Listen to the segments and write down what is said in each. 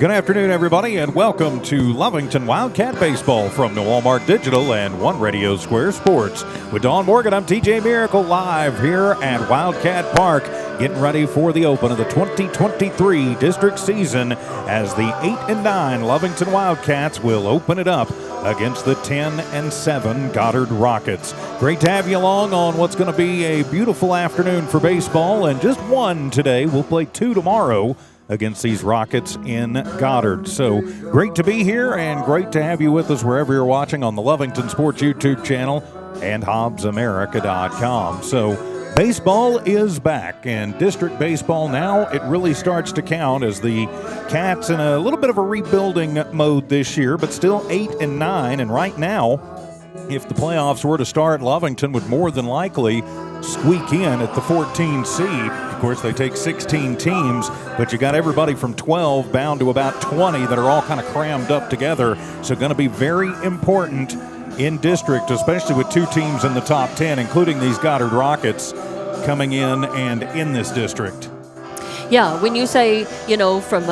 Good afternoon, everybody, and welcome to Lovington Wildcat Baseball from the Walmart Digital and One Radio Square Sports. With Dawn Morgan, I'm TJ Miracle live here at Wildcat Park, getting ready for the open of the 2023 district season as the 8-9 Lovington Wildcats will open it up against the 10-7 Goddard Rockets. Great to have you along on what's going to be a beautiful afternoon for baseball, and just one today. We'll play two tomorrow against these Rockets in Goddard. So great to be here and great to have you with us wherever you're watching on the Lovington Sports YouTube channel and HobbsAmerica.com. So baseball is back, and district baseball now, it really starts to count as the Cats in a little bit of a rebuilding mode this year, but still 8-9. And right now, if the playoffs were to start, Lovington would more than likely squeak in at the 14 seed. Of course, they take 16 teams, but you got everybody from 12 bound to about 20 that are all kind of crammed up together. So going to be very important in district, especially with two teams in the top 10, including these Goddard Rockets coming in and in this district. Yeah, when you say, from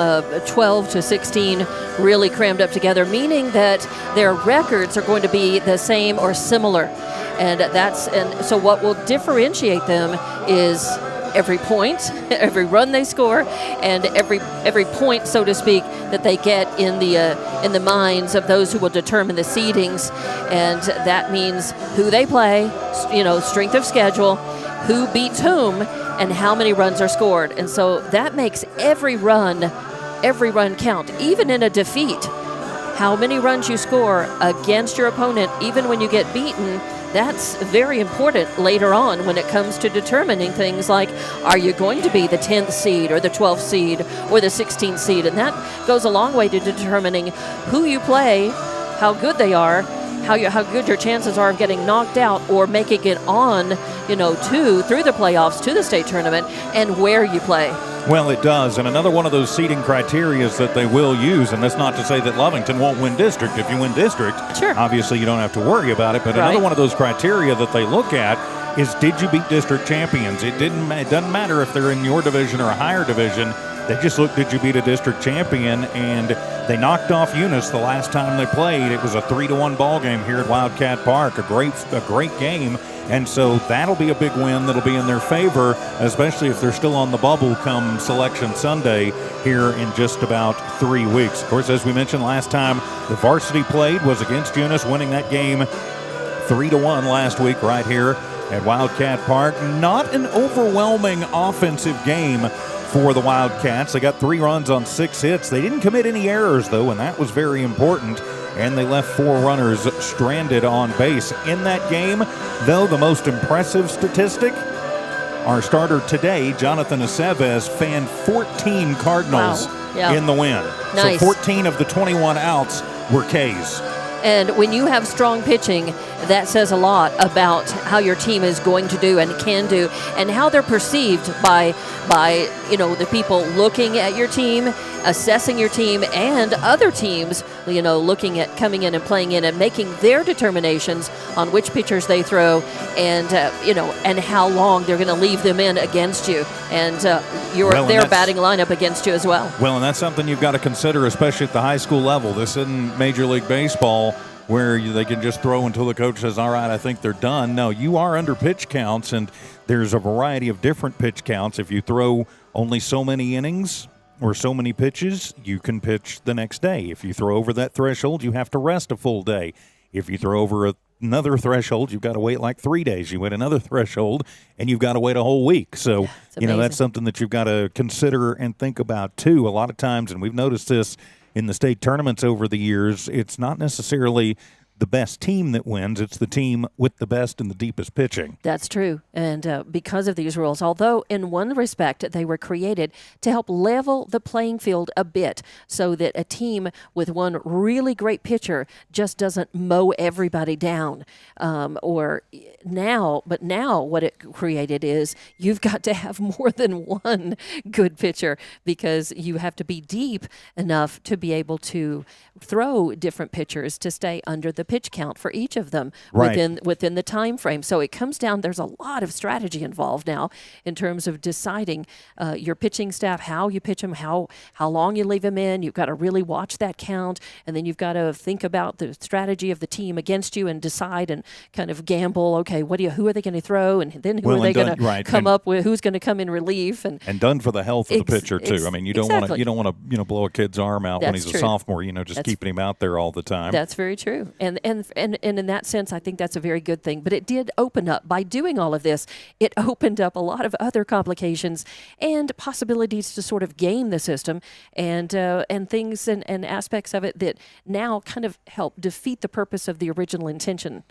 12 to 16 really crammed up together, meaning that their records are going to be the same or similar. And so what will differentiate them is every point, every run they score, and every point, so to speak, that they get in the minds of those who will determine the seedings. And that means who they play, strength of schedule, who beats whom, and how many runs are scored. And so that makes every run count, even in a defeat. How many runs you score against your opponent, even when you get beaten, that's very important later on when it comes to determining things like, are you going to be the 10th seed or the 12th seed or the 16th seed? And that goes a long way to determining who you play, how good they are, how good your chances are of getting knocked out or making it on, through the playoffs to the state tournament, and where you play. Well, it does, and another one of those seeding criteria that they will use, and that's not to say that Lovington won't win district. If you win district, sure, obviously you don't have to worry about it, but right. Another one of those criteria that they look at is, did you beat district champions? It doesn't matter if they're in your division or a higher division. They just look, did you beat a district champion? And they knocked off Eunice the last time they played. It was a 3-1 ball game here at Wildcat Park, a great game. And so that'll be a big win that'll be in their favor, especially if they're still on the bubble come Selection Sunday here in just about 3 weeks. Of course, as we mentioned last time, the varsity played was against Eunice, winning that game 3-1 last week right here at Wildcat Park. Not an overwhelming offensive game for the Wildcats. They got 3 runs on 6 hits. They didn't commit any errors, though, and that was very important. And they left 4 runners stranded on base. In that game, though, the most impressive statistic, our starter today, Jonathan Aceves, fanned 14 Cardinals in the win. Nice. So 14 of the 21 outs were Ks. And when you have strong pitching, that says a lot about how your team is going to do and can do, and how they're perceived by the people looking at your team, assessing your team, and other teams, looking at coming in and playing in and making their determinations on which pitchers they throw, and and how long they're going to leave them in against you, and their batting lineup against you as well. Well, and that's something you've got to consider, especially at the high school level. This isn't Major League Baseball, where they can just throw until the coach says, all right, I think they're done. No, you are under pitch counts, and there's a variety of different pitch counts. If you throw only so many innings or so many pitches, you can pitch the next day. If you throw over that threshold, you have to rest a full day. If you throw over another threshold, you've got to wait like 3 days. You hit another threshold, and you've got to wait a whole week. So, that's something that you've got to consider and think about, too. A lot of times, and we've noticed this in the state tournaments over the years, it's not necessarily the best team that wins. It's the team with the best and the deepest pitching. That's true. And because of these rules, although in one respect they were created to help level the playing field a bit so that a team with one really great pitcher just doesn't mow everybody down. But now what it created is you've got to have more than one good pitcher, because you have to be deep enough to be able to throw different pitchers to stay under the pitch count for each of them Right. within the time frame. So it comes down, there's a lot of strategy involved now in terms of deciding your pitching staff, how you pitch them, how long you leave them in. You've got to really watch that count, and then you've got to think about the strategy of the team against you and decide and kind of gamble, okay, who are they going to throw, and then who are they going to come up with, who's going to come in relief, and done for the health of the pitcher too. I mean, you don't want to blow a kid's arm out when he's a sophomore, just keeping him out there all the time. That's very true. And in that sense, I think that's a very good thing. But it did open up, by doing all of this, it opened up a lot of other complications and possibilities to sort of game the system and things and aspects of it that now kind of help defeat the purpose of the original intention,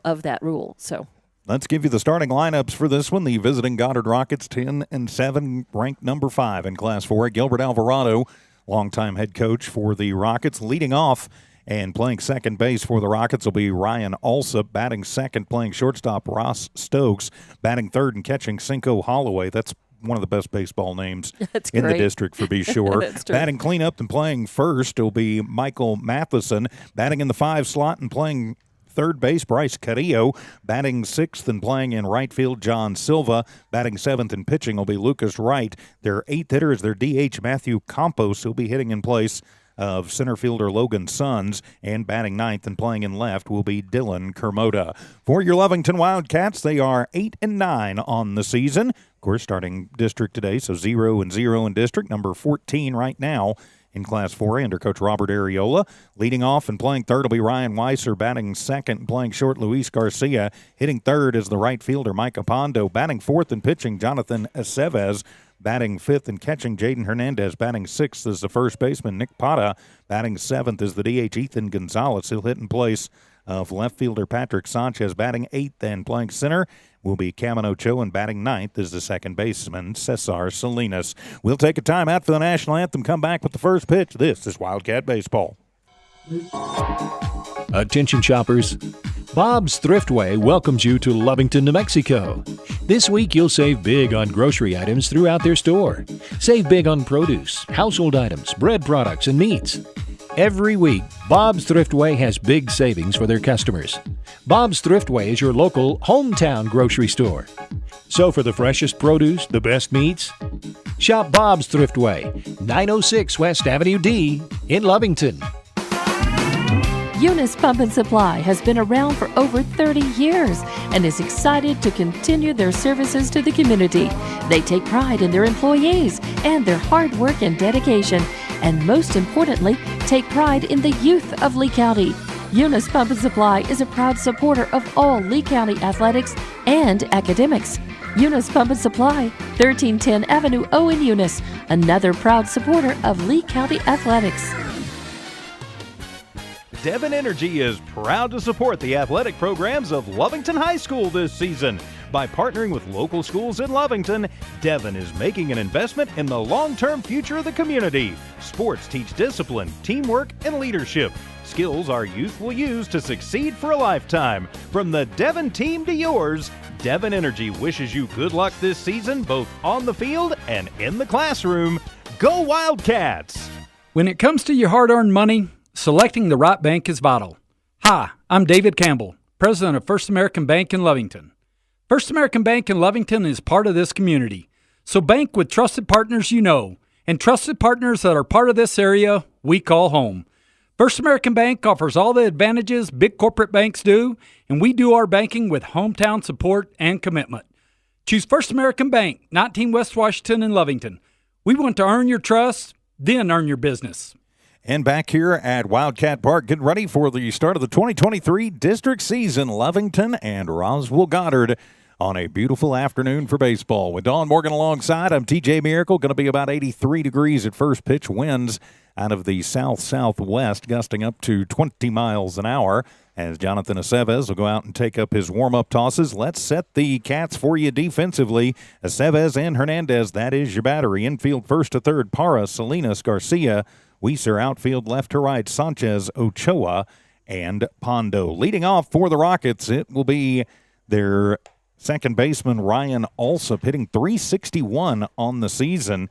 of that rule. So let's give you the starting lineups for this one. The visiting Goddard Rockets, 10-7, ranked number 5 in Class 4. Gilbert Alvarado, longtime head coach for the Rockets, leading off and playing second base for the Rockets will be Ryan Alsop. Batting second, playing shortstop, Ross Stokes. Batting third and catching, Cinco Holloway. That's one of the best baseball names in the district, for be sure. Batting cleanup and playing first will be Michael Matheson. Batting in the 5 slot and playing third base, Bryce Carrillo. Batting sixth and playing in right field, John Silva. Batting seventh and pitching will be Lucas Wright. Their eighth hitter is their DH, Matthew Campos, who'll be hitting in place of center fielder Logan Sons, and batting ninth and playing in left will be Dylan Kermoda. For your Lovington Wildcats, they are 8-9 on the season. Of course, starting district today, so 0-0 in district, number 14 right now in Class 4A under Coach Robert Ariola. Leading off and playing third will be Ryan Weiser. Batting second and playing short, Luis Garcia. Hitting third is the right fielder, Micah Pondo. Batting fourth and pitching, Jonathan Aceves. Batting fifth and catching, Jaden Hernandez. Batting sixth is the first baseman, Nick Pata. Batting seventh is the DH, Ethan Gonzalez. He'll hit in place of left fielder Patrick Sanchez. Batting eighth and playing center will be Cameron Ochoa, and batting ninth is the second baseman, Cesar Salinas. We'll take a timeout for the national anthem, come back with the first pitch. This is Wildcat Baseball. Attention shoppers, Bob's Thriftway welcomes you to Lovington, New Mexico. This week you'll save big on grocery items throughout their store. Save big on produce, household items, bread products, and meats. Every week, Bob's Thriftway has big savings for their customers. Bob's Thriftway is your local hometown grocery store. So for the freshest produce, the best meats, shop Bob's Thriftway, 906 West Avenue D in Lovington. Eunice Pump and Supply has been around for over 30 years and is excited to continue their services to the community. They take pride in their employees and their hard work and dedication, and most importantly, take pride in the youth of Lee County. Eunice Pump and Supply is a proud supporter of all Lee County athletics and academics. Eunice Pump and Supply, 1310 Avenue O in Eunice, another proud supporter of Lee County athletics. Devon Energy is proud to support the athletic programs of Lovington High School this season. By partnering with local schools in Lovington, Devon is making an investment in the long-term future of the community. Sports teach discipline, teamwork, and leadership. Skills our youth will use to succeed for a lifetime. From the Devon team to yours, Devon Energy wishes you good luck this season, both on the field and in the classroom. Go Wildcats! When it comes to your hard-earned money, selecting the right bank is vital. Hi, I'm David Campbell, president of First American Bank in Lovington. First American Bank in Lovington is part of this community. So bank with trusted partners you know, and trusted partners that are part of this area we call home. First American Bank offers all the advantages big corporate banks do, and we do our banking with hometown support and commitment. Choose First American Bank, 19 West Washington in Lovington. We want to earn your trust, then earn your business. And back here at Wildcat Park, getting ready for the start of the 2023 district season, Lovington and Roswell Goddard on a beautiful afternoon for baseball. With Dawn Morgan alongside, I'm TJ Miracle. Going to be about 83 degrees at first pitch. Winds out of the south-southwest, gusting up to 20 miles an hour. As Jonathan Aceves will go out and take up his warm-up tosses. Let's set the Cats for you defensively. Aceves and Hernandez, that is your battery. Infield first to third, Parra, Salinas, Garcia, Weiser. Outfield left to right, Sanchez, Ochoa, and Pondo. Leading off for the Rockets, it will be their second baseman, Ryan Alsop, hitting .361 on the season.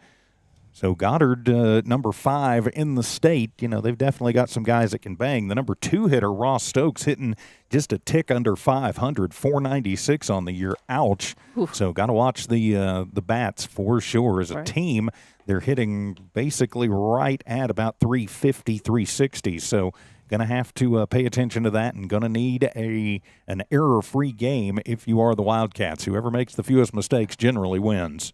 So Goddard, number 5 in the state. They've definitely got some guys that can bang. The number 2 hitter, Ross Stokes, hitting just a tick under 500, 496 on the year. Ouch. Oof. So got to watch the bats for sure. As a team, they're hitting basically right at about 350, 360. So going to have to pay attention to that, and going to need an error-free game if you are the Wildcats. Whoever makes the fewest mistakes generally wins.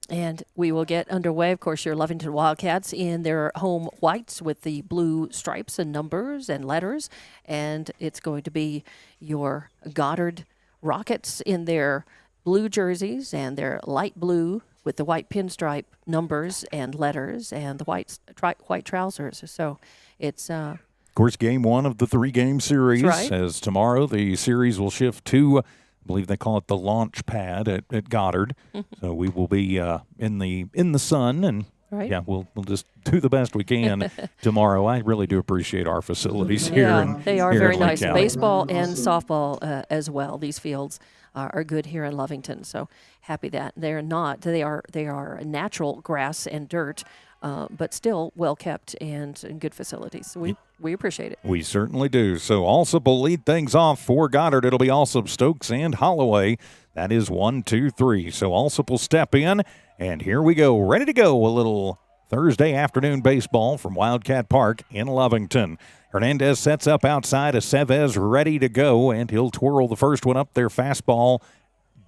And we will get underway. Of course, your Lovington Wildcats in their home whites with the blue stripes and numbers and letters. And it's going to be your Goddard Rockets in their blue jerseys and their light blue with the white pinstripe numbers and letters and the white trousers. So it's... Of course, game 1 of the 3-game series. Right. As tomorrow the series will shift to... I believe they call it the launch pad at Goddard. So we will be in the sun, and we'll just do the best we can tomorrow. I really do appreciate our facilities here. Yeah, they are very nice. County. Baseball and softball as well. These fields are good here in Lovington. So happy that they are natural grass and dirt, but still well kept and in good facilities. So we appreciate it. We certainly do. So Alsop will lead things off for Goddard. It'll be Alsop, Stokes, and Holloway. That is 1, 2, 3. So Alsop will step in, and here we go. Ready to go. A little Thursday afternoon baseball from Wildcat Park in Lovington. Hernandez sets up outside. Aceves ready to go, and he'll twirl the first one up there. Fastball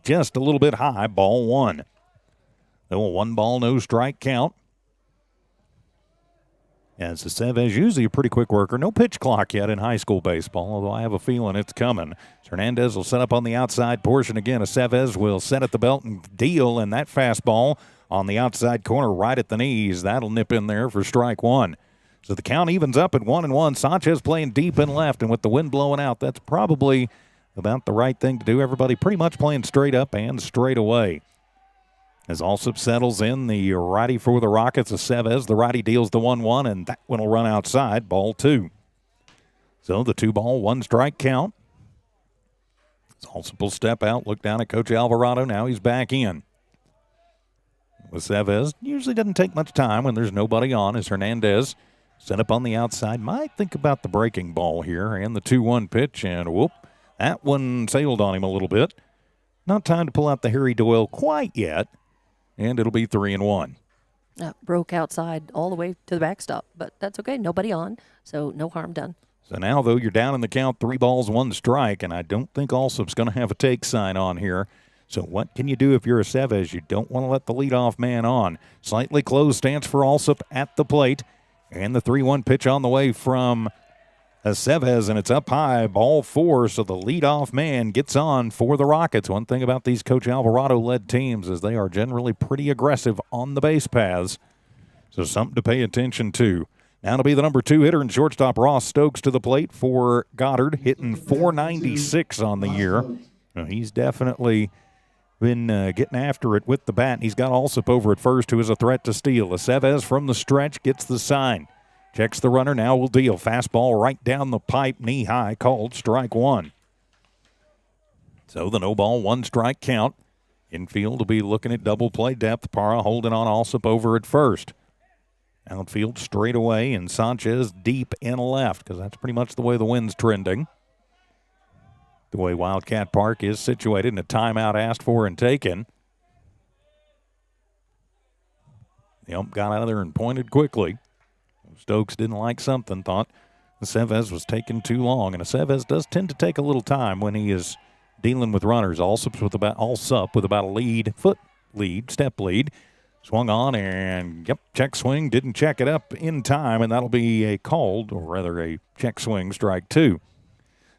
just a little bit high. Ball 1. So a 1-ball, no strike count. As Aceves, usually a pretty quick worker. No pitch clock yet in high school baseball, although I have a feeling it's coming. Hernandez will set up on the outside portion again. Aceves will set at the belt and deal, and that fastball on the outside corner right at the knees. That'll nip in there for strike 1. So the count evens up at 1-1. Sanchez playing deep and left, and with the wind blowing out, that's probably about the right thing to do. Everybody pretty much playing straight up and straight away. As Alsop settles in, the righty for the Rockets, Aceves. The righty deals the 1-1, and that one will run outside, ball 2. So the 2-ball, 1-strike count. Alsop will step out, look down at Coach Alvarado. Now he's back in. Aceves usually doesn't take much time when there's nobody on, as Hernandez set up on the outside. Might think about the breaking ball here, and the 2-1 pitch, and whoop, that one sailed on him a little bit. Not time to pull out the Harry Doyle quite yet. And it'll be 3-1. Broke outside all the way to the backstop, but that's okay. Nobody on, so no harm done. So now, though, you're down in the count, 3 balls, 1 strike, and I don't think Alsop's going to have a take sign on here. So what can you do if you're Aceves? You don't want to let the leadoff man on. Slightly closed stance for Alsop at the plate, and the 3-1 pitch on the way from Aceves, and it's up high, ball 4, so the leadoff man gets on for the Rockets. One thing about these Coach Alvarado-led teams is they are generally pretty aggressive on the base paths, so something to pay attention to. Now it'll be the number 2 hitter and shortstop Ross Stokes to the plate for Goddard, hitting 496 on the year. Now, he's definitely been getting after it with the bat. He's got Alsop over at first, who is a threat to steal. Aceves from the stretch gets the sign. Checks the runner, now will deal. Fastball right down the pipe, knee high, called strike 1. So the no ball, 1-strike count. Infield will be looking at double play depth. Parra holding on Alsop over at first. Outfield straight away, and Sanchez deep in left, because that's pretty much the way the wind's trending. The way Wildcat Park is situated, and a timeout asked for and taken. The ump got out of there and pointed quickly. Stokes didn't like something, thought Aceves was taking too long, and Aceves does tend to take a little time when he is dealing with runners. Alsop with about a step lead. Swung on, and check swing, didn't check it up in time, and that'll be a check swing, strike 2.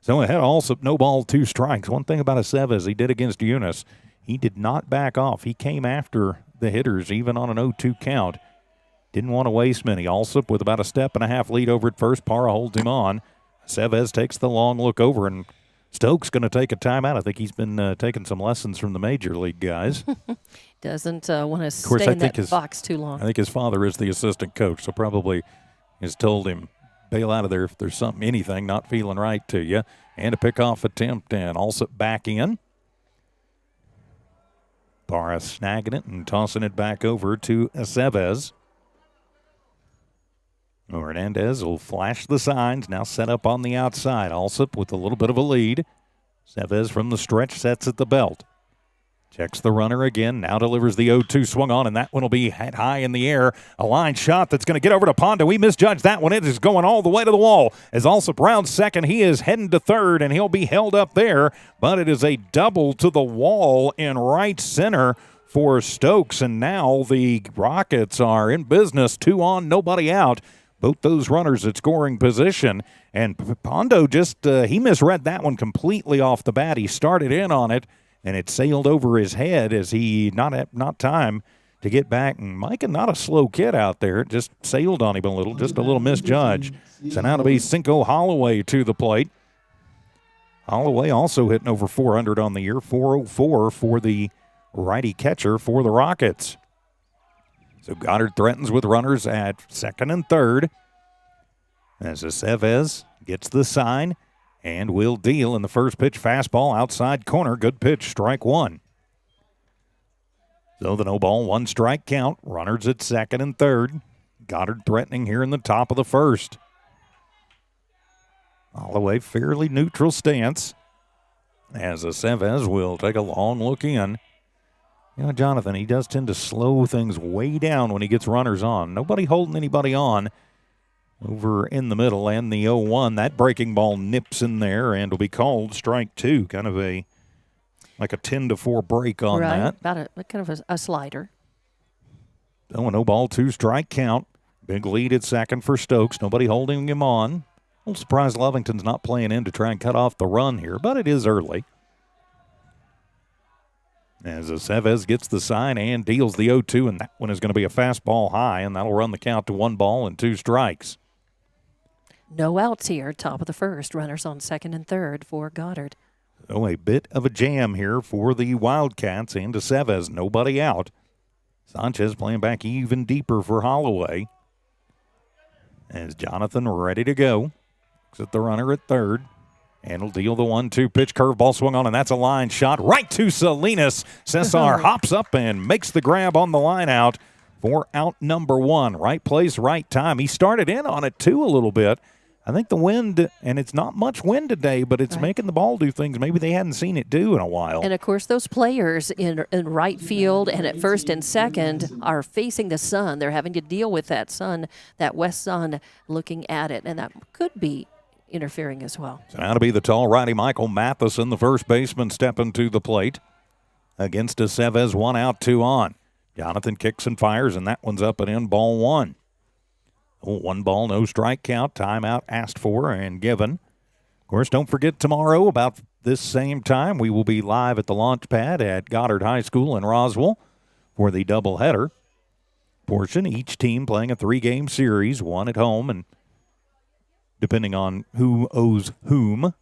So ahead Alsop, no ball, 2 strikes. One thing about Aceves he did against Eunice, he did not back off. He came after the hitters, even on an 0-2 count. Didn't want to waste many. Alsop with about a 1.5 lead over at first. Parra holds him on. Aceves takes the long look over, and Stokes going to take a timeout. I think he's been taking some lessons from the major league guys. Doesn't want to stay in that box too long. I think his father is the assistant coach, so probably has told him, bail out of there if there's anything not feeling right to you. And a pickoff attempt, and Alsop back in. Barra snagging it and tossing it back over to Aceves. Hernandez will flash the signs, now set up on the outside. Alsop with a little bit of a lead. Aceves from the stretch sets at the belt. Checks the runner again, now delivers the 0-2 swung on, and that one will be high in the air. A line shot that's going to get over to Pondo. We misjudged that one. It is going all the way to the wall. As Alsop rounds second, he is heading to third, and he'll be held up there. But it is a double to the wall in right center for Stokes, and now the Rockets are in business. 2 on, nobody out. Both those runners at scoring position. And Pondo just, he misread that one completely off the bat. He started in on it, and it sailed over his head as he not time to get back. And Micah, not a slow kid out there, just sailed on him a little, just a little misjudge. So now it'll be Cinco Holloway to the plate. Holloway also hitting over 400 on the year, 404 for the righty catcher for the Rockets. So Goddard threatens with runners at second and third. As Aceves gets the sign and will deal in the first pitch. Fastball outside corner. Good pitch, strike one. So the no ball, 1 strike count. Runners at second and third. Goddard threatening here in the top of the first. Holloway fairly neutral stance. As Aceves will take a long look in. You know, Jonathan, he does tend to slow things way down when he gets runners on. Nobody holding anybody on over in the middle, and the 0-1. That breaking ball nips in there and will be called strike 2. Kind of like a 10-4 break on that. About kind of a slider. So a no ball, 2 strike count. Big lead at second for Stokes. Nobody holding him on. A little surprised Lovington's not playing in to try and cut off the run here, but it is early. As Aceves gets the sign and deals the 0-2, and that one is going to be a fastball high, and that'll run the count to 1 ball and 2 strikes. No outs here, top of the first. Runners on second and third for Goddard. So a bit of a jam here for the Wildcats and Aceves. Nobody out. Sanchez playing back even deeper for Holloway. As Jonathan ready to go. Looks at the runner at third. And will deal the 1-2 pitch. Curveball swung on, and that's a line shot right to Salinas. Cesar hops up and makes the grab on the line out for out number 1. Right place, right time. He started in on it, too, a little bit. I think the wind, and it's not much wind today, but it's making the ball do things maybe they hadn't seen it do in a while. And, of course, those players in right field and at first and second are facing the sun. They're having to deal with that sun, that west sun, looking at it, and that could be interfering as well. So now to be the tall righty Michael Matheson, the first baseman, stepping to the plate against Aceves. 1 out, 2 on. Jonathan kicks and fires, and that one's up and in, ball 1. 1 ball, no strike count. Timeout asked for and given. Of course, don't forget tomorrow about this same time we will be live at the launch pad at Goddard High School in Roswell for the doubleheader portion. Each team playing a 3-game series, 1 at home and depending on who owes whom.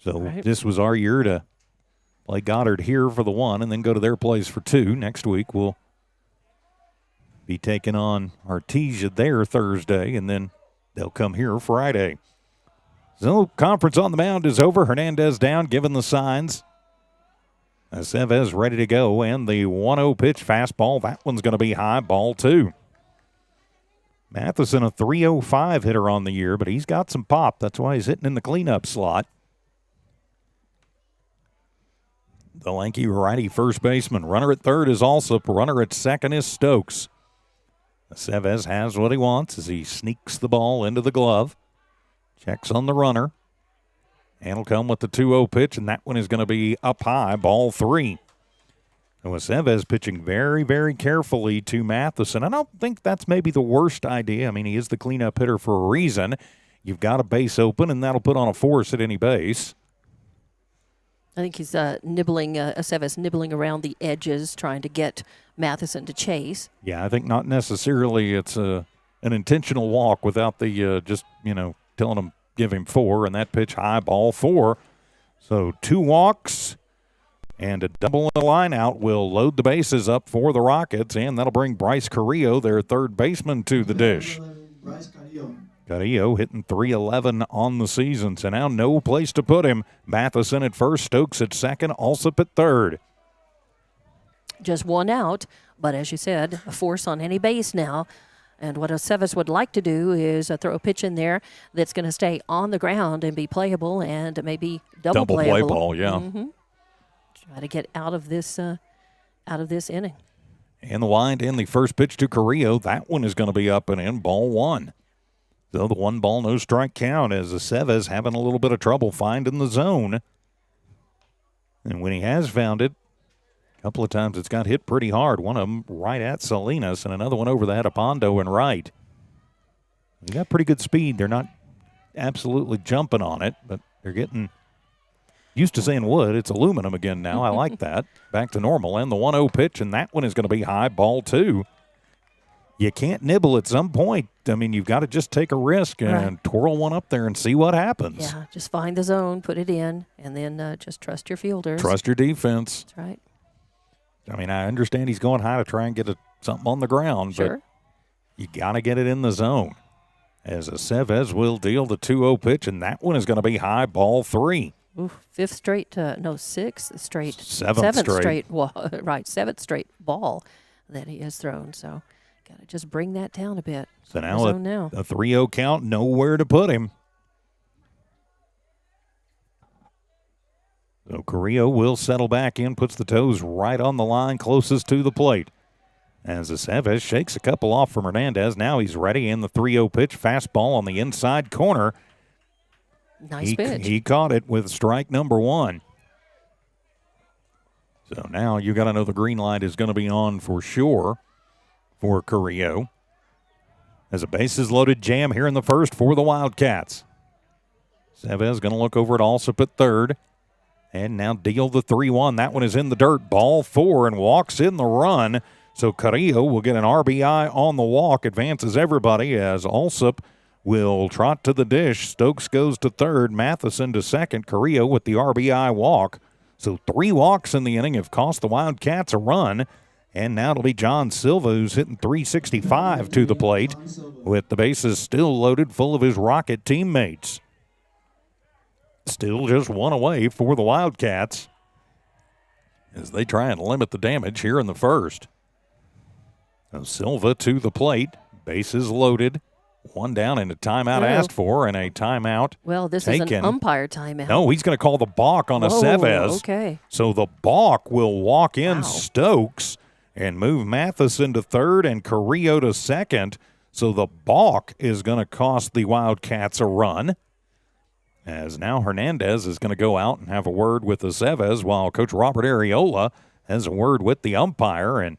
So this was our year to play Goddard here for the 1 and then go to their place for 2. Next week we'll be taking on Artesia there Thursday, and then they'll come here Friday. So conference on the mound is over. Hernandez down, giving the signs. Aceves ready to go, and the 1-0 pitch fastball. That one's going to be high, ball 2. Matheson, a 305 hitter on the year, but he's got some pop. That's why he's hitting in the cleanup slot. The lanky righty first baseman. Runner at third is Alsop. Runner at second is Stokes. Aceves has what he wants as he sneaks the ball into the glove. Checks on the runner. And will come with the 2-0 pitch, and that one is going to be up high, ball 3. So Aceves pitching very, very carefully to Matheson. I don't think that's maybe the worst idea. I mean, he is the cleanup hitter for a reason. You've got a base open, and that'll put on a force at any base. I think he's Aceves nibbling around the edges, trying to get Matheson to chase. Yeah, I think not necessarily it's an intentional walk without the telling him, give him 4, and that pitch high, ball 4. So 2 walks and a double in the line out will load the bases up for the Rockets, and that'll bring Bryce Carrillo, their third baseman, to the dish. Carrillo hitting .311 on the season, so now no place to put him. Matheson at first, Stokes at second, Alsop at third. just one out. But as you said, a force on any base now. And what Aceves would like to do is throw a pitch in there that's going to stay on the ground and be playable and maybe double play playable. ball, yeah. Mm-hmm. Try to get out of this inning. And the wind in the first pitch to Carrillo. That one is going to be up and in, ball one. So the 1 ball, no strike count as Aceves having a little bit of trouble finding the zone. And when he has found it, a couple of times it's got hit pretty hard. One of them right at Salinas and another one over the head of Pondo and right. They got pretty good speed. They're not absolutely jumping on it, but they're getting used to saying wood. It's aluminum again now. I like that. Back to normal. And the 1-0 pitch, and that one is going to be high, ball 2. You can't nibble at some point. I mean, you've got to just take a risk and twirl one up there and see what happens. Yeah, just find the zone, put it in, and then just trust your fielders. Trust your defense. That's right. I mean, I understand he's going high to try and get something on the ground, Sure. but you got to get it in the zone. As Aceves will deal the 2-0 pitch, and that one is going to be high, ball 3. Sixth straight. Seventh straight. Seventh straight ball that he has thrown. So got to just bring that down a bit. So now a 3-0 count, nowhere to put him. So Carrillo will settle back in, puts the toes right on the line closest to the plate. As Aceves shakes a couple off from Hernandez, now he's ready in the 3-0 pitch, fastball on the inside corner. Nice pitch. He caught it with strike number 1. So now you got to know the green light is going to be on for sure for Carrillo. As a bases loaded jam here in the first for the Wildcats. Aceves going to look over at Alsop at third. And now deal the 3-1. That one is in the dirt. Ball 4 and walks in the run. So Carrillo will get an RBI on the walk. Advances everybody as Alsop will trot to the dish. Stokes goes to third. Matheson to second. Carrillo with the RBI walk. So 3 walks in the inning have cost the Wildcats a run. And now it'll be John Silva who's hitting .365 to the plate with the bases still loaded full of his Rocket teammates. Still just 1 away for the Wildcats as they try and limit the damage here in the first. So Silva to the plate, bases loaded, 1 down and a timeout asked for, and a timeout Well, this taken. is an umpire timeout. No, he's going to call the balk on Aceves. Okay. So the balk will walk in Stokes and move Matheson to third and Carrillo to second. So the balk is going to cost the Wildcats a run. As now Hernandez is going to go out and have a word with Aceves while Coach Robert Ariola has a word with the umpire. And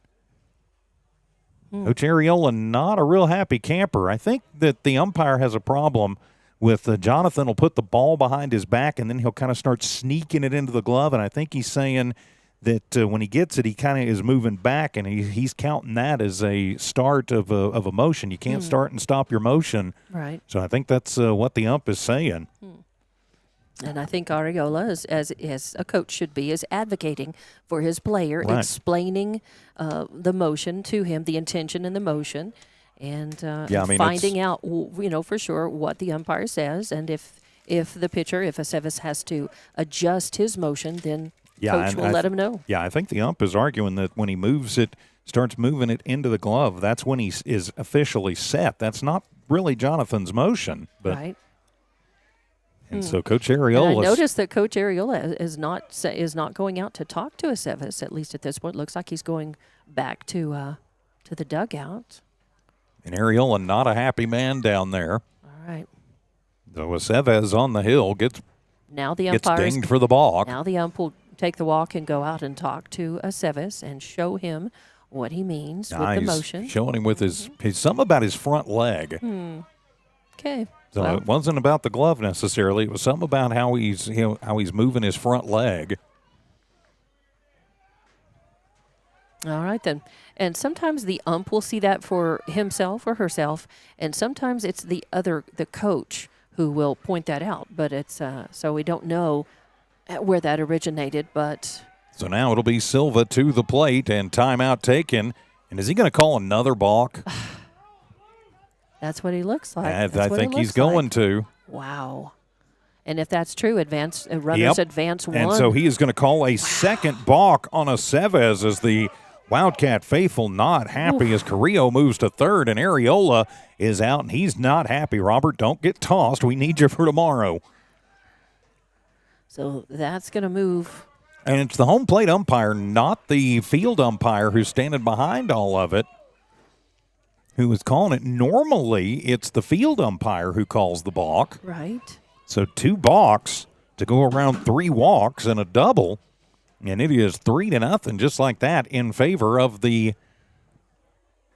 Coach Ariola not a real happy camper. I think that the umpire has a problem with Jonathan will put the ball behind his back and then he'll kind of start sneaking it into the glove. And I think he's saying that when he gets it, he kind of is moving back, and he's counting that as a start of a motion. You can't start and stop your motion. Right. So I think that's what the ump is saying. And I think Ariola, as a coach should be, is advocating for his player, Right. explaining the motion to him, the intention in the motion, and finding out, for sure what the umpire says. And if the pitcher, if Aceves has to adjust his motion, then coach will let him know. Yeah, I think the ump is arguing that when he moves it, starts moving it into the glove, that's when he is officially set. That's not really Jonathan's motion. But Right. And so Coach Ariola. And I noticed that Coach Ariola is not going out to talk to Aceves, at least at this point. Looks like he's going back to the dugout. And Ariola not a happy man down there. All right. So Aceves on the hill gets dinged for the balk. Now the ump will take the walk and go out and talk to Aceves and show him what he means with the motion. Showing him with his something about his front leg. Okay. So it wasn't about the glove necessarily. It was something about how he's moving his front leg. All right, then. And sometimes the ump will see that for himself or herself, and sometimes it's the coach who will point that out. But it's so we don't know where that originated. But so now it'll be Silva to the plate and timeout taken. And is he going to call another balk? That's what he looks like. I think he's going to. Wow. And if that's true, runners advance 1. And so he is going to call a second balk on Aceves as the Wildcat faithful not happy as Carrillo moves to third, and Areola is out, and he's not happy. Robert, don't get tossed. We need you for tomorrow. So that's going to move. And it's the home plate umpire, not the field umpire who's standing behind all of it, who is calling it. Normally, it's the field umpire who calls the balk. Right. So 2 balks to go around 3 walks and a double. And it is 3-0, just like that, in favor of the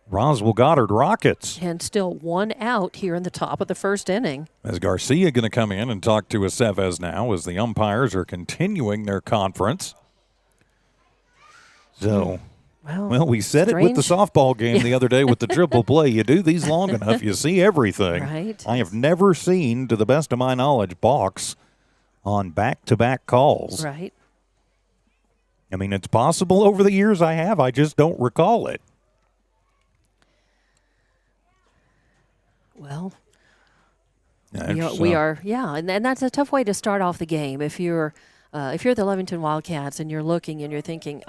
Roswell Goddard Rockets. And still 1 out here in the top of the first inning. As Garcia going to come in and talk to Aceves now as the umpires are continuing their conference. So, well, we said it with the softball game the other day with the triple play. You do these long enough, you see everything. Right. I have never seen, to the best of my knowledge, balks on back-to-back calls. Right. I mean, it's possible over the years I have. I just don't recall it. Well, we are, and that's a tough way to start off the game. If you're the Lovington Wildcats and you're looking and you're thinking,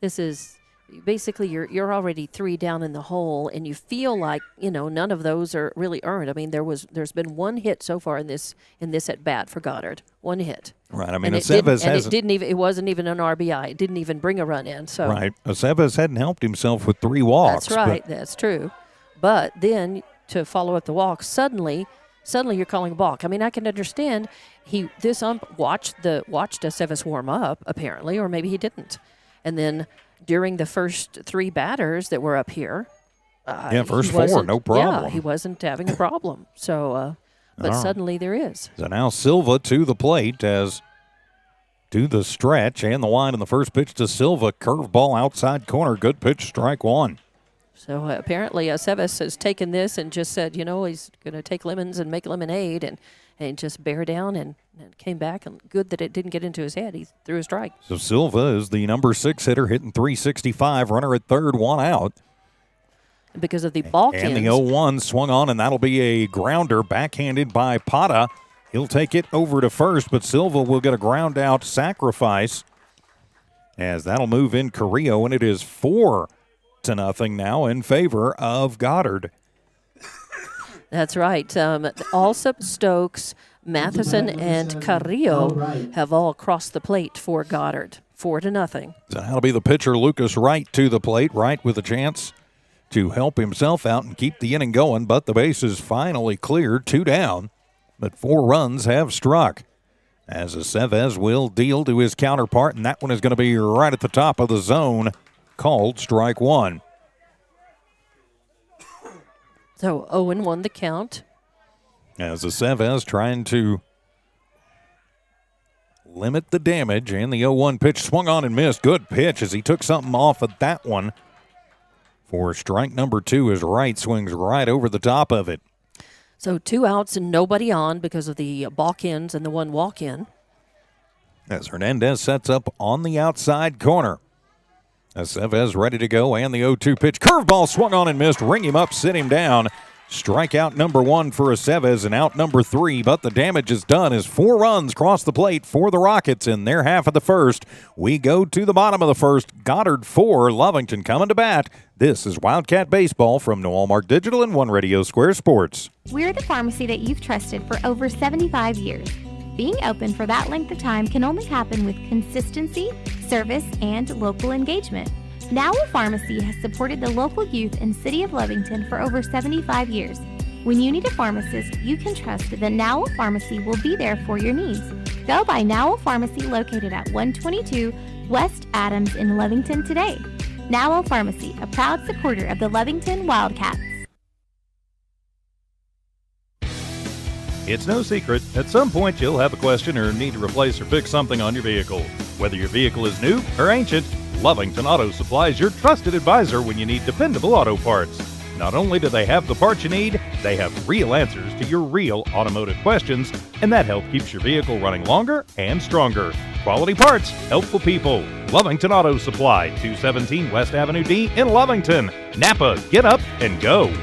this is basically you're already 3 down in the hole, and you feel like none of those are really earned. I mean, there's been 1 hit so far in this at bat for Goddard, 1 hit. Right. I mean, it wasn't even an RBI. It didn't even bring a run in. So right. Aceves hadn't helped himself with 3 walks. That's right. That's true. But then to follow up the walk, suddenly you're calling a balk. I mean, I can understand this ump watched Aceves warm up apparently, or maybe he didn't, and then during the first 3 batters that were up here, first 4, no problem. Yeah, he wasn't having a problem. So, but suddenly there is. So now Silva to the plate as to the stretch and the line in the first pitch to Silva. Curveball outside corner. Good pitch, strike 1. So apparently Aceves has taken this and just said, he's going to take lemons and make lemonade and just bear down and came back. And good that it didn't get into his head. He threw a strike. So Silva is the number 6 hitter, hitting .365. Runner at third, 1 out. Because of the balk And the 0-1 swung on, and that'll be a grounder backhanded by Pata. He'll take it over to first, but Silva will get a ground out sacrifice as that'll move in Carrillo, and it is 4-0 now in favor of Goddard. That's right. Alsop, Stokes, Matheson, and Carrillo have all crossed the plate for Goddard. 4-0. So that'll be the pitcher, Lucas Wright, to the plate. Wright with a chance to help himself out and keep the inning going, but the base is finally cleared, 2 down, but 4 runs have struck. As Aceves will deal to his counterpart, and that one is going to be right at the top of the zone, called strike 1. So 0-1 the count. As Aceves trying to limit the damage, and the 0-1 pitch swung on and missed. Good pitch as he took something off of that one. For strike number 2 as Wright swings right over the top of it. So 2 outs and nobody on because of the balk-ins and the 1 walk-in. As Hernandez sets up on the outside corner. Aceves ready to go, and the 0-2 pitch. Curveball swung on and missed. Ring him up, sit him down. Strikeout number 1 for Aceves and out number 3, but the damage is done as 4 runs cross the plate for the Rockets in their half of the first. We go to the bottom of the first. Goddard 4, Lovington coming to bat. This is Wildcat Baseball from New Allmark Digital and One Radio Square Sports. We're the pharmacy that you've trusted for over 75 years. Being open for that length of time can only happen with consistency, service, and local engagement. Nowell Pharmacy has supported the local youth in City of Lovington for over 75 years. When you need a pharmacist, you can trust that Nowell Pharmacy will be there for your needs. Go by Nowell Pharmacy located at 122 West Adams in Lovington today. Nowell Pharmacy, a proud supporter of the Lovington Wildcats. It's no secret, at some point you'll have a question or need to replace or fix something on your vehicle. Whether your vehicle is new or ancient, Lovington Auto Supply is your trusted advisor when you need dependable auto parts. Not only do they have the parts you need, they have real answers to your real automotive questions, and that help keeps your vehicle running longer and stronger. Quality parts, helpful people. Lovington Auto Supply, 217 West Avenue D in Lovington. Napa, get up and go.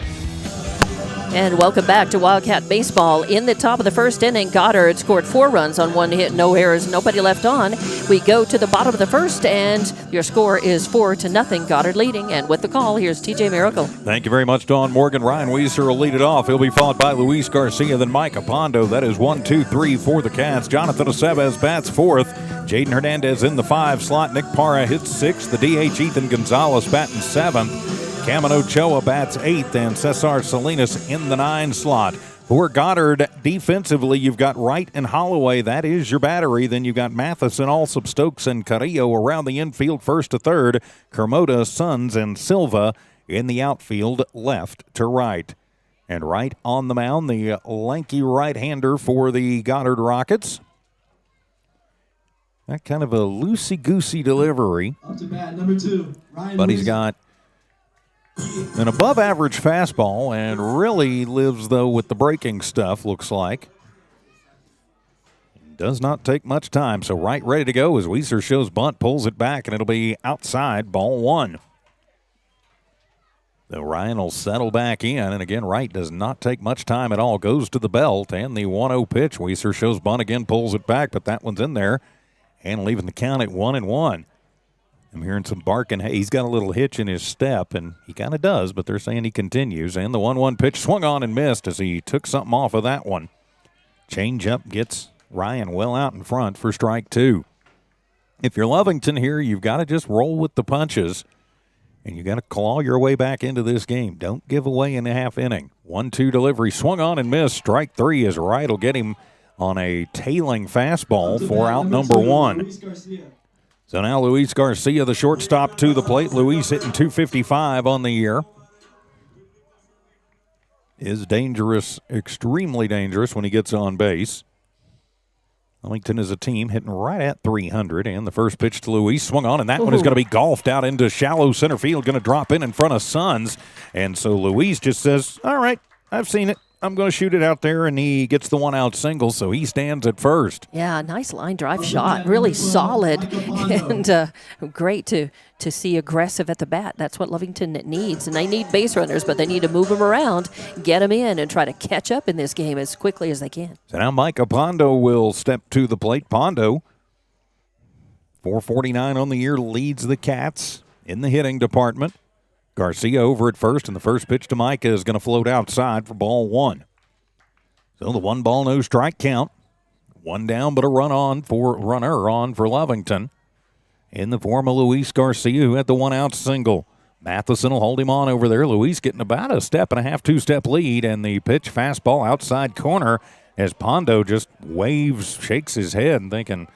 And welcome back to Wildcat Baseball. In the top of the first inning, Goddard scored 4 runs on 1 hit, no errors, nobody left on. We go to the bottom of the first, and your score is 4-0. Goddard leading. And with the call, here's TJ Miracle. Thank you very much, Dawn Morgan. Ryan Weiser will lead it off. He'll be followed by Luis Garcia, then Mike Apondo. That is 1, 2, 3 for the Cats. Jonathan Aceves bats 4th. Jaden Hernandez in the 5 slot. Nick Parra hits 6th. The DH Ethan Gonzalez batting 7th. Cameron Ochoa bats 8th, and Cesar Salinas in the 9 slot. For Goddard, defensively, you've got Wright and Holloway. That is your battery. Then you've got Matheson, Alsop, Stokes, and Carrillo around the infield, 1st to 3rd. Kermoda, Sons, and Silva in the outfield, left to right. And right on the mound, the lanky right-hander for the Goddard Rockets. That kind of a loosey-goosey delivery. Up to bat, number 2, Ryan But he's Weiser. got an above-average fastball and really lives, though, with the breaking stuff, looks like. Does not take much time, so Wright ready to go as Weiser shows bunt, pulls it back, and it'll be outside, ball 1. So Ryan will settle back in, and again, Wright does not take much time at all. Goes to the belt, and the 1-0 pitch. Weiser shows bunt again, pulls it back, but that one's in there, and leaving the count at 1-1. I'm hearing some barking. Hey, he's got a little hitch in his step, and he kind of does, but they're saying he continues. And the 1-1 pitch swung on and missed as he took something off of that one. Changeup gets Ryan well out in front for strike 2. If you're Lovington here, you've got to just roll with the punches, and you got to claw your way back into this game. Don't give away in the half inning. 1-2 delivery, swung on and missed. Strike 3 as Wright will get him on a tailing fastball for out number 1. So now Luis Garcia, the shortstop, to the plate. Luis hitting .255 on the year. Is dangerous, extremely dangerous when he gets on base. Lovington is a team hitting right at .300. And the first pitch to Luis swung on, and that one is going to be golfed out into shallow center field, going to drop in front of Sons. And so Luis just says, all right, I've seen it. I'm going to shoot it out there, and he gets the 1-out single, so he stands at first. Yeah, nice line drive shot. Really solid and great to see aggressive at the bat. That's what Lovington needs. And they need base runners, but they need to move them around, get them in, and try to catch up in this game as quickly as they can. So now Mike Apondo will step to the plate. Pondo, .449 on the year, leads the Cats in the hitting department. Garcia over at first, and the first pitch to Micah is going to float outside for ball 1. So the 1-ball, no strike count. 1 down, but a runner on for Lovington in the form of Luis Garcia, who had the 1-out single. Matheson will hold him on over there. Luis getting about a step and a half, 2-step lead, and the pitch fastball outside corner as Pondo just waves, shakes his head, and thinking,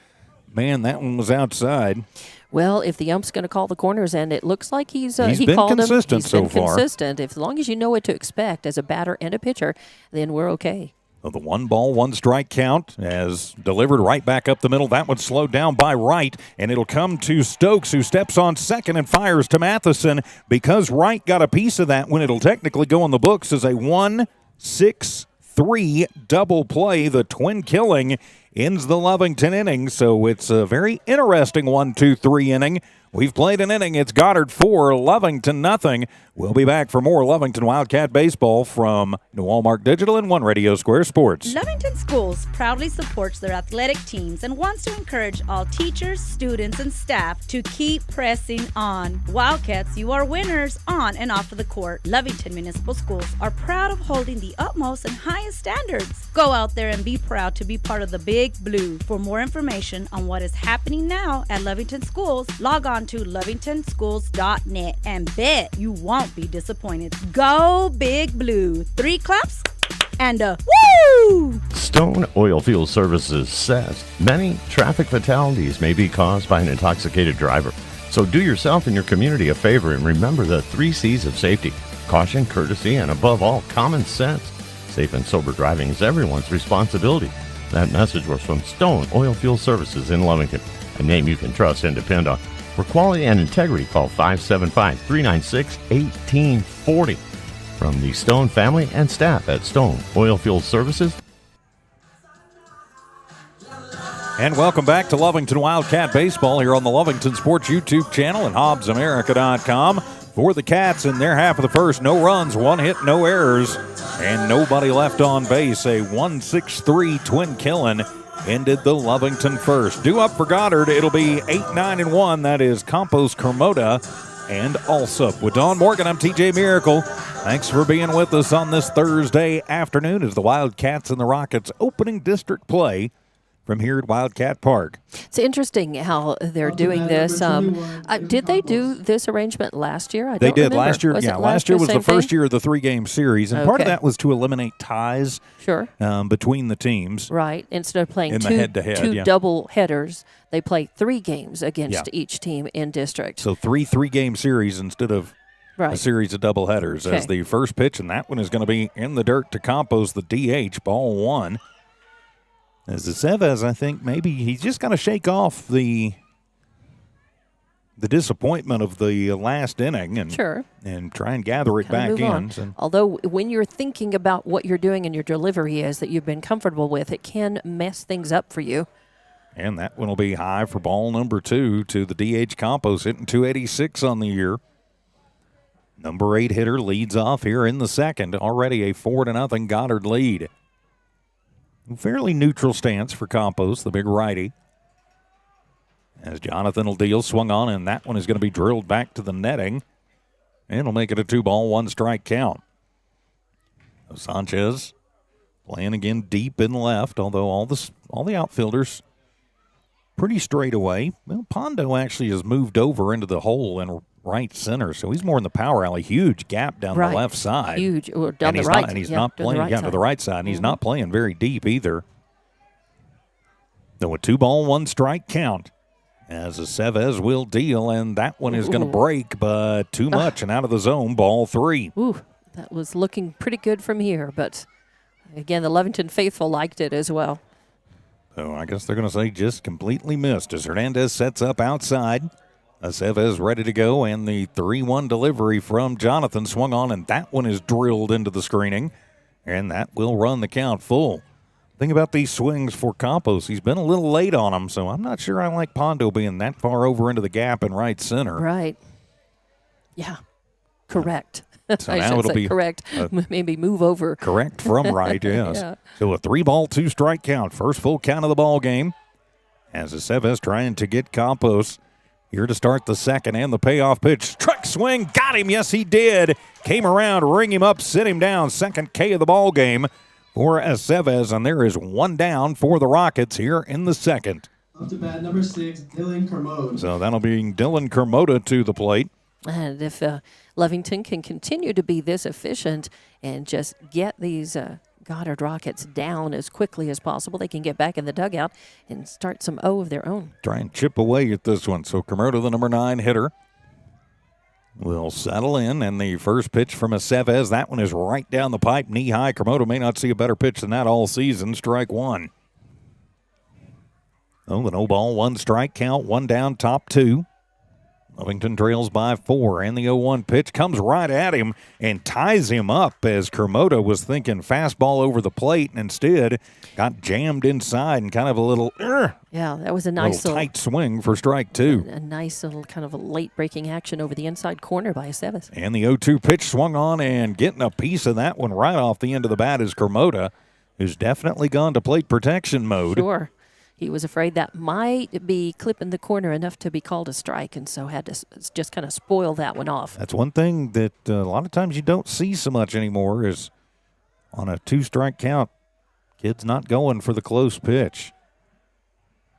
man, that one was outside. Well, if the ump's going to call the corners, and it looks like he been called consistent them. so He's been far. consistent. As long as you know what to expect as a batter and a pitcher, then we're okay. So the 1-ball, 1-strike count as delivered right back up the middle. That one's slowed down by Wright, and it'll come to Stokes, who steps on second and fires to Matheson. Because Wright got a piece of that one, it'll technically go in the books as a 1-6-3 double play. The twin killing ends the Lovington inning, so it's a very interesting 1-2-3 inning. We've played an inning. It's Goddard 4, Lovington nothing. We'll be back for more Lovington Wildcat baseball from New Walmart Digital and One Radio Square Sports. Lovington Schools proudly supports their athletic teams and wants to encourage all teachers, students, and staff to keep pressing on. Wildcats, you are winners on and off of the court. Lovington Municipal Schools are proud of holding the utmost and highest standards. Go out there and be proud to be part of the Big Blue. For more information on what is happening now at Lovington Schools, log on to lovingtonschools.net and bet you won't be disappointed. Go Big Blue. 3 claps and a woo! Stone Oilfield Services says many traffic fatalities may be caused by an intoxicated driver. So do yourself and your community a favor and remember the 3 C's of safety: caution, courtesy, and above all, common sense. Safe and sober driving is everyone's responsibility. That message was from Stone Oilfield Services in Lovington, a name you can trust and depend on. For quality and integrity, call 575-396-1840. From the Stone family and staff at Stone Oilfield Services. And welcome back to Lovington Wildcat Baseball here on the Lovington Sports YouTube channel and HobbsAmerica.com. For the Cats in their half of the first, no runs, 1 hit, no errors. and nobody left on base. A 1-6-3 twin killing ended the Lovington first. Due up for Goddard, it'll be 8-9-1. That is Campos, Kermoda, and Alsop. With Don Morgan, I'm TJ Miracle. Thanks for being with us on this Thursday afternoon as the Wildcats and the Rockets opening district play from here at Wildcat Park. It's interesting how they're doing this. Did they do this arrangement last year? They did remember. last year. Was Yeah, it last year was the same first thing? year of the 3-game series, and part of Okay. that was to eliminate ties Sure. between the teams. Right. Instead of playing In the two head-to-head, double headers, they play 3 games against Yeah. each team in district. So 3-game series instead of a Right. series of double headers. As Okay. the first pitch, and that one is going to be in the dirt to Campos, the DH, ball 1. As Aceves, I think maybe he's just going to shake off the disappointment of the last inning and Sure. and try and gather it Kinda back move in. on. So- Although when you're thinking about what you're doing and your delivery is that you've been comfortable with, it can mess things up for you. And that one will be high for ball number 2 to the DH Campos, hitting 286 on the year. Number 8 hitter leads off here in the second. Already a 4-0 Goddard lead. Fairly neutral stance for Campos, the big righty. As Jonathan will deal, swung on, and that one is going to be drilled back to the netting. And it'll make it a 2-ball, 1-strike count. Sanchez playing again deep in left, although all the outfielders pretty straight away. Well, Pondo actually has moved over into the hole in right center, so he's more in the power alley. Huge gap down the left side. Huge. Or down and the he's right. Not, and he's yeah, not down the playing right to side. the right side, and he's not playing very deep either. So a 2-ball, 1-strike count as Aceves will deal, and that one is going to break, but too much and out of the zone, ball 3. Ooh, that was looking pretty good from here, but again, the Lovington faithful liked it as well. So I guess they're going to say just completely missed as Hernandez sets up outside. Aceves ready to go, and the 3-1 delivery from Jonathan swung on, and that one is drilled into the screening, and that will run the count full. Thing about these swings for Campos, he's been a little late on them, so I'm not sure I like Pondo being that far over into the gap in right center. Right. Yeah. Correct. So I now should it'll say be correct. Maybe move over. Correct from right, yes. Yeah. So a 3-ball, 2-strike count. First full count of the ball game. As Aceves trying to get Campos here to start the second, and the payoff pitch. Struck swing, got him. Yes, he did. Came around, ring him up, sit him down. Second K of the ball game for Aceves, and there is 1 down for the Rockets here in the second. Up to bat number 6, Dylan Kermode. So that'll be Dylan Kermoda to the plate. And if Lovington can continue to be this efficient and just get these Goddard Rockets down as quickly as possible, they can get back in the dugout and start some O of their own. Try and chip away at this one. So Kermoda, the number 9 hitter, will settle in, and the first pitch from Aceves, that one is right down the pipe, knee high. Kermoda may not see a better pitch than that all season. Strike 1. Oh, the no-ball, 1-strike count, 1 down, top 2. Lovington trails by 4, and the 0-1 pitch comes right at him and ties him up as Kermoda was thinking fastball over the plate and instead got jammed inside and kind of a little, Yeah, that was a nice little tight swing for strike 2. a nice little kind of a late breaking action over the inside corner by Aceves. And the 0-2 pitch swung on, and getting a piece of that one right off the end of the bat is Kermoda, who's definitely gone to plate protection mode. Sure. He was afraid that might be clipping the corner enough to be called a strike, and so had to just kind of spoil that one off. That's one thing that a lot of times you don't see so much anymore is on a 2-strike count, kid's not going for the close pitch.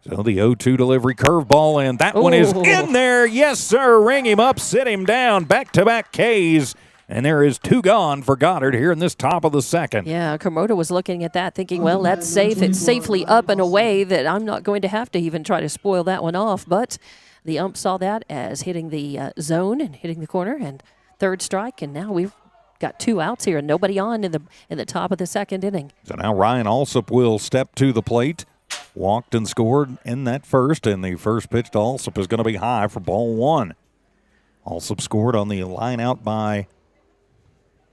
So the 0-2 delivery curveball, and that one is in there. Yes, sir. Ring him up, sit him down. Back-to-back Ks. And there is 2 gone for Goddard here in this top of the second. Yeah, Kermoda was looking at that thinking, well, that's safe. It's safely up and away that I'm not going to have to even try to spoil that one off. But the ump saw that as hitting the zone and hitting the corner, and 3rd strike. And now we've got 2 outs here and nobody on in the top of the second inning. So now Ryan Alsop will step to the plate. Walked and scored in that first, and the first pitch to Alsop is going to be high for ball 1. Alsop scored on the line out by...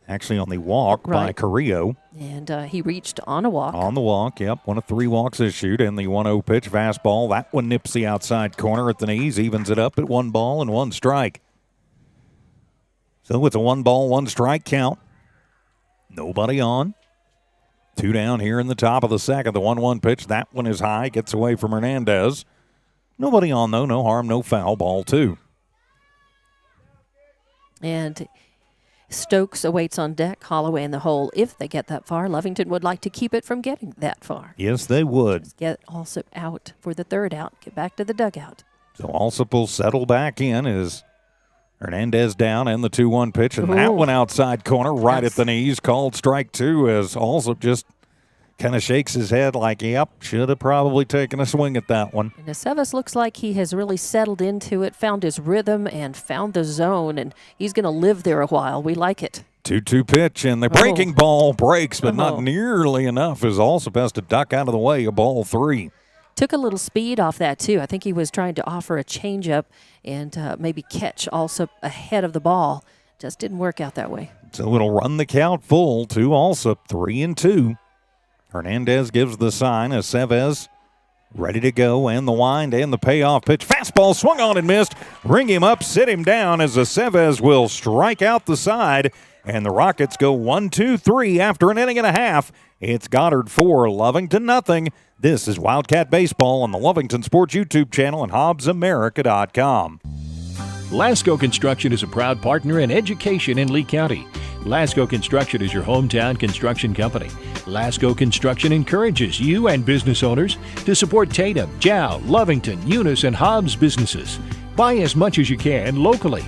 Actually, on the walk by Carrillo. And he reached on a walk. On the walk, yep. 1 of 3 walks issued. And the 1-0 pitch, fastball. That one nips the outside corner at the knees, evens it up at 1 ball and 1 strike. So it's a 1 ball, 1 strike count. Nobody on. 2 down here in the top of the second. The 1-1 pitch, that one is high, gets away from Hernandez. Nobody on, though. No harm, no foul. Ball 2. And Stokes awaits on deck. Holloway in the hole. If they get that far, Lovington would like to keep it from getting that far. Yes, they would. Just get Alsop out for the third out. Get back to the dugout. So Alsop will settle back in as Hernandez down and the 2-1 pitch. And that one outside corner right at the knees. Called strike 2 as Alsop just kind of shakes his head like, yep, should have probably taken a swing at that one. And Aceves looks like he has really settled into it, found his rhythm, and found the zone, and he's going to live there a while. We like it. 2-2 pitch, and the breaking ball breaks, but not nearly enough as Alsop has to duck out of the way of ball 3. Took a little speed off that, too. I think he was trying to offer a changeup and maybe catch Alsop ahead of the ball. Just didn't work out that way. So it'll run the count full to Alsop, 3-2. Hernandez gives the sign as Aceves ready to go, and the wind and the payoff pitch. Fastball swung on and missed. Ring him up, sit him down as Aceves will strike out the side, and the Rockets go 1-2-3 after an inning and a half. It's Goddard 4, Lovington nothing. This is Wildcat Baseball on the Lovington Sports YouTube channel and HobbsAmerica.com. Lasco Construction is a proud partner in education in Lee County. Lasco Construction is your hometown construction company. Lasco Construction encourages you and business owners to support Tatum, Jow, Lovington, Eunice, and Hobbs businesses. Buy as much as you can locally,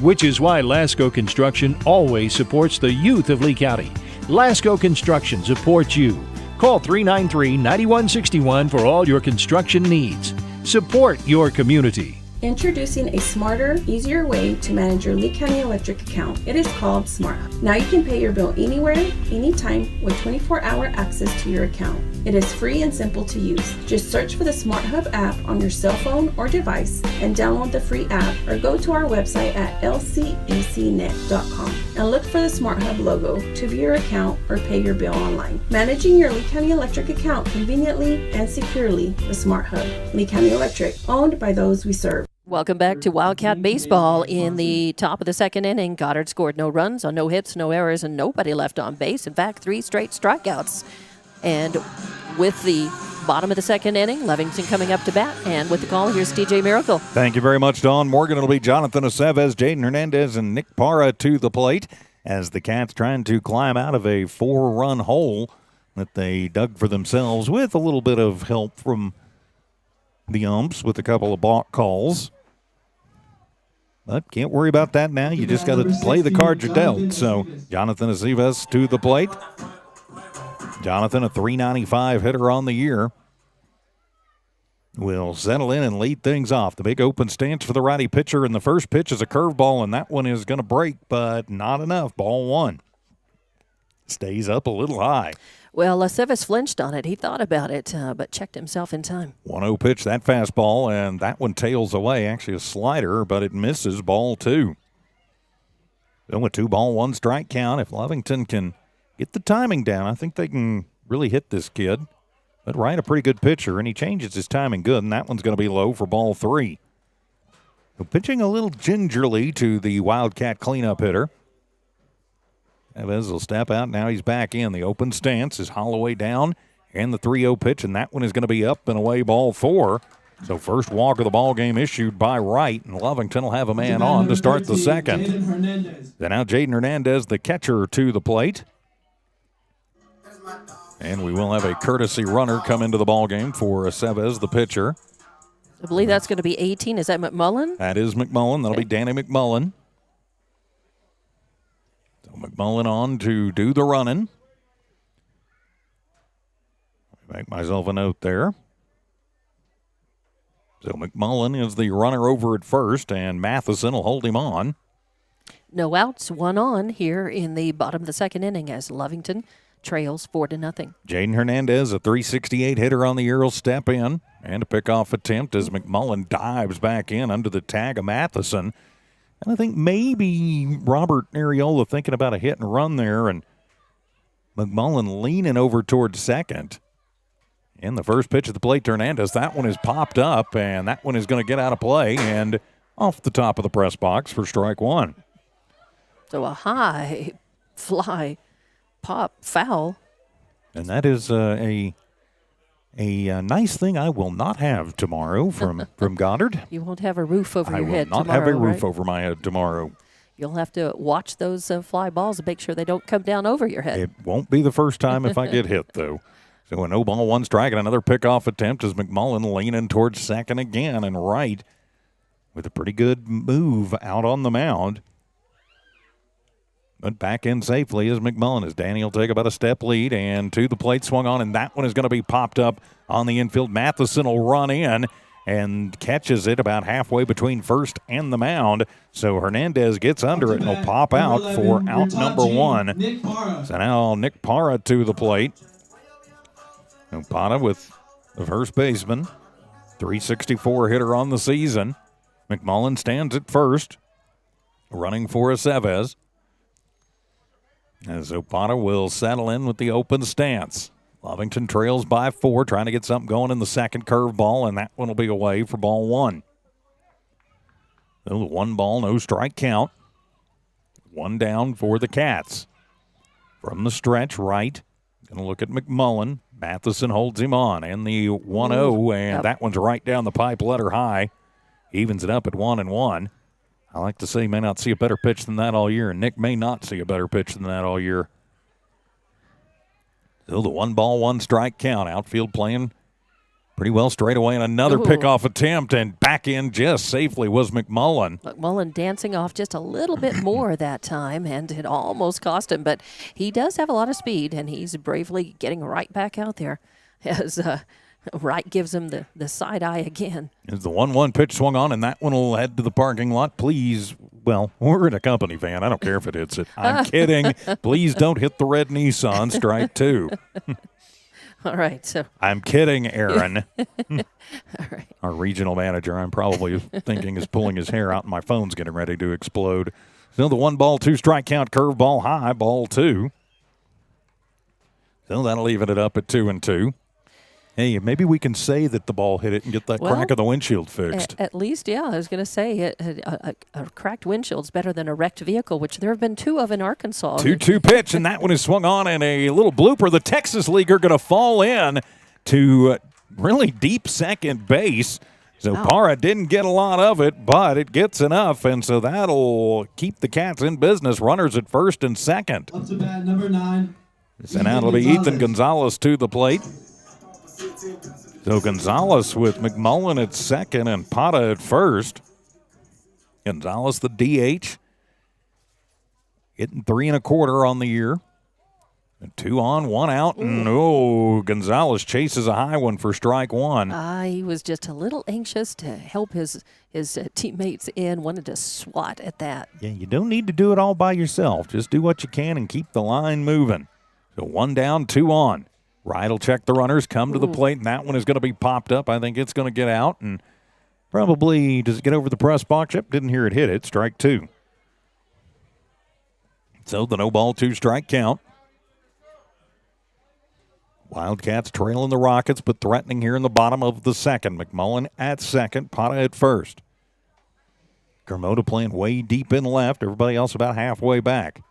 which is why Lasco Construction always supports the youth of Lee County. Lasco Construction supports you. Call 393-9161 for all your construction needs. Support your community. Introducing a smarter, easier way to manage your Lee County Electric account. It is called SmartHub. Now you can pay your bill anywhere, anytime, with 24-hour access to your account. It is free and simple to use. Just search for the SmartHub app on your cell phone or device and download the free app, or go to our website at lcecnet.com and look for the SmartHub logo to view your account or pay your bill online. Managing your Lee County Electric account conveniently and securely with SmartHub. Lee County Electric, owned by those we serve. Welcome back to Wildcat Baseball. In the top of the second inning, Goddard scored no runs on no hits, no errors, and nobody left on base. In fact, 3 straight strikeouts. And with the bottom of the second inning, Lovington coming up to bat. And with the call, here's TJ Miracle. Thank you very much, Dawn Morgan. It'll be Jonathan Aceves, Jaden Hernandez, and Nick Parra to the plate as the Cats trying to climb out of a 4-run hole that they dug for themselves with a little bit of help from the umps with a couple of balk calls. But can't worry about that now. You just got to play the cards you're dealt. So Jonathan Aceves to the plate. Jonathan, a .395 hitter on the year, will settle in and lead things off. The big open stance for the righty pitcher, and the first pitch is a curveball, and that one is going to break, but not enough. Ball 1. Stays up a little high. Well, Aceves flinched on it. He thought about it, but checked himself in time. 1-0 pitch, that fastball, and that one tails away. Actually a slider, but it misses. Ball 2. Then with 2-1 strike count, if Lovington can get the timing down, I think they can really hit this kid. But Wright, a pretty good pitcher, and he changes his timing good, and that one's going to be low for ball 3. So pitching a little gingerly to the Wildcat cleanup hitter. Aceves will step out. Now he's back in. The open stance is Holloway down, and the 3-0 pitch, and that one is going to be up and away, ball 4. So first walk of the ball game issued by Wright, and Lovington will have a man on to start the second. Then now Jaden Hernandez, the catcher, to the plate. And we will have a courtesy runner come into the ball game for Aceves, the pitcher. I believe that's going to be 18. Is that McMullen? That is McMullen. That'll be Danny McMullen. McMullen on to do the running. Make myself a note there. So McMullen is the runner over at first, and Matheson will hold him on. No outs, 1 on here in the bottom of the second inning as Lovington trails 4-0. Jaden Hernandez, a .368 hitter on the year, will step in, and a pickoff attempt as McMullen dives back in under the tag of Matheson. And I think maybe Robert Ariola thinking about a hit and run there, and McMullen leaning over towards second. And the first pitch at the plate to Hernandez, that one is popped up, and that one is going to get out of play and off the top of the press box for strike 1. So a high fly pop foul. And that is a nice thing I will not have tomorrow from Goddard. You won't have a roof over your head tomorrow. I will not have a roof right? over my head tomorrow. You'll have to watch those fly balls and make sure they don't come down over your head. It won't be the first time if I get hit, though. So a no ball, one strike, and another pickoff attempt as McMullen leaning towards second again and right with a pretty good move out on the mound. But back in safely is McMullen as Danny will take about a step lead and to the plate swung on, and that one is going to be popped up on the infield. Matheson will run in and catches it about halfway between first and the mound. So Hernandez gets under it and will pop out for out number one. So now Nick Parra to the plate. Parra with the first baseman. 364 hitter on the season. McMullen stands at first, running for Aceves. As Opana will settle in with the open stance. Lovington trails by 4, trying to get something going in the second curveball, and that one will be away for ball 1. So the 1 ball, no strike count. 1 down for the Cats. From the stretch, right. Going to look at McMullen. Matheson holds him on, and the 1-0, and that one's right down the pipe, letter high. Evens it up at 1-1. I like to say, may not see a better pitch than that all year, and Nick may not see a better pitch than that all year. So the 1 ball, 1 strike count. Outfield playing pretty well straight away, and another pickoff attempt, and back in just safely was McMullen. McMullen dancing off just a little bit more that time, and it almost cost him, but he does have a lot of speed, and he's bravely getting right back out there as Wright gives him the side eye again. As the 1-1 pitch swung on, and that one will head to the parking lot. Please, well, we're in a company van. I don't care if it hits it. I'm kidding. Please don't hit the red Nissan. Strike 2. All right. So I'm kidding, Aaron. All right. Our regional manager, I'm probably thinking, is pulling his hair out, and my phone's getting ready to explode. So the 1 ball, 2 strike count, curveball high, ball 2. So that'll leave it up at 2-2. Hey, maybe we can say that the ball hit it and get that crack of the windshield fixed. At least, yeah. I was going to say a cracked windshield's better than a wrecked vehicle, which there have been 2 of in Arkansas. 2-2 pitch, and that one is swung on, and a little blooper. The Texas Leaguer going to fall in to really deep second base. So Parra didn't get a lot of it, but it gets enough, and so that'll keep the Cats in business. Runners at first and second. Up to bat number 9. So now it'll be Ethan Gonzalez to the plate. So Gonzalez with McMullen at second and Pata at first. Gonzalez the DH. Hitting 3 1/4 on the year. 2 on, 1 out, and Gonzalez chases a high one for strike 1. He was just a little anxious to help his teammates in, wanted to swat at that. Yeah, you don't need to do it all by yourself. Just do what you can and keep the line moving. So 1 down, 2 on. Wright will check the runners, come to the plate, and that one is going to be popped up. I think it's going to get out, and probably, does it get over the press box? Yep, didn't hear it hit it. Strike 2. So the no ball, 2 strike count. Wildcats trailing the Rockets, but threatening here in the bottom of the second. McMullen at second, Pata at first. Kermoda playing way deep in left. Everybody else about halfway back.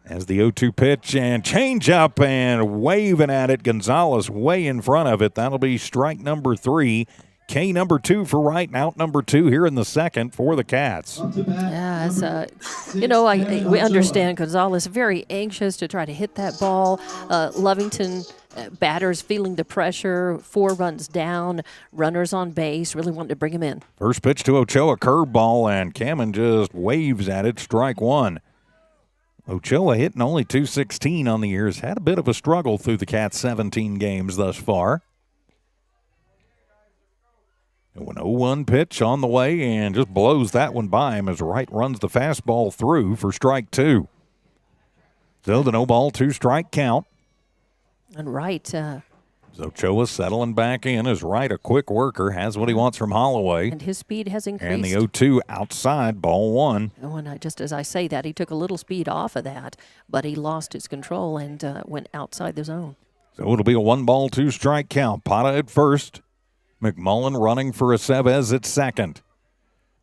As the 0-2 pitch and change up and waving at it. Gonzalez way in front of it. That'll be strike number 3. K number 2 for Wright and out number 2 here in the second for the Cats. Yeah, we understand Gonzalez very anxious to try to hit that ball. Lovington batters feeling the pressure, 4 runs down, runners on base, really wanting to bring him in. First pitch to Ochoa, curveball, and Cameron just waves at it, strike 1. Ochoa hitting only .216 on the year, has had a bit of a struggle through the Cats' 17 games thus far. An 0-1 pitch on the way and just blows that one by him as Wright runs the fastball through for strike 2. So the no ball, 2 strike count. And Wright. Ochoa settling back in as Wright, a quick worker, has what he wants from Holloway. And his speed has increased. And the 0-2 outside, ball 1. Oh, and just as I say that, he took a little speed off of that, but he lost his control and went outside the zone. So it'll be a 1 ball, 2 strike count. Pata at first. McMullen running for Aceves at second.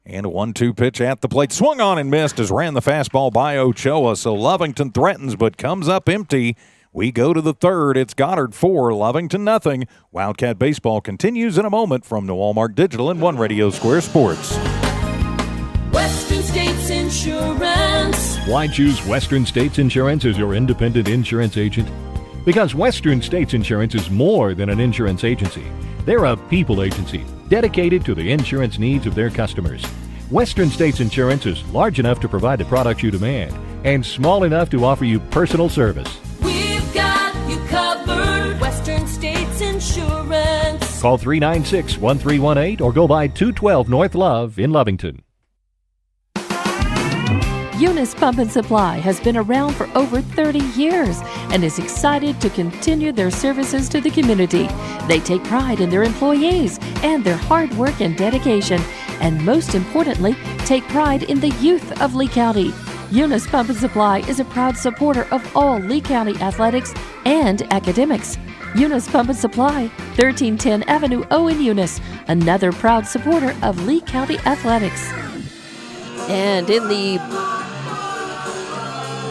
And a 1-2 pitch at the plate. Swung on and missed as ran the fastball by Ochoa. So Lovington threatens but comes up empty. We go to the third. It's Goddard 4, Lovington nothing. Wildcat baseball continues in a moment from New Walmart Digital and One Radio Square Sports. Western States Insurance. Why choose Western States Insurance as your independent insurance agent? Because Western States Insurance is more than an insurance agency. They're a people agency dedicated to the insurance needs of their customers. Western States Insurance is large enough to provide the products you demand and small enough to offer you personal service. We've got you covered. Western States Insurance. Call 396-1318 or go by 212 North Love in Lovington. Eunice Pump and Supply has been around for over 30 years and is excited to continue their services to the community. They take pride in their employees and their hard work and dedication, and most importantly, take pride in the youth of Lee County. Eunice Pump and Supply is a proud supporter of all Lee County athletics and academics. Eunice Pump and Supply, 1310 Avenue O in Eunice, another proud supporter of Lee County athletics. And in the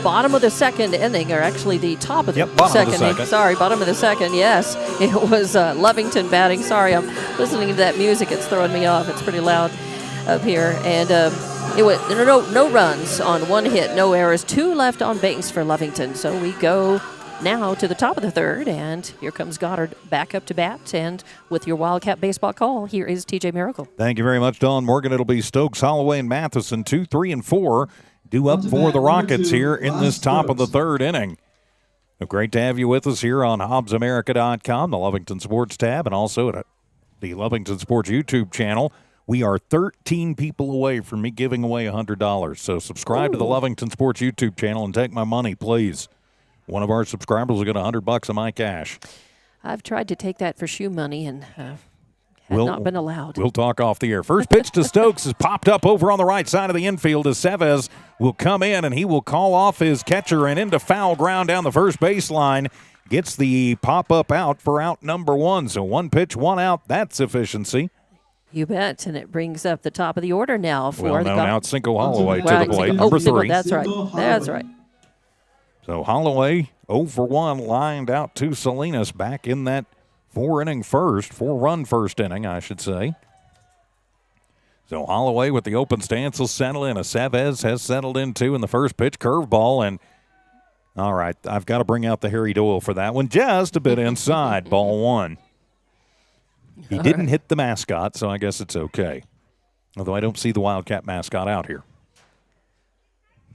bottom of the second inning, or actually the top of the second inning. Sorry, bottom of the second, yes. It was Lovington batting. Sorry, I'm listening to that music. It's throwing me off. It's pretty loud up here. And it was no runs on one hit, no errors, 2 left on base for Lovington. So we go now to the top of the third, and here comes Goddard back up to bat. And with your Wildcat baseball call, here is TJ Miracle. Thank you very much, Dawn Morgan. It'll be Stokes, Holloway, and Matheson, 2, 3, and 4. Due up for the Rockets here in this top of the third inning. Great to have you with us here on HobbsAmerica.com, the Lovington Sports tab, and also at the Lovington Sports YouTube channel. We are 13 people away from me giving away $100. So subscribe to the Lovington Sports YouTube channel and take my money, please. One of our subscribers will get $100 of my cash. I've tried to take that for shoe money and not been allowed. We'll talk off the air. First pitch to Stokes is popped up over on the right side of the infield as Chavez will come in, and he will call off his catcher and into foul ground down the first baseline. Gets the pop-up out for out number 1. So 1 pitch, 1 out. That's efficiency. You bet, and it brings up the top of the order now for the now it's Cinco Holloway to the plate, number 3. That's right. That's right. So Holloway 0 for 1 lined out to Salinas back in that 4-run first inning, I should say. So Holloway with the open stance will settle in. Chavez has settled in too in the first pitch, curveball, and all right, I've got to bring out the Harry Doyle for that one. Just a bit inside, ball 1. He didn't hit the mascot, so I guess it's okay. Although I don't see the Wildcat mascot out here.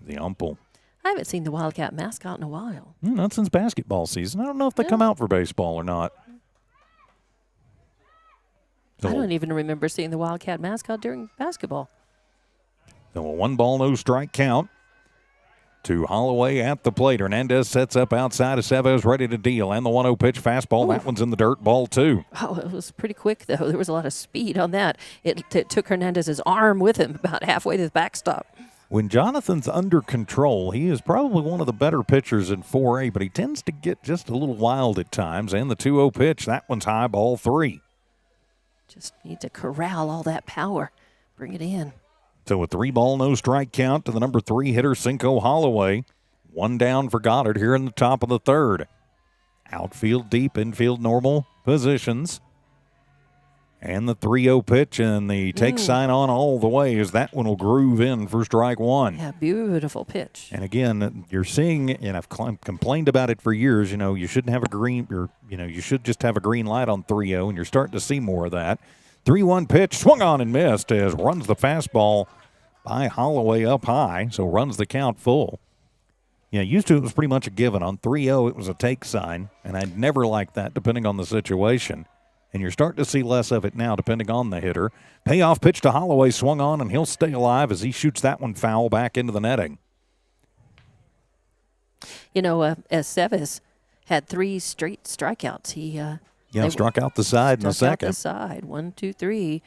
The umple. I haven't seen the Wildcat mascot in a while. Not since basketball season. I don't know if they come out for baseball or not. I don't even remember seeing the Wildcat mascot during basketball. So a 1-ball, no strike count to Holloway at the plate. Hernandez sets up outside of Chavez, ready to deal. And the 1-0 pitch fastball. That one's in the dirt, ball 2. Oh, it was pretty quick, though. There was a lot of speed on that. It took Hernandez's arm with him about halfway to the backstop. When Jonathan's under control, he is probably one of the better pitchers in 4A, but he tends to get just a little wild at times. And the 2-0 pitch, that one's high, ball 3. Just need to corral all that power. Bring it in. So a 3-ball, no strike count to the number 3 hitter, Cinco Holloway. 1 down for Goddard here in the top of the third. Outfield deep, infield normal positions. And the 3-0 pitch and the take sign on all the way as that one will groove in for strike 1. Yeah, beautiful pitch. And again, you're seeing, and I've complained about it for years, you shouldn't have a green, you should just have a green light on 3-0, and you're starting to see more of that. 3-1 pitch, swung on and missed as runs the fastball by Holloway up high, so runs the count full. Used to it was pretty much a given. On 3-0, it was a take sign, and I'd never liked that depending on the situation. And you're starting to see less of it now, depending on the hitter. Payoff pitch to Holloway, swung on, and he'll stay alive as he shoots that one foul back into the netting. As Chavez had 3 straight strikeouts. He struck out the side in the second. Struck out the side, 1, 2, 3,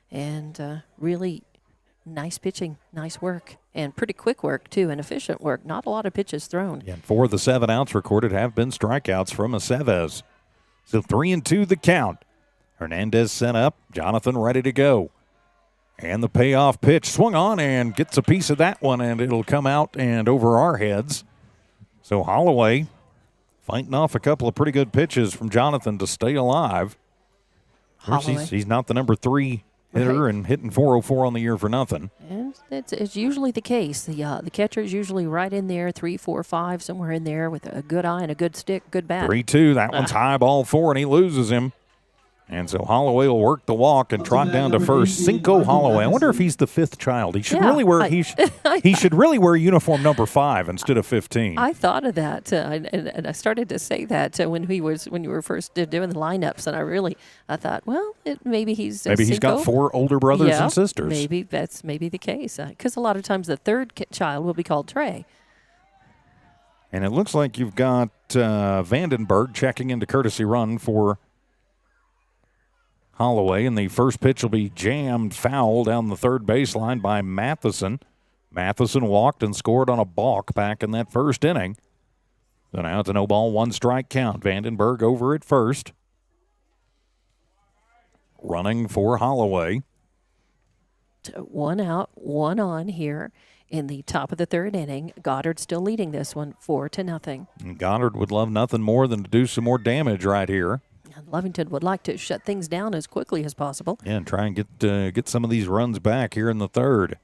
and really nice pitching, nice work, and pretty quick work too, and efficient work. Not a lot of pitches thrown. Yeah, 4 of the 7 outs recorded have been strikeouts from Chavez. So 3-2 the count. Hernandez sent up. Jonathan ready to go. And the payoff pitch swung on and gets a piece of that one, and it'll come out and over our heads. So Holloway fighting off a couple of pretty good pitches from Jonathan to stay alive. Of course, he's not the number 3 hitter and hitting .404 on the year for nothing. And it's usually the case. The catcher is usually right in there, 3, 4, 5, somewhere in there with a good eye and a good stick, good bat. 3-2. That one's high ball 4, and he loses him. And so Holloway will work the walk and trot down to first. Cinco Holloway. I wonder if he's the 5th child. He should really wear he should really wear uniform number 5 instead of 15. I thought of that, and I started to say that when you were first doing the lineups, and I thought, well, maybe he's he's got 4 older brothers and sisters. Maybe that's the case, because a lot of times the 3rd child will be called Trey. And it looks like you've got Vandenberg checking into courtesy run for Holloway, and the first pitch will be jammed foul down the third baseline by Matheson. Matheson walked and scored on a balk back in that first inning. So now it's a 0-ball, 1-strike count. Vandenberg over at first. Running for Holloway. 1 out, 1 on here in the top of the 3rd inning. Goddard still leading this one 4-0. And Goddard would love nothing more than to do some more damage right here. Lovington would like to shut things down as quickly as possible. Yeah, and try and get some of these runs back here in the 3rd.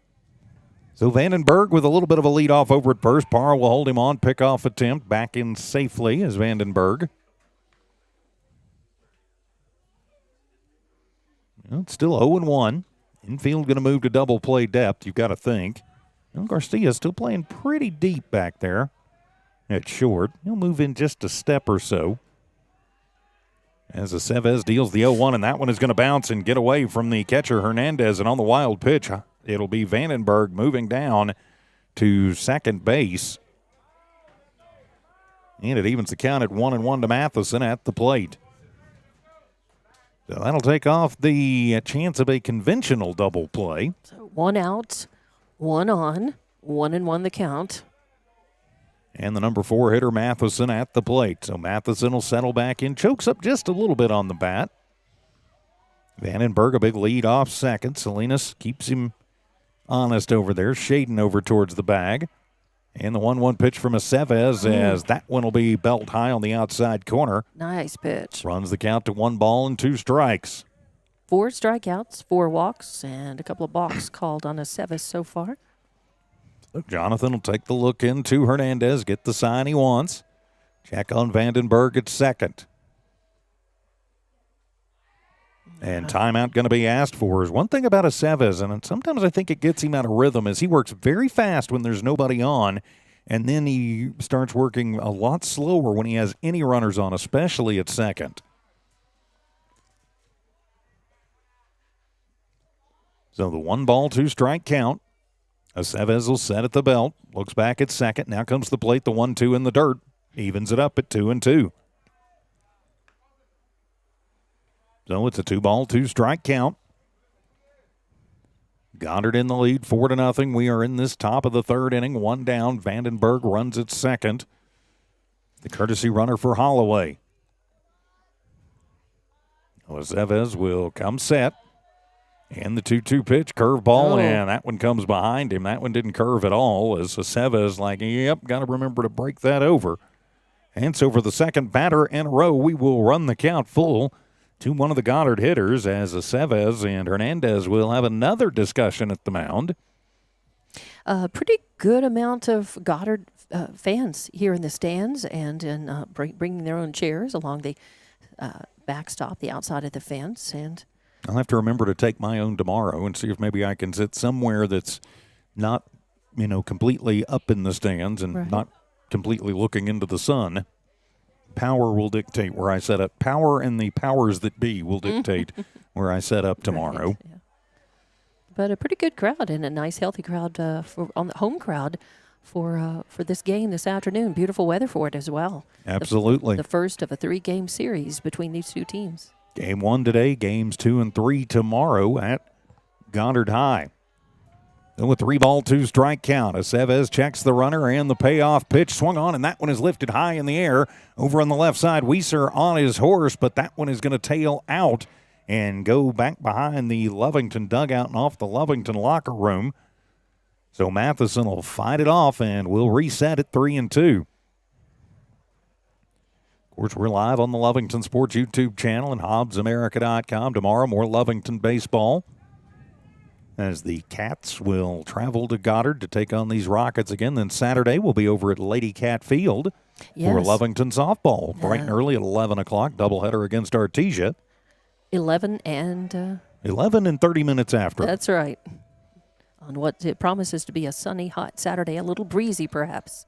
So Vandenberg with a little bit of a leadoff over at first. Parr will hold him on. Pickoff attempt back in safely as Vandenberg. Well, it's still 0-1. Infield going to move to double play depth, you've got to think. Well, Garcia's still playing pretty deep back there at short. He'll move in just a step or so. As Aceves deals the 0-1, and that one is going to bounce and get away from the catcher Hernandez. And on the wild pitch, it'll be Vandenberg moving down to second base. And it evens the count at 1-1 to Matheson at the plate. So that'll take off the chance of a conventional double play. So 1 out, 1 on, 1-1 the count. And the number 4 hitter, Matheson, at the plate. So Matheson will settle back in, chokes up just a little bit on the bat. Vandenberg, a big lead off second. Salinas keeps him honest over there, shading over towards the bag. And the 1-1 pitch from Aceves, as that one will be belt high on the outside corner. Nice pitch. Runs the count to 1 ball and 2 strikes. 4 strikeouts, 4 walks, and a couple of balks called on Aceves so far. Jonathan will take the look into Hernandez, get the sign he wants. Check on Vandenberg at second. And timeout going to be asked for. Is one thing about Aceves, and sometimes I think it gets him out of rhythm, is he works very fast when there's nobody on, and then he starts working a lot slower when he has any runners on, especially at second. So the 1 ball, 2 strike count. Aceves will set at the belt, looks back at second. Now comes the plate, the 1-2 in the dirt. Evens it up at 2-2. So it's a 2 ball, 2 strike count. Goddard in the lead, 4-0. We are in this top of the 3rd inning, 1 down. Vandenberg runs at second. The courtesy runner for Holloway. Aceves will come set. And the 2-2 pitch, curveball, and that one comes behind him. That one didn't curve at all as Aceves like, yep, got to remember to break that over. And so for the second batter in a row, we will run the count full to one of the Goddard hitters as Aceves and Hernandez will have another discussion at the mound. A pretty good amount of Goddard fans here in the stands and in bringing their own chairs along the backstop, the outside of the fence, and I'll have to remember to take my own tomorrow and see if maybe I can sit somewhere that's not, completely up in the stands and not completely looking into the sun. Power will dictate where I set up. Power and the powers that be will dictate where I set up tomorrow. Right, yeah. But a pretty good crowd and a nice, healthy crowd on the home crowd for this game this afternoon. Beautiful weather for it as well. Absolutely. The first of a 3-game series between these two teams. Game 1 today, games 2 and 3 tomorrow at Goddard High. Then with 3 ball, 2 strike count. Aceves checks the runner and the payoff pitch swung on, and that one is lifted high in the air. Over on the left side, Weiser on his horse, but that one is going to tail out and go back behind the Lovington dugout and off the Lovington locker room. So Matheson will fight it off, and we'll reset at 3-2. Of course, we're live on the Lovington Sports YouTube channel and HobbsAmerica.com. Tomorrow, more Lovington baseball, as the Cats will travel to Goddard to take on these Rockets again. Then Saturday, we'll be over at Lady Cat Field for Lovington softball, bright and early at 11 o'clock, doubleheader against Artesia. 11 and 11 and 30 minutes after. That's right. On what it promises to be a sunny, hot Saturday, a little breezy perhaps.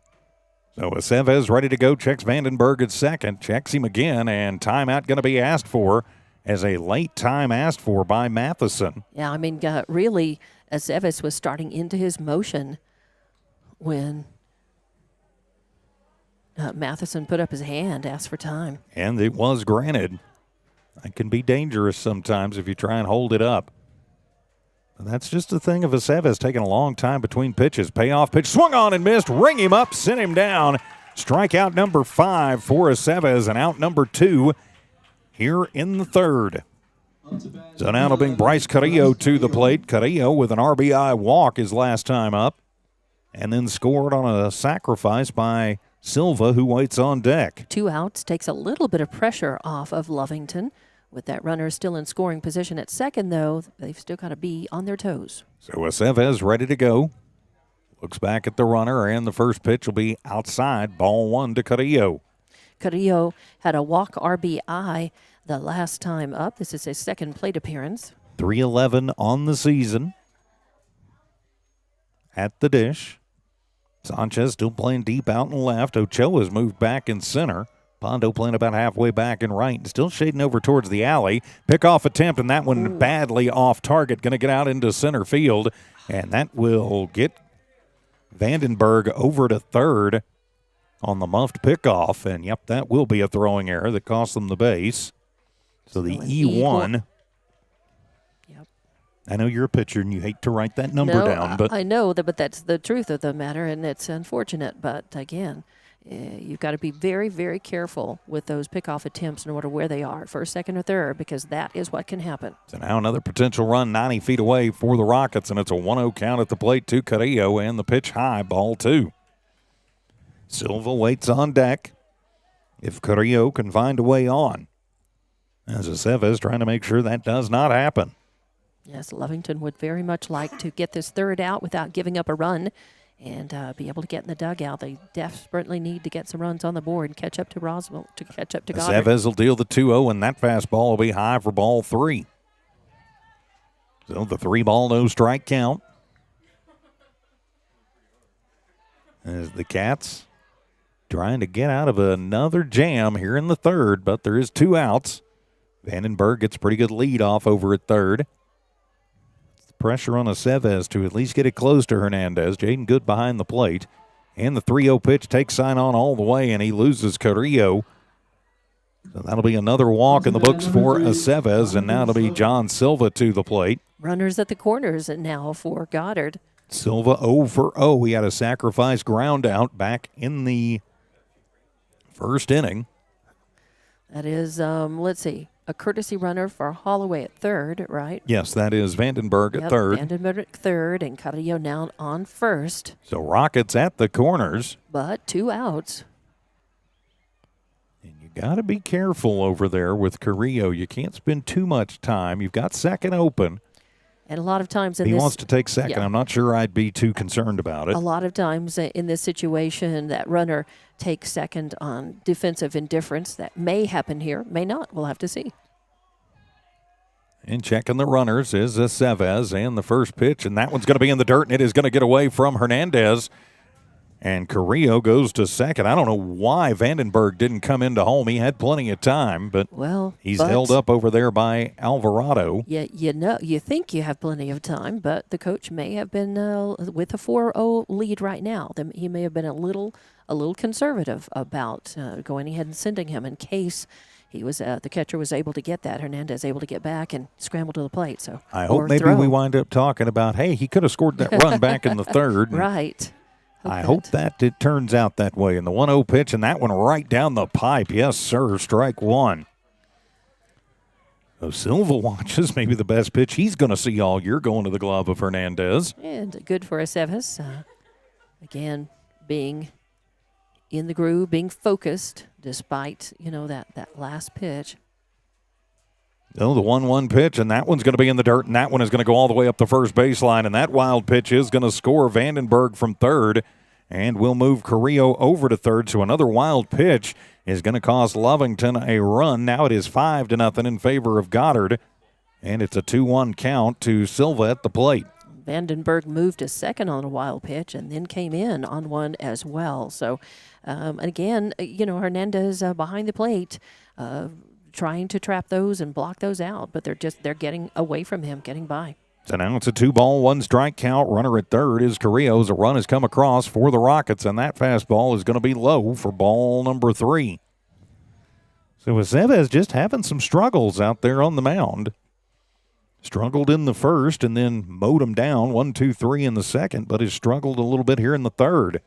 So Aceves ready to go, checks Vandenberg at second, checks him again, and timeout going to be asked for, as a late time asked for by Matheson. Yeah, I mean, really, Aceves was starting into his motion when Matheson put up his hand, asked for time. And it was granted. That can be dangerous sometimes if you try and hold it up. And that's just the thing of Aceves taking a long time between pitches. Payoff pitch, swung on and missed, ring him up, sent him down. Strikeout number 5 for Aceves, and out number 2 here in the third. So now it'll bring Bryce Carrillo to the plate. Carrillo with an RBI walk his last time up, and then scored on a sacrifice by Silva, who waits on deck. 2 outs takes a little bit of pressure off of Lovington. With that runner still in scoring position at second, though, they've still got to be on their toes. So Aceves ready to go. Looks back at the runner, and the first pitch will be outside. Ball 1 to Carrillo. Carrillo had a walk RBI the last time up. This is his second plate appearance. 3-11 on the season. At the dish. Sanchez still playing deep out and left. Ochoa's moved back in center. Pondo playing about halfway back and right, and still shading over towards the alley. Pickoff attempt, and that one badly off target. Going to get out into center field, and that will get Vandenberg over to third on the muffed pickoff. And, yep, that will be a throwing error that cost them the base. So the E1. Yep. I know you're a pitcher, and you hate to write that number down. But I know that, but that's the truth of the matter, and it's unfortunate. But, again, you've got to be very, very careful with those pickoff attempts, no matter where they are, first, second, or third, because that is what can happen. So now another potential run 90 feet away for the Rockets, and it's a 1-0 count at the plate to Carrillo, and the pitch high, ball 2. Silva waits on deck if Carrillo can find a way on, as Aceves trying to make sure that does not happen. Yes, Lovington would very much like to get this third out without giving up a run and be able to get in the dugout. They desperately need to get some runs on the board and catch up to Roswell, to catch up to Goddard. Aceves will deal the 2-0, and that fastball will be high for ball 3. So the 3-ball, no strike count. As the Cats trying to get out of another jam here in the third, but there is 2 outs. Vandenberg gets a pretty good lead off over at third. Pressure on Aceves to at least get it close to Hernandez. Jaden Good behind the plate. And the 3-0 pitch takes sign on all the way, and he loses Carrillo. So that'll be another walk in the books for Aceves, and now it'll be John Silva to the plate. Runners at the corners now for Goddard. Silva 0 for 0. He had a sacrifice ground out back in the first inning. That is, let's see, a courtesy runner for Holloway at third, right? Yes, that is Vandenberg at third. Vandenberg at third, and Carrillo now on first. So Rockets at the corners. But 2 outs. And you got to be careful over there with Carrillo. You can't spend too much time. You've got second open. And a lot of times he wants to take second. Yeah. I'm not sure I'd be too concerned about it. A lot of times in this situation, that runner takes second on defensive indifference. That may happen here, may not. We'll have to see. And checking the runners is Aceves, and the first pitch, and that one's going to be in the dirt, and it is going to get away from Hernandez. And Carrillo goes to second. I don't know why Vandenberg didn't come into home. He had plenty of time, but he's held up over there by Alvarado. Yeah, you think you have plenty of time, but the coach may have been with a 4-0 lead right now. He may have been a little conservative about going ahead and sending him in case he was the catcher was able to get that. Hernandez able to get back and scramble to the plate. So I hope maybe we wind up talking about, hey, he could have scored that run back in the third. Right. I hope that it turns out that way. In the 1-0 pitch, and that one right down the pipe. Yes, sir, strike 1. So Silva watches maybe the best pitch he's going to see all year going to the glove of Hernandez. And good for Aceves. Again, being in the groove, being focused despite, that last pitch. Oh, the 1-1 pitch, and that one's going to be in the dirt, and that one is going to go all the way up the first baseline, and that wild pitch is going to score Vandenberg from third, and we'll move Carrillo over to third, so another wild pitch is going to cost Lovington a run. Now it is 5-0 in favor of Goddard, and it's a 2-1 count to Silva at the plate. Vandenberg moved to second on a wild pitch and then came in on one as well. So, again, Hernandez behind the plate, trying to trap those and block those out, but they're getting away from him, getting by. So now it's a 2-ball, 1-strike count. Runner at third is Carrillo's. A run has come across for the Rockets, and that fastball is going to be low for ball number 3. So Aceves just having some struggles out there on the mound. Struggled in the first and then mowed him down 1-2-3 in the second, but has struggled a little bit here in the third.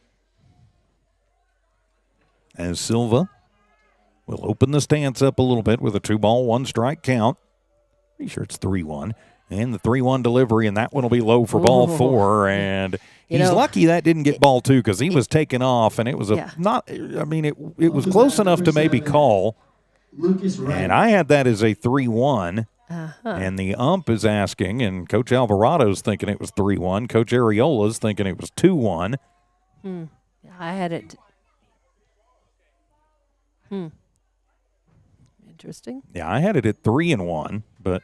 As Silva will open the stance up a little bit with a 2-ball, 1-strike count. Pretty sure it's 3-1. And the 3-1 delivery, and that one will be low for ball 4. And he's lucky that didn't get ball 2 because he was taken off, and it was it was close enough to maybe call. And I had that as a 3-1. And the ump is asking, and Coach Alvarado's thinking it was 3-1. Coach Ariola's thinking it was 2-1. I had it. Interesting. Yeah, I had it at 3-1, but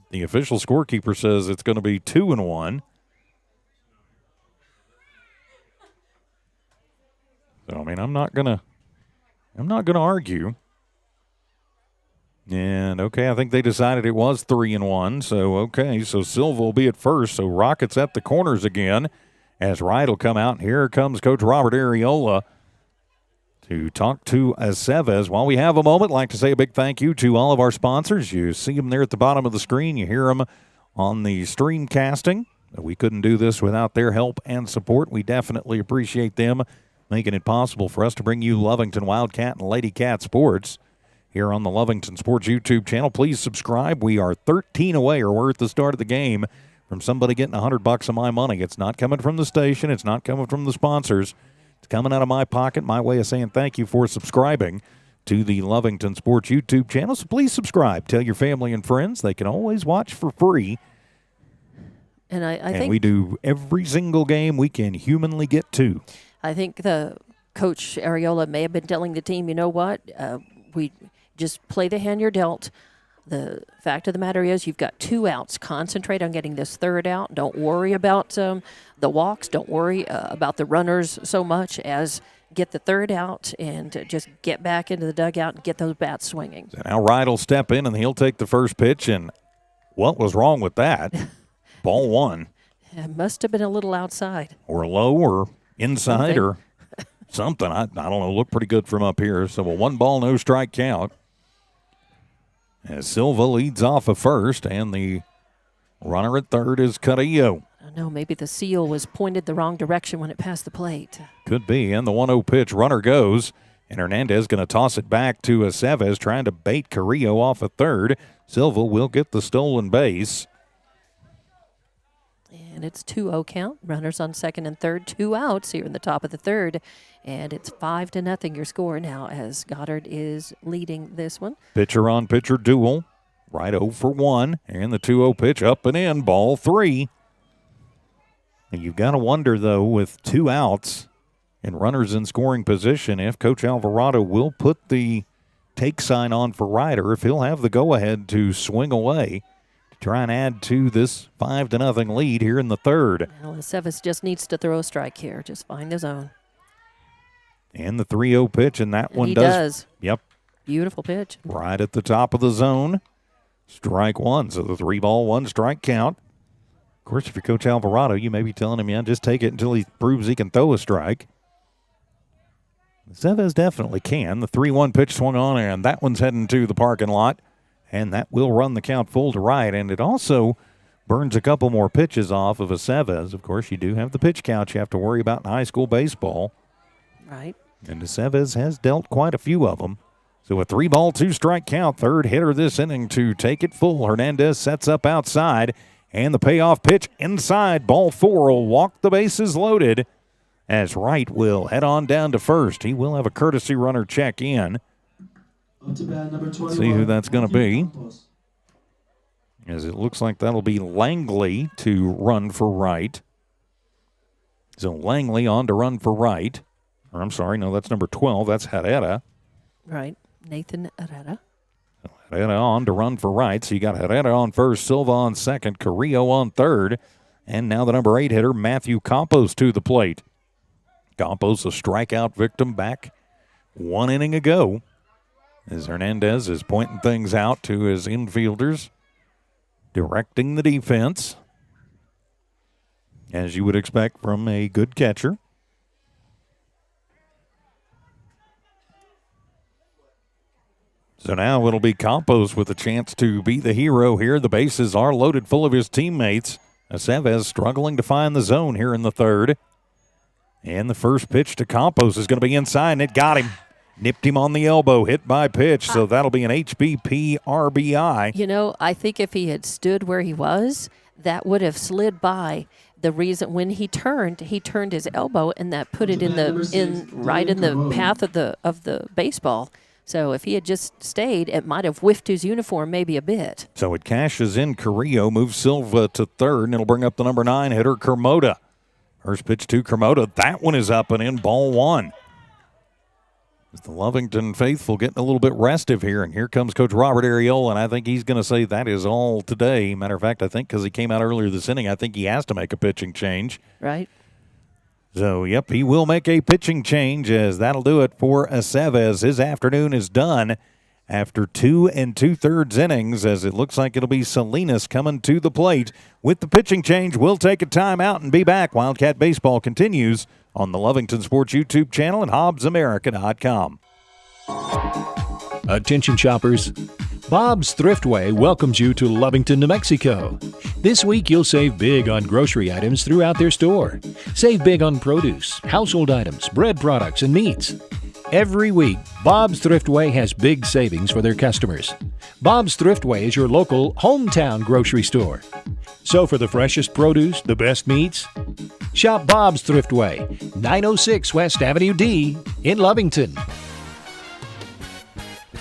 the official scorekeeper says it's going to be 2-1. So I'm not gonna argue. And okay, I think they decided it was 3-1. So okay, so Silva will be at first. So Rockets at the corners again, as Wright will come out. And here comes Coach Robert Ariola to talk to Aceves. While we have a moment, I'd like to say a big thank you to all of our sponsors. You see them there at the bottom of the screen. You hear them on the stream casting. We couldn't do this without their help and support. We definitely appreciate them making it possible for us to bring you Lovington Wildcat and Lady Cat sports here on the Lovington Sports YouTube channel. Please subscribe. We are 13 away, or we're at the start of the game, from somebody getting $100 of my money. It's not coming from the station. It's not coming from the sponsors. It's coming out of my pocket, my way of saying thank you for subscribing to the Lovington Sports YouTube channel. So please subscribe. Tell your family and friends. They can always watch for free. And I think we do every single game we can humanly get to. I think the Coach Ariola may have been telling the team, you know what, we just play the hand you're dealt. The fact of the matter is you've got 2 outs. Concentrate on getting this third out. Don't worry about the walks. Don't worry about the runners so much as get the third out and just get back into the dugout and get those bats swinging. So now Wright will step in, and he'll take the first pitch. And what was wrong with that? Ball 1. It must have been a little outside. Or low or inside or something. I don't know. Looked pretty good from up here. So a 1-ball, no strike count. As Silva leads off at first, and the runner at third is Carrillo. I don't know, maybe the seal was pointed the wrong direction when it passed the plate. Could be, and the 1-0 pitch, runner goes, and Hernandez going to toss it back to Aceves, trying to bait Carrillo off at third. Silva will get the stolen base. And it's 2-0 count. Runners on second and third, 2 outs here in the top of the third. And it's 5-0 your score now as Goddard is leading this one. Pitcher on pitcher duel. Right 0 for 1. And the 2-0 pitch up and in. Ball 3. And you've got to wonder, though, with 2 outs and runners in scoring position, if Coach Alvarado will put the take sign on for Ryder, if he'll have the go-ahead to swing away to try and add to this 5-0 lead here in the third. Well, Aceves just needs to throw a strike here. Just find the zone. And the 3-0 pitch, and that one he does. Yep. Beautiful pitch. Right at the top of the zone. Strike 1, so the 3-ball, 1-strike count. Of course, if you're Coach Alvarado, you may be telling him, yeah, just take it until he proves he can throw a strike. Aceves definitely can. The 3-1 pitch swung on, and that one's heading to the parking lot. And that will run the count full to right. And it also burns a couple more pitches off of Aceves. Of course, you do have the pitch count you have to worry about in high school baseball. Right. And Aceves has dealt quite a few of them. So a 3-ball, 2-strike count. Third hitter this inning to take it full. Hernandez sets up outside. And the payoff pitch inside. Ball 4 will walk the bases loaded as Wright will head on down to first. He will have a courtesy runner check in. Up to bat number 21. See who that's going to be. Campos. As it looks like that'll be Langley to run for Wright. So Langley on to run for Wright. Or I'm sorry, no, that's number 12. That's Herrera. Right, Nathan Herrera. Herrera on to run for Wright. So you got Herrera on first, Silva on second, Carrillo on third. And now the number 8 hitter, Matthew Campos, to the plate. Campos, a strikeout victim back 1 inning ago. As Hernandez is pointing things out to his infielders, directing the defense, as you would expect from a good catcher. So now it'll be Campos with a chance to be the hero here. The bases are loaded full of his teammates. Aceves struggling to find the zone here in the third. And the first pitch to Campos is going to be inside, and it got him. Nipped him on the elbow, hit by pitch, so that'll be an HBP RBI. You know, I think if he had stood where he was, that would have slid by. The reason when he turned his elbow, and that put it in the path of the baseball. So if he had just stayed, it might have whiffed his uniform maybe a bit. So it cashes in. Carrillo moves Silva to third, and it'll bring up the number 9 hitter, Kermoda. First pitch to Kermoda. That one is up and in, ball 1. The Lovington faithful getting a little bit restive here, and here comes Coach Robert Ariola, and I think he's going to say that is all today. Matter of fact, I think because he came out earlier this inning, I think he has to make a pitching change. Right. So, yep, he will make a pitching change, as that'll do it for Aceves. His afternoon is done after 2 2/3 innings, as it looks like it'll be Salinas coming to the plate. With the pitching change, we'll take a timeout and be back. Wildcat Baseball continues on the Lovington Sports YouTube channel and HobbsAmerica.com. Attention shoppers, Bob's Thriftway welcomes you to Lovington, New Mexico. This week you'll save big on grocery items throughout their store. Save big on produce, household items, bread products, and meats. Every week, Bob's Thriftway has big savings for their customers. Bob's Thriftway is your local hometown grocery store. So for the freshest produce, the best meats, shop Bob's Thriftway, 906 West Avenue D in Lovington.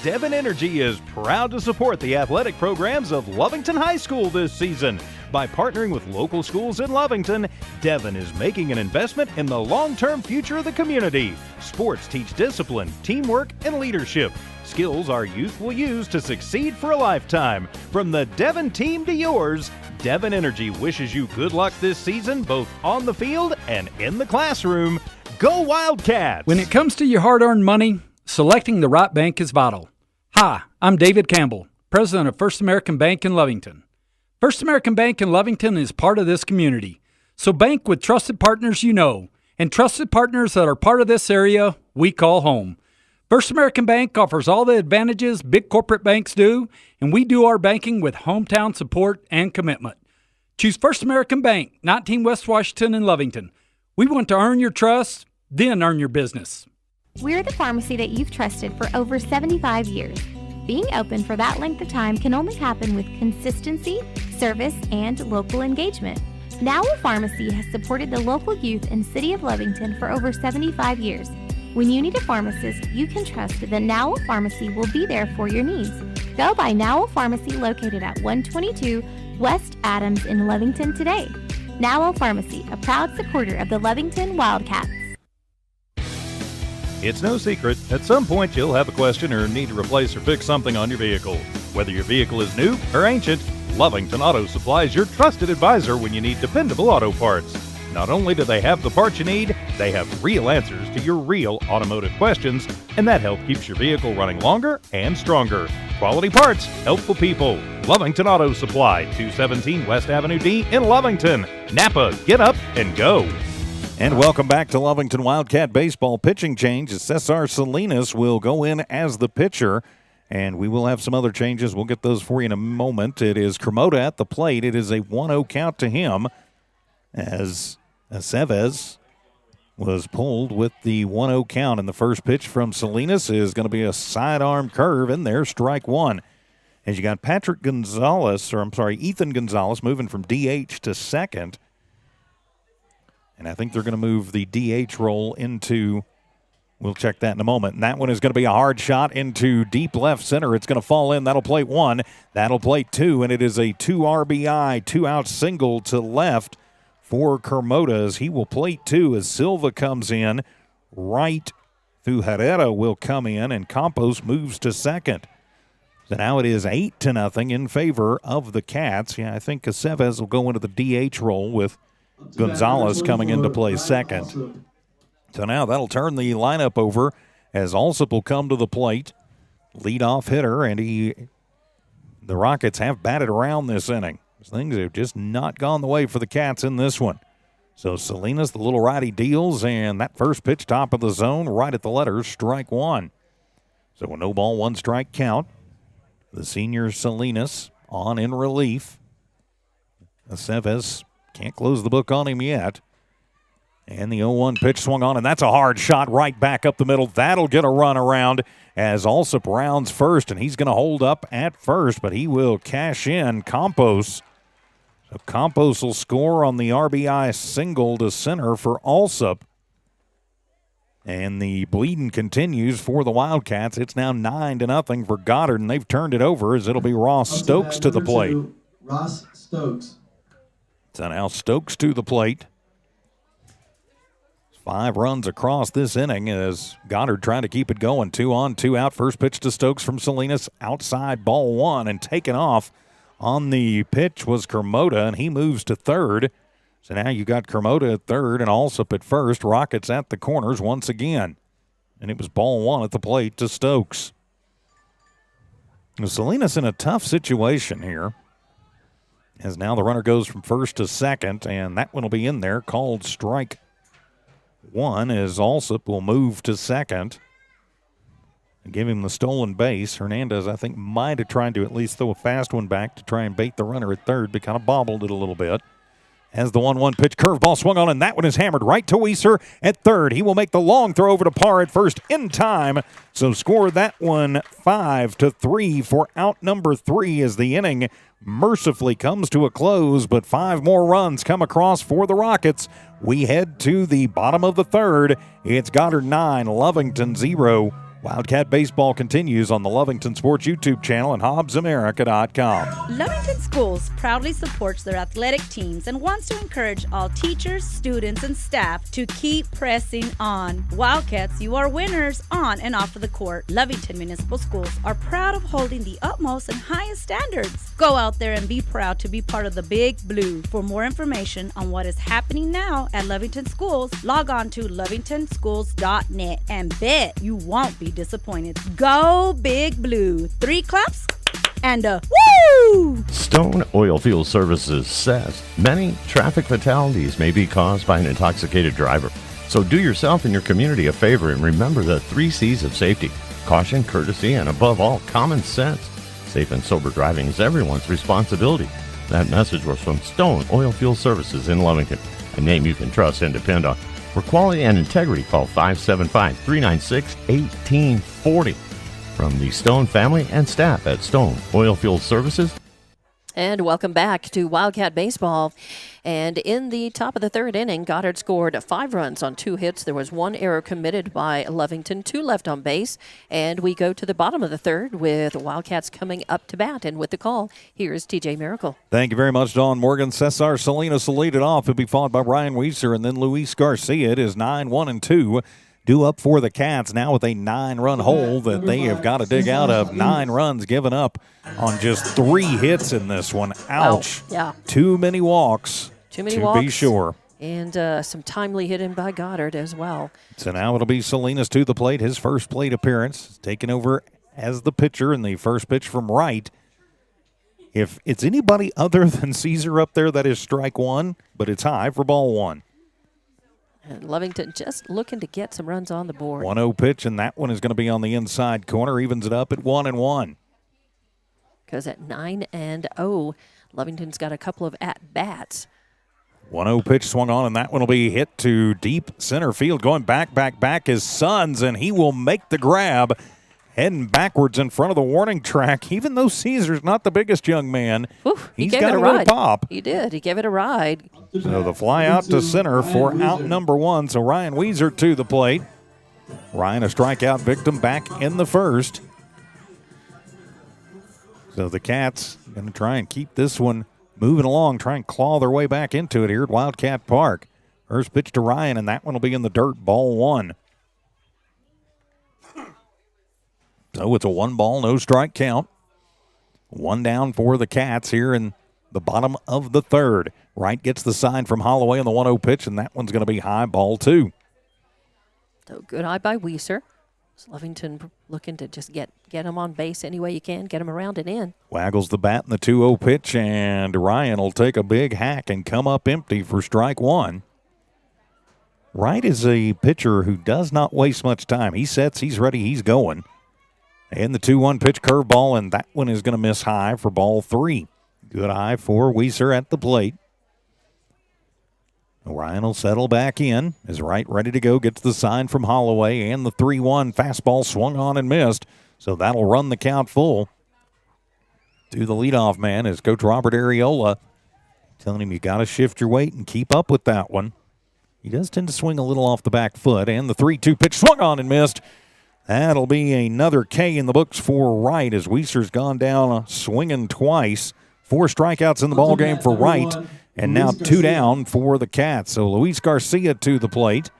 Devon Energy is proud to support the athletic programs of Lovington High School this season. By partnering with local schools in Lovington, Devon is making an investment in the long-term future of the community. Sports teach discipline, teamwork, and leadership. Skills our youth will use to succeed for a lifetime. From the Devon team to yours, Devon Energy wishes you good luck this season, both on the field and in the classroom. Go Wildcats! When it comes to your hard-earned money, selecting the right bank is vital. Hi, I'm David Campbell, president of First American Bank in Lovington. First American Bank in Lovington is part of this community. So bank with trusted partners you know, and trusted partners that are part of this area we call home. First American Bank offers all the advantages big corporate banks do, and we do our banking with hometown support and commitment. Choose First American Bank, 19 West Washington in Lovington. We want to earn your trust, then earn your business. We're the pharmacy that you've trusted for over 75 years. Being open for that length of time can only happen with consistency, service, and local engagement. Now Pharmacy has supported the local youth in City of Lovington for over 75 years. When you need a pharmacist, you can trust that Now Pharmacy will be there for your needs. Go by Now Pharmacy located at 122 West Adams in Lovington today. Now Pharmacy, a proud supporter of the Lovington Wildcats. It's no secret, at some point you'll have a question or need to replace or fix something on your vehicle. Whether your vehicle is new or ancient, Lovington Auto Supply is your trusted advisor when you need dependable auto parts. Not only do they have the parts you need, they have real answers to your real automotive questions, and that help keeps your vehicle running longer and stronger. Quality parts, helpful people. Lovington Auto Supply, 217 West Avenue D in Lovington. Napa, get up and go. And welcome back to Lovington Wildcat Baseball. Pitching change. Cesar Salinas will go in as the pitcher, and we will have some other changes. We'll get those for you in a moment. It is Kermoda at the plate. It is a 1-0 count to him as Aceves was pulled with the 1-0 count. And the first pitch from Salinas is going to be a sidearm curve in there, strike one. As you got Ethan Gonzalez moving from DH to second. And I think they're going to move the DH role into, we'll check that in a moment. And that one is going to be a hard shot into deep left center. It's going to fall in. That'll play one. That'll play two. And it is a 2 RBI, 2-out single to left for Kermota as he will plate two as Silva comes in. Right through Herrera will come in, and Campos moves to second. So now it is 8-0 in favor of the Cats. Yeah, I think Aceves will go into the DH role with Gonzalez coming in to play second. So now that'll turn the lineup over as Alsop will come to the plate. Leadoff hitter, and the Rockets have batted around this inning. Things have just not gone the way for the Cats in this one. So Salinas, the little righty, deals, and that first pitch top of the zone, right at the letters, strike one. So a no ball, one strike count. The senior Salinas on in relief. Aceves can't close the book on him yet. And the 0-1 pitch swung on, and that's a hard shot right back up the middle. That'll get a run around as Alsop rounds first, and he's going to hold up at first, but he will cash in Campos. So Campos will score on the RBI single to center for Alsop. And the bleeding continues for the Wildcats. It's now 9-0 for Goddard, and they've turned it over as it'll be Ross Stokes to the plate. Ross Stokes. So now Stokes to the plate. 5 runs across this inning as Goddard trying to keep it going. 2 on, 2 out. First pitch to Stokes from Salinas. Outside ball one, and taken off on the pitch was Kermota, and he moves to third. So now you got Kermota at third and Alsop at first. Rockets at the corners once again. And it was ball one at the plate to Stokes. Salinas in a tough situation here, as now the runner goes from first to second, and that one will be in there, called strike one, as Alsop will move to second and give him the stolen base. Hernandez, I think, might have tried to at least throw a fast one back to try and bait the runner at third, but kind of bobbled it a little bit. As the 1-1 pitch curveball swung on, and that one is hammered right to Weiser at third. He will make the long throw over to Parr at first in time. So score that one 5-3 for out number 3 as the inning mercifully comes to a close, but 5 more runs come across for the Rockets. We head to the bottom of the third. It's Goddard 9, Lovington 0. Wildcat Baseball continues on the Lovington Sports YouTube channel and HobbsAmerica.com. Lovington Schools proudly supports their athletic teams and wants to encourage all teachers, students, and staff to keep pressing on. Wildcats, you are winners on and off of the court. Lovington Municipal Schools are proud of holding the utmost and highest standards. Go out there and be proud to be part of the Big Blue. For more information on what is happening now at Lovington Schools, log on to lovingtonschools.net and bet you won't be disappointed. Go Big Blue. 3 claps and a woo! Stone Oilfield Services says many traffic fatalities may be caused by an intoxicated driver. So do yourself and your community a favor and remember the 3 C's of safety: caution, courtesy, and above all, common sense. Safe and sober driving is everyone's responsibility. That message was from Stone Oilfield Services in Lovington, a name you can trust and depend on. For quality and integrity, call 575-396-1840. From the Stone family and staff at Stone Oilfield Services. And welcome back to Wildcat Baseball. And in the top of the third inning, Goddard scored 5 runs on 2 hits. There was 1 error committed by Lovington, 2 left on base. And we go to the bottom of the third with Wildcats coming up to bat. And with the call, here's TJ Miracle. Thank you very much, Don Morgan. Cesar Salinas will lead it off. He'll be followed by Ryan Weiser and then Luis Garcia. It is 9-1-2. Due up for the Cats now with a 9-run hole that they have got to dig out of. 9 runs given up on just 3 hits in this one. Ouch. Yeah. Too many walks. Too many walks. To be sure. And some timely hitting by Goddard as well. So now it'll be Salinas to the plate. His first plate appearance. Taking over as the pitcher in the first pitch from right. If it's anybody other than Caesar up there, that is strike one, but it's high for ball one. And Lovington just looking to get some runs on the board. 1-0 pitch, and that one is going to be on the inside corner. Evens it up at 1-1. Because at 9-0, Lovington's got a couple of at-bats 1-0 pitch swung on, and that one will be hit to deep center field. Going back is Sons, and he will make the grab. Heading backwards in front of the warning track, even though Caesar's not the biggest young man. He he's gave got it a little ride. pop. He did. He gave it a ride. So the fly out to center for out number 1. So Ryan Weiser to the plate. Ryan, a strikeout victim, back in the first. So the Cats going to try and keep this one moving along, try and claw their way back into it here at Wildcat Park. First pitch to Ryan, and that one will be in the dirt, ball 1. So it's a 1-ball, no strike count. 1 down for the Cats here in the bottom of the third. Wright gets the sign from Holloway on the 1-0 pitch, and that one's going to be high, ball 2. So good eye by Weiser. Lovington looking to just get him on base any way you can, get him around and in. Waggles the bat in the 2-0 pitch, and Ryan will take a big hack and come up empty for strike 1. Wright is a pitcher who does not waste much time. He sets, he's ready, he's going. And the 2-1 pitch curveball, and that one is going to miss high for ball 3. Good eye for Weiser at the plate. Ryan will settle back in. Is Wright ready to go? Gets the sign from Holloway, and the 3-1 fastball swung on and missed. So that'll run the count full to the leadoff man is Coach Robert Areola telling him you got to shift your weight and keep up with that one. He does tend to swing a little off the back foot, and the 3-2 pitch swung on and missed. That'll be another K in the books for Wright as Weiser's gone down swinging twice. 4 strikeouts in the ballgame for Wright, and now 2 down for the Cats. So Luis Garcia to the plate.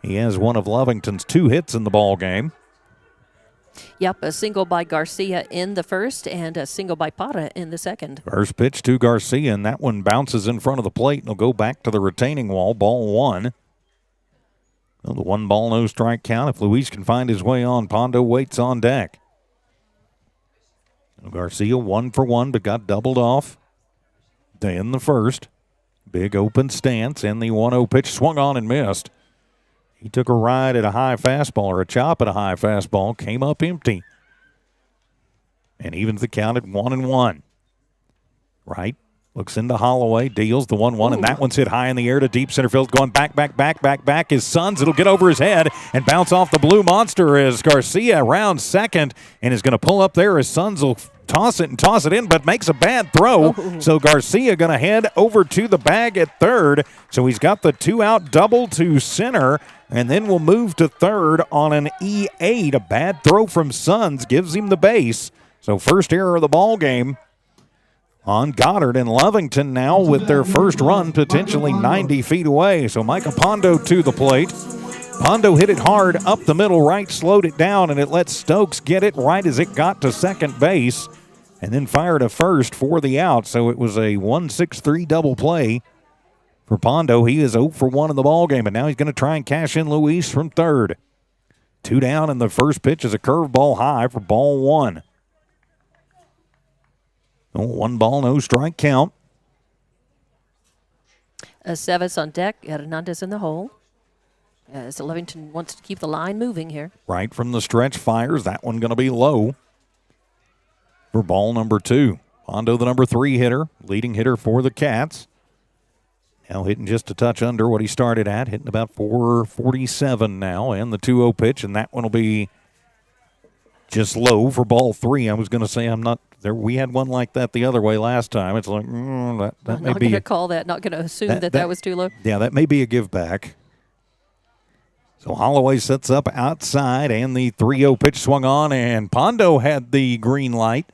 He has one of Lovington's 2 hits in the ballgame. Yep, a single by Garcia in the first and a single by Pata in the second. First pitch to Garcia, and that one bounces in front of the plate and will go back to the retaining wall, ball 1. Well, the 1-ball, no strike count. If Luis can find his way on, Pondo waits on deck. Garcia 1 for 1, but got doubled off in the first. Big open stance, and the 1-0 pitch swung on and missed. He took a ride at a high fastball, or a chop at a high fastball, came up empty. And evens the count at 1-1. Right. Looks into Holloway, deals the 1-1, and that one's hit high in the air to deep center field. Going back. His Sons, it'll get over his head and bounce off the blue monster as Garcia around second and is going to pull up there. His Sons will toss it in, but makes a bad throw. So Garcia going to head over to the bag at third. So he's got the 2-out double to center, and then we'll move to third on an E8. A bad throw from Sons gives him the base. So first error of the ball game on Goddard, and Lovington now with their first run potentially 90 feet away. So Micah Pondo to the plate. Pondo hit it hard up the middle. Wright slowed it down, and it let Stokes get it right as it got to second base and then fired a first for the out. So it was a 1-6-3 double play for Pondo. He is 0 for 1 in the ballgame, and now he's going to try and cash in Luis from third. 2 down, and the first pitch is a curveball high for ball 1. 1-ball, no strike count. Aceves on deck, Hernandez in the hole. As Lovington wants to keep the line moving here. Right from the stretch fires. That one going to be low for ball number 2. Pondo, the number 3 hitter, leading hitter for the Cats. Now hitting just a touch under what he started at, hitting about 447 now, and the 2-0 pitch, and that one will be just low for ball 3. I was going to say I'm not there. We had one like that the other way last time. It's like that I'm may not be going to call that. Not going to assume that was too low. Yeah, that may be a give back. So Holloway sets up outside, and the 3-0 pitch swung on, and Pondo had the green light,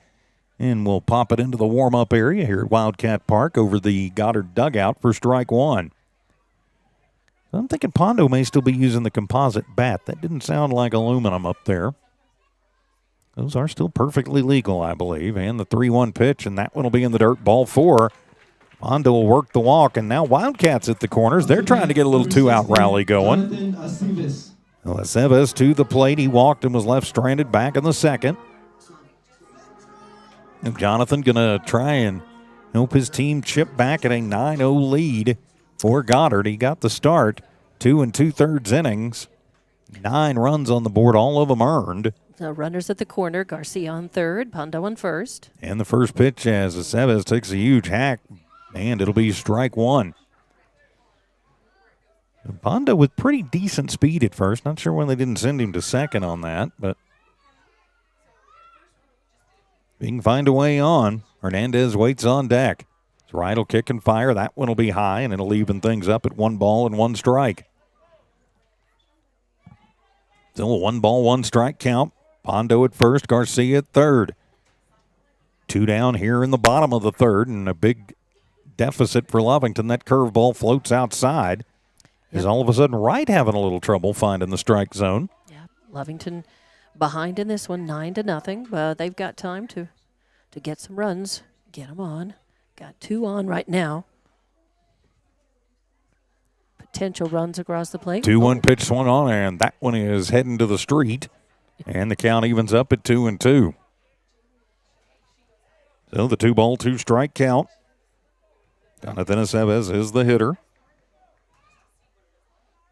and we'll pop it into the warm-up area here at Wildcat Park over the Goddard dugout for strike 1. I'm thinking Pondo may still be using the composite bat. That didn't sound like aluminum up there. Those are still perfectly legal, I believe. And the 3-1 pitch, and that one will be in the dirt, ball 4. Pondo will work the walk, and now Wildcats at the corners. They're trying to get a little 2-out rally going. Aceves to the plate. He walked and was left stranded back in the second. And Jonathan going to try and help his team chip back at a 9-0 lead for Goddard. He got the start, 2 2/3 innings, 9 runs on the board, all of them earned. So runners at the corner, Garcia on third, Pondo on first. And the first pitch as Aceves takes a huge hack, and it'll be strike 1. Bondo with pretty decent speed at first. Not sure why they didn't send him to second on that, but he can find a way on. Hernandez waits on deck. His right will kick and fire. That one will be high, and it'll even things up at 1 ball and 1 strike. Still a 1 ball, 1 strike count. Bondo at first, Garcia at third. 2 down here in the bottom of the third, and a big deficit for Lovington. That curveball floats outside. Is all of a sudden Wright having a little trouble finding the strike zone. Yeah, Lovington behind in this one, 9-0. They've got time to get some runs, get them on. Got 2 on right now. Potential runs across the plate. 2-1 pitch swung on, and that one is heading to the street. And the count evens up at 2-2. So the 2 ball, 2 strike count. Jonathan Aceves is the hitter.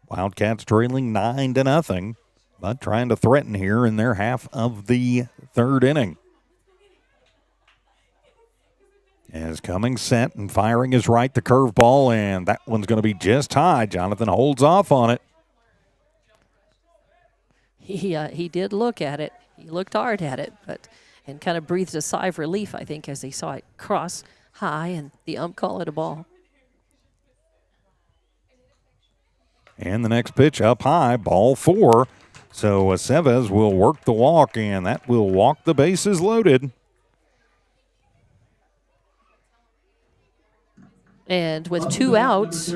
Wildcats trailing 9-0, but trying to threaten here in their half of the third inning. As Cummings set and firing his right, the curveball, and that one's going to be just high. Jonathan holds off on it. He did look at it. He looked hard at it, and kind of breathed a sigh of relief, I think, as he saw it cross high and the ump call it a ball. And the next pitch up high, ball 4. So Aceves will work the walk, and that will walk the bases loaded. And with 2 outs,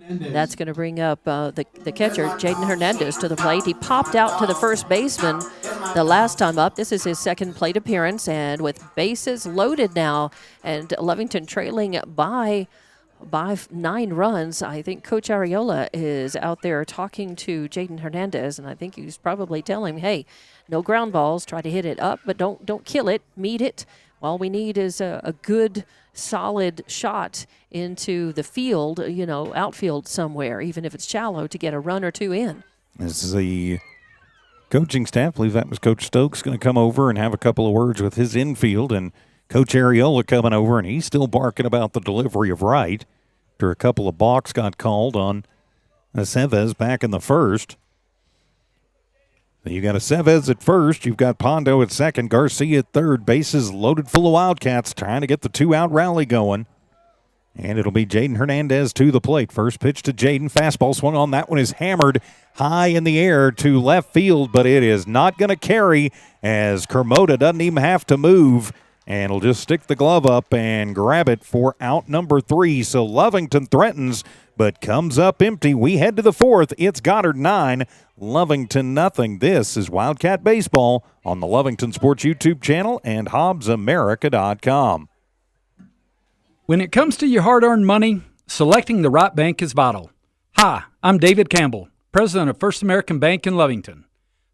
that's going to bring up the catcher, Jaden Hernandez, to the plate. He popped out to the first baseman the last time up. This is his second plate appearance, and with bases loaded now, and Lovington trailing by 9 runs, I think Coach Ariola is out there talking to Jaden Hernandez, and I think he's probably telling him, hey, no ground balls, try to hit it up, but don't kill it, meet it. All we need is a good, solid shot into the field, outfield somewhere, even if it's shallow, to get a run or 2 in. This is the coaching staff. I believe that was Coach Stokes going to come over and have a couple of words with his infield, and Coach Ariola coming over, and he's still barking about the delivery of Wright after a couple of balks got called on Aceves back in the first. You got Aceves at first. You've got Pondo at second. Garcia at third. Bases loaded full of Wildcats trying to get the 2-out rally going. And it'll be Jaden Hernandez to the plate. First pitch to Jaden. Fastball swung on. That one is hammered high in the air to left field, but it is not going to carry as Kermota doesn't even have to move. And he'll just stick the glove up and grab it for out number 3. So Lovington threatens, but comes up empty. We head to the 4th. It's Goddard 9, Lovington nothing. This is Wildcat Baseball on the Lovington Sports YouTube channel and HobbsAmerica.com. When it comes to your hard-earned money, selecting the right bank is vital. Hi, I'm David Campbell, president of First American Bank in Lovington.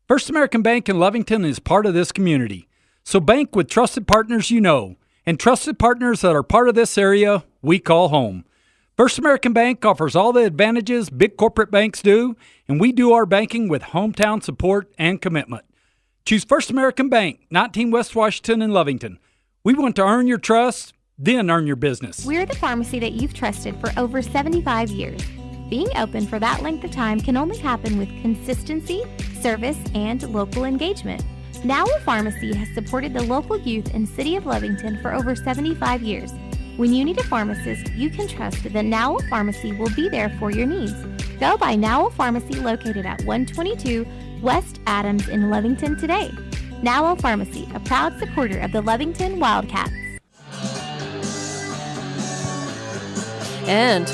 First American Bank in Lovington is part of this community. So bank with trusted partners you know, and trusted partners that are part of this area we call home. First American Bank offers all the advantages big corporate banks do, and we do our banking with hometown support and commitment. Choose First American Bank, 19 West Washington in Lovington. We want to earn your trust, then earn your business. We're the pharmacy that you've trusted for over 75 years. Being open for that length of time can only happen with consistency, service, and local engagement. Now Pharmacy has supported the local youth in City of Lovington for over 75 years. When you need a pharmacist, you can trust that Now Pharmacy will be there for your needs. Go by Now Pharmacy located at 122 West Adams in Lovington today. Now Pharmacy, a proud supporter of the Lovington Wildcats. And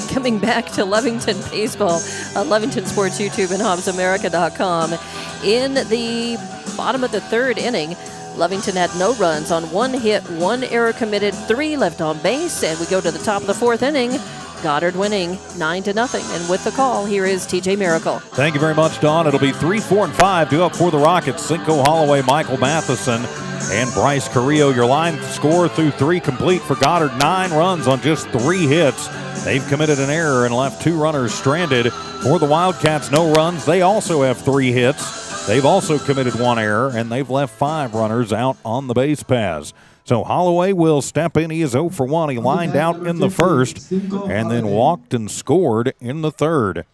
coming back to Lovington baseball, Lovington Sports YouTube and HobbsAmerica.com. In the bottom of the 3rd inning, Lovington had no runs on 1 hit, 1 error committed, 3 left on base, and we go to the top of the 4th inning. Goddard winning 9-0. And with the call, here is TJ Miracle. Thank you very much, Dawn. It'll be 3, 4, and 5 due up for the Rockets. Cinco Holloway, Michael Matheson, and Bryce Carrillo. Your line score through 3 complete for Goddard. 9 runs on just 3 hits. They've committed an error and left 2 runners stranded. For the Wildcats, no runs. They also have 3 hits. They've also committed 1 error, and they've left 5 runners out on the base paths. So Holloway will step in. He is 0 for 1. He lined out in the first and then walked and scored in the third.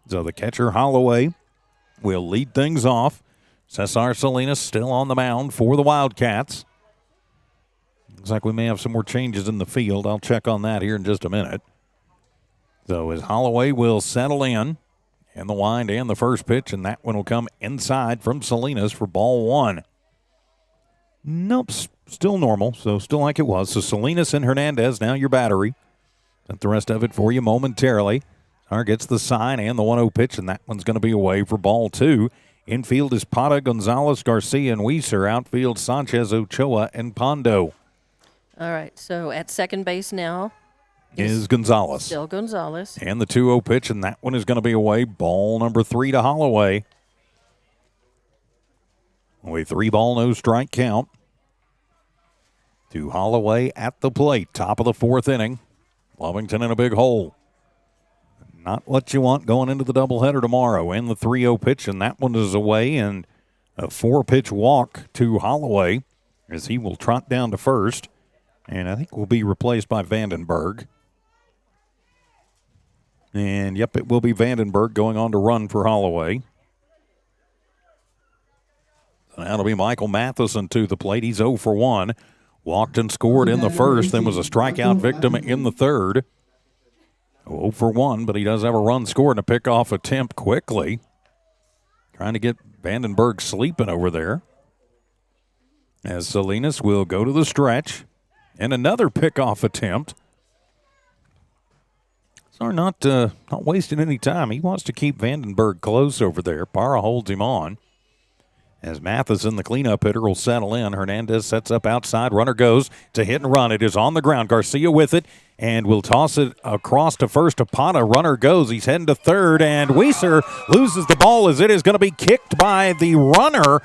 So the catcher, Holloway, will lead things off. Cesar Salinas still on the mound for the Wildcats. Looks like we may have some more changes in the field. I'll check on that here in just a minute. So as Holloway will settle in the wind and the first pitch, and that one will come inside from Salinas for ball one. Nope, still normal, so still like it was. So Salinas and Hernandez, now your battery. Set the rest of it for you momentarily. Gets the sign and the 1-0 pitch, and that one's going to be away for ball two. Infield is Pata, Gonzalez, Garcia, and Weiser. Outfield, Sanchez, Ochoa, and Pondo. All right, so at second base now is Gonzalez. Still Gonzalez. And the 2-0 pitch, and that one is going to be away. Ball number 3 to Holloway. A 3-ball, no strike count to Holloway at the plate. Top of the fourth inning. Lovington in a big hole. Not what you want going into the doubleheader tomorrow. And the 3-0 pitch, and that one is away. And a 4-pitch walk to Holloway as he will trot down to first. And I think will be replaced by Vandenberg. And, yep, it will be Vandenberg going on to run for Holloway. So that'll be Michael Matheson to the plate. He's 0 for 1. Walked and scored in the first, then was a strikeout victim in the third. 0 for 1, but he does have a run scored and a pickoff attempt quickly. Trying to get Vandenberg sleeping over there. As Salinas will go to the stretch. And another pickoff attempt. So not wasting any time. He wants to keep Vandenberg close over there. Parra holds him on. As Matheson, the cleanup hitter, will settle in. Hernandez sets up outside. Runner goes to hit and run. It is on the ground. Garcia with it and will toss it across to first to Pata. Runner goes. He's heading to third, and Weiser loses the ball as it is going to be kicked by the runner.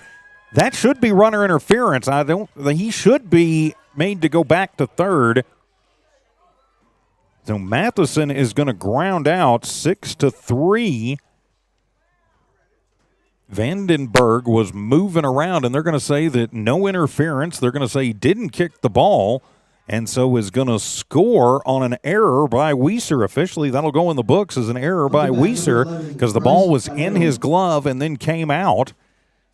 That should be runner interference. He should be made to go back to third. So Matheson is going to ground out 6-3. Vandenberg was moving around, and they're going to say that no interference. They're going to say he didn't kick the ball, and so is going to score on an error by Weiser. Officially, that'll go in the books as an error by Weiser because the ball was in his glove and then came out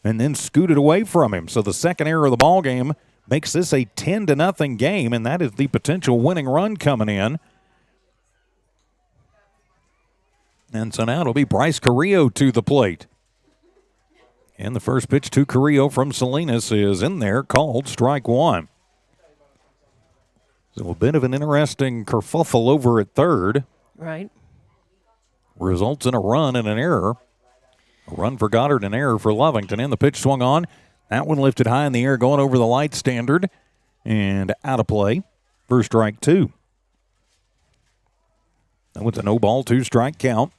and then scooted away from him. So the second error of the ball game makes this a 10-0 game, and that is the potential winning run coming in. And so now it'll be Bryce Carrillo to the plate. And the first pitch to Carrillo from Salinas is in there, called strike one. So a bit of an interesting kerfuffle over at third. Right. Results in a run and an error. A run for Goddard, an error for Lovington. And the pitch swung on. That one lifted high in the air, going over the light standard. And out of play for strike two. That was a no-ball, 2-strike count.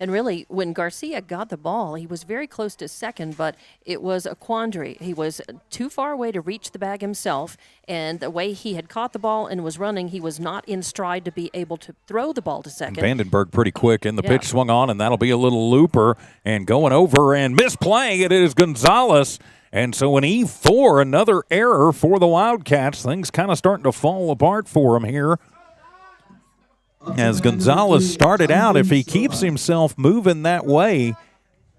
And really, when Garcia got the ball, he was very close to second, but it was a quandary. He was too far away to reach the bag himself, and the way he had caught the ball and was running, he was not in stride to be able to throw the ball to second. Vandenberg pretty quick, and the pitch swung on, and that'll be a little looper, and going over and misplaying it is Gonzalez. And so an E4, another error for the Wildcats. Things kind of starting to fall apart for him here. As Gonzalez started out, if he keeps himself moving that way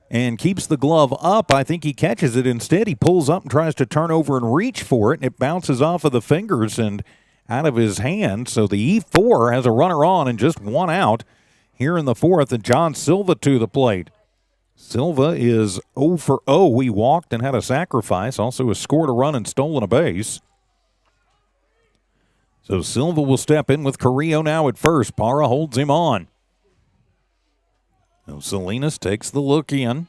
and keeps the glove up, I think he catches it. Instead, he pulls up and tries to turn over and reach for it, and it bounces off of the fingers and out of his hand. So the E4 has a runner on and just one out here in the fourth, and John Silva to the plate. Silva is 0 for 0. He walked and had a sacrifice, also has scored a run and stolen a base. So Silva will step in with Carrillo now at first. Parra holds him on. So Salinas takes the look in.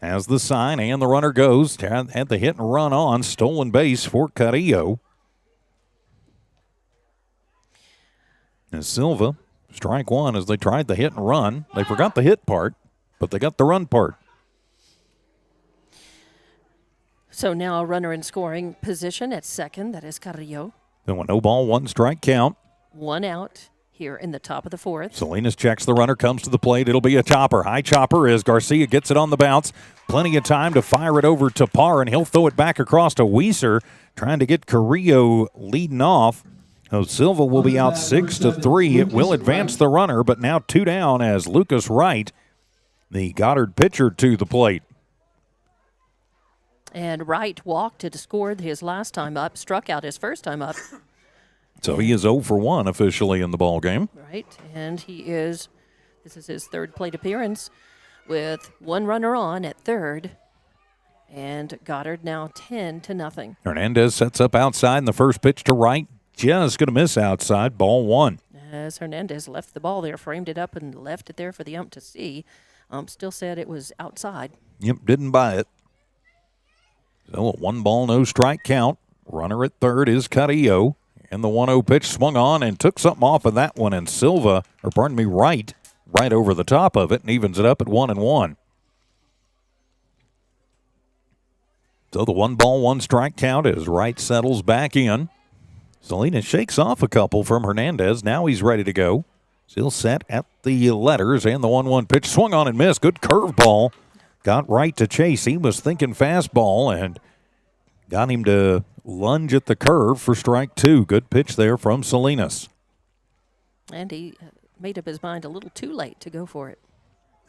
Has the sign and the runner goes. Had the hit and run on. Stolen base for Carrillo. And Silva, strike one as they tried the hit and run. They forgot the hit part, but they got the run part. So now a runner in scoring position at second. That is Carrillo. Then a no-ball, 1-strike count. One out here in the top of the fourth. Salinas checks the runner, comes to the plate. It'll be a chopper. High chopper as Garcia gets it on the bounce. Plenty of time to fire it over to Parr, and he'll throw it back across to Weiser trying to get Carrillo leading off. So Silva will be out 6-3. It will advance the runner, but now 2 down as Lucas Wright, the Goddard pitcher, to the plate. And Wright walked to score his last time up, struck out his first time up. So he is 0 for 1 officially in the ball game. Right, and this is his third plate appearance with 1 runner on at third. And Goddard now 10-0. Hernandez sets up outside, and the first pitch to Wright, just going to miss outside, ball 1. As Hernandez left the ball there, framed it up and left it there for the ump to see. Still said it was outside. Yep, didn't buy it. So a 1-ball, no strike count. Runner at third is Carrillo. And the 1-0 pitch swung on and took something off of that one. And Wright, right over the top of it and evens it up at 1-1. So the 1-ball, 1-strike count as Wright settles back in. Salinas shakes off a couple from Hernandez. Now he's ready to go. Still set at the letters, and the 1-1 pitch swung on and missed. Good curveball. Got Wright to chase. He was thinking fastball and got him to lunge at the curve for strike 2. Good pitch there from Salinas. And he made up his mind a little too late to go for it.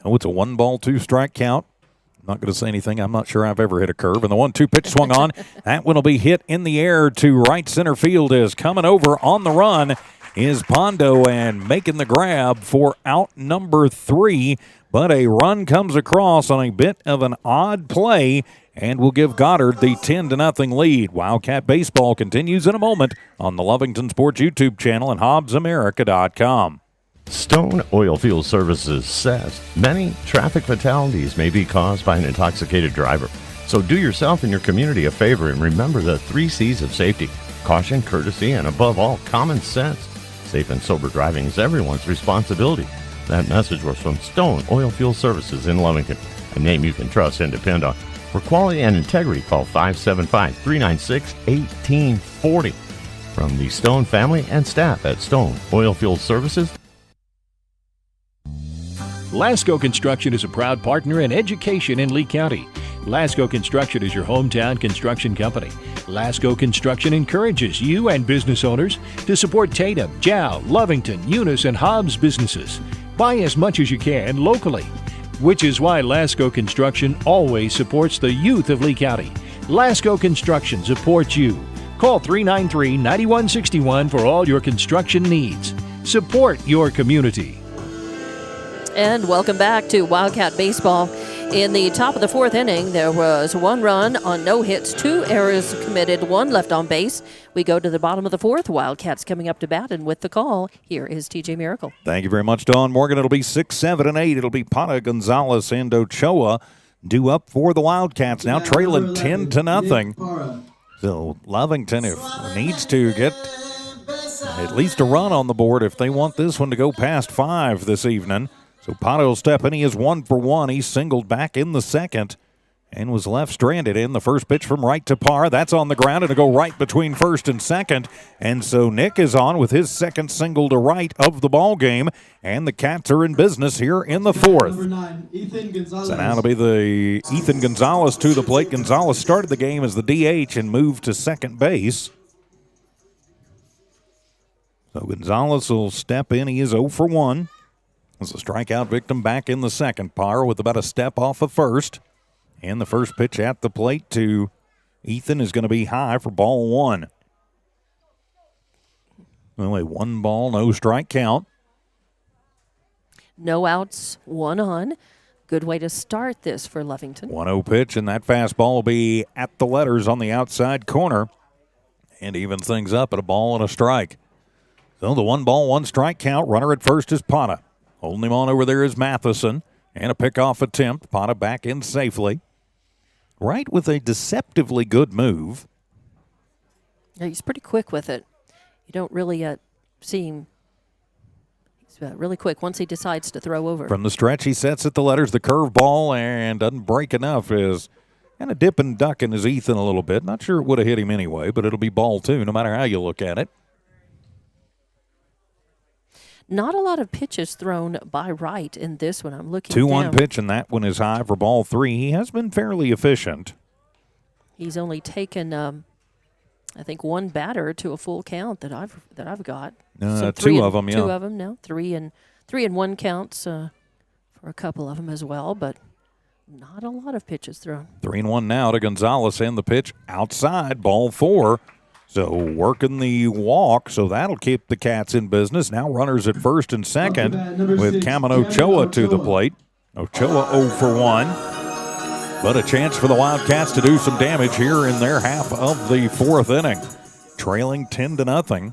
Oh, it's a 1-ball, 2-strike count. I'm not going to say anything. I'm not sure I've ever hit a curve. And the 1-2 pitch swung on. That one will be hit in the air to right center field. Is coming over on the run is Pondo and making the grab for out number 3. But a run comes across on a bit of an odd play and will give Goddard the 10-0 lead. Wildcat Baseball continues in a moment on the Lovington Sports YouTube channel and HobbsAmerica.com. Stone Oilfield Services says many traffic fatalities may be caused by an intoxicated driver. So do yourself and your community a favor and remember the 3 C's of safety: caution, courtesy, and above all, common sense. Safe and sober driving is everyone's responsibility. That message was from Stone Oilfield Services in Lovington, a name you can trust and depend on. For quality and integrity, call 575-396-1840. From the Stone family and staff at Stone Oilfield Services. Lasco Construction is a proud partner in education in Lee County. Lasco Construction is your hometown construction company. Lasco Construction encourages you and business owners to support Tatum, Jow, Lovington, Eunice, and Hobbs businesses. Buy as much as you can locally, which is why Lasco Construction always supports the youth of Lee County. Lasco Construction supports you. Call 393-9161 for all your construction needs. Support your community. And welcome back to Wildcat Baseball. In the top of the 4th inning, there was 1 run on no hits, 2 errors committed, 1 left on base. We go to the bottom of the 4th. Wildcats coming up to bat, and with the call, here is TJ Miracle. Thank you very much, Dawn Morgan. It'll be 6, 7, and 8. It'll be Pata, Gonzalez, and Ochoa due up for the Wildcats, now trailing 10-0. So Lovington needs to get at least a run on the board if they want this one to go past 5 this evening. So Pato will step in. He is 1 for 1. He singled back in the second and was left stranded in the first pitch from right to Parr. That's on the ground, and it'll go right between first and second. And so Nick is on with his second single to right of the ball game, and the Cats are in business here in the 4th. Number 9, Ethan Gonzalez. So now it'll be the Ethan Gonzalez to the plate. Gonzalez started the game as the DH and moved to second base. So Gonzalez will step in. He is 0 for 1. As a strikeout victim back in the second. Parr with about a step off of first. And the first pitch at the plate to Ethan is going to be high for ball 1. Only 1 ball, no strike count. No outs, 1 on. Good way to start this for Lovington. 1-0 pitch, and that fastball will be at the letters on the outside corner. And even things up at a ball and a strike. So the 1 ball, 1 strike count. Runner at first is Pata. Holding him on over there is Matheson. And a pickoff attempt. Pata back in safely. Right with a deceptively good move. Yeah, he's pretty quick with it. You don't really see him. He's really quick once he decides to throw over. From the stretch, he sets at the letters. The curveball and doesn't break enough. Is kind of dipping and ducking his Ethan a little bit. Not sure it would have hit him anyway, but it'll be ball 2 no matter how you look at it. Not a lot of pitches thrown by Wright in this one. I'm looking 2-1 pitch, and that one is high for ball 3. He has been fairly efficient. He's only taken I think one batter to a full count that I've got. Two of them, yeah. Two of them now. Three and one counts for a couple of them as well, but not a lot of pitches thrown. 3-1 now to Gonzalez, and the pitch outside, ball 4. So working the walk, so that'll keep the Cats in business. Now runners at first and second with Cameron Ochoa to the plate. Ochoa 0 for 1. But a chance for the Wildcats to do some damage here in their half of the 4th inning. Trailing 10-0.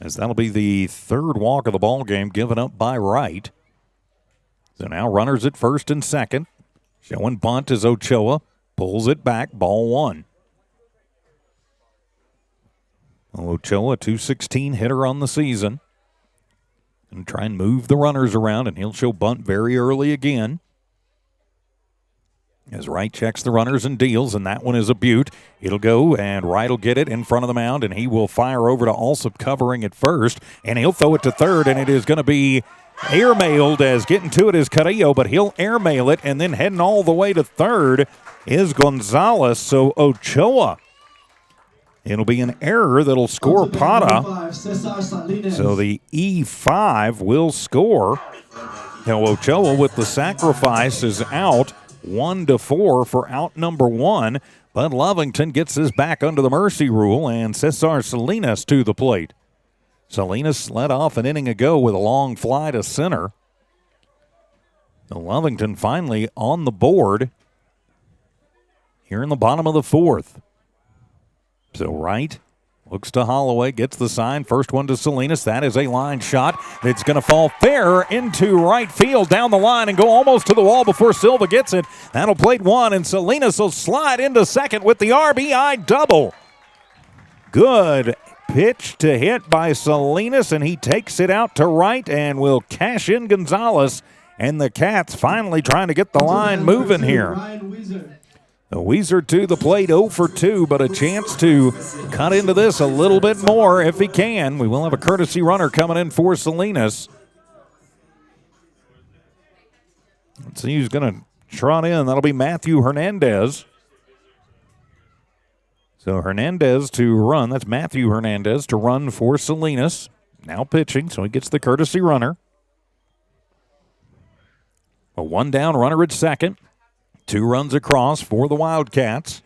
As that'll be the 3rd walk of the ball game given up by Wright. So now runners at first and second. Showing bunt is Ochoa. Pulls it back, ball 1. Ochoa, 216 hitter on the season. And try and move the runners around, and he'll show bunt very early again. As Wright checks the runners and deals, and that one is a beaut. It'll go, and Wright will get it in front of the mound, and he will fire over to Alsop covering at first, and he'll throw it to third, and it is going to be airmailed as getting to it is Carrillo, but he'll airmail it, and then heading all the way to third is Gonzalez. So Ochoa. It'll be an error that'll score Pata. So the E5 will score. Now Ochoa with the sacrifice is out 1-4 for out number 1. But Lovington gets this back under the mercy rule, and Cesar Salinas to the plate. Salinas led off an inning ago with a long fly to center. So Lovington finally on the board here in the bottom of the 4th. So Wright looks to Holloway, gets the sign. First one to Salinas. That is a line shot. It's going to fall fair into right field down the line and go almost to the wall before Silva gets it. That'll plate 1, and Salinas will slide into second with the RBI double. Good pitch to hit by Salinas, and he takes it out to right and will cash in Gonzalez. And the Cats finally trying to get the line moving here. Weezer to the plate, 0 for 2, but a chance to cut into this a little bit more if he can. We will have a courtesy runner coming in for Salinas. Let's see who's going to trot in. That'll be Matthew Hernandez. So Hernandez to run. That's Matthew Hernandez to run for Salinas. Now pitching, so he gets the courtesy runner. A 1 down runner at second. 2 runs across for the Wildcats.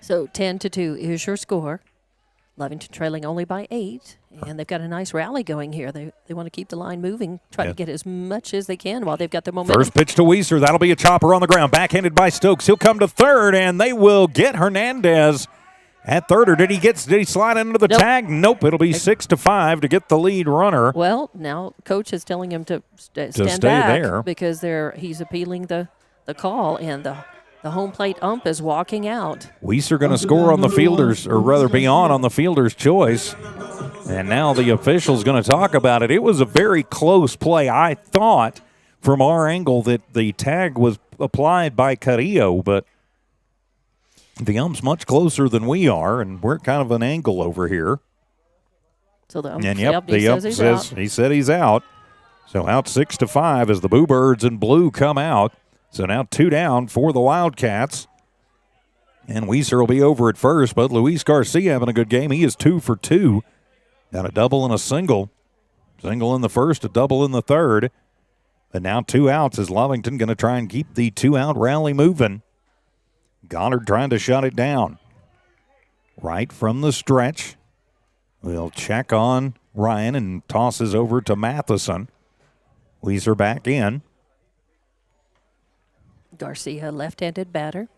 So 10-2 is your score. Lovington trailing only by 8, and they've got a nice rally going here. They want to keep the line moving, try to get as much as they can while they've got the momentum. First pitch to Weiser. That'll be a chopper on the ground. Backhanded by Stokes. He'll come to third, and they will get Hernandez at third. Or did he slide into the tag? Nope. It'll be 6-5 to get the lead runner. Well, now coach is telling him to stand stay back there because he's appealing the call, and the home plate ump is walking out. Weiser going to score on the fielders, or rather be on the fielder's choice. And now the official's going to talk about it. It was a very close play. I thought from our angle that the tag was applied by Carrillo, but the ump's much closer than we are, and we're kind of an angle over here. So the ump, says he said he's out. So out 6-5 as the Boo Birds in blue come out. So now 2 down for the Wildcats. And Weiser will be over at first, but Luis Garcia having a good game. He is 2 for 2. Got a double and a single. Single in the first, a double in the third. But now 2 outs is Lovington going to try and keep the 2-out rally moving. Goddard trying to shut it down. Right from the stretch. We'll check on Ryan and tosses over to Matheson. Weiser back in. Garcia, left-handed batter.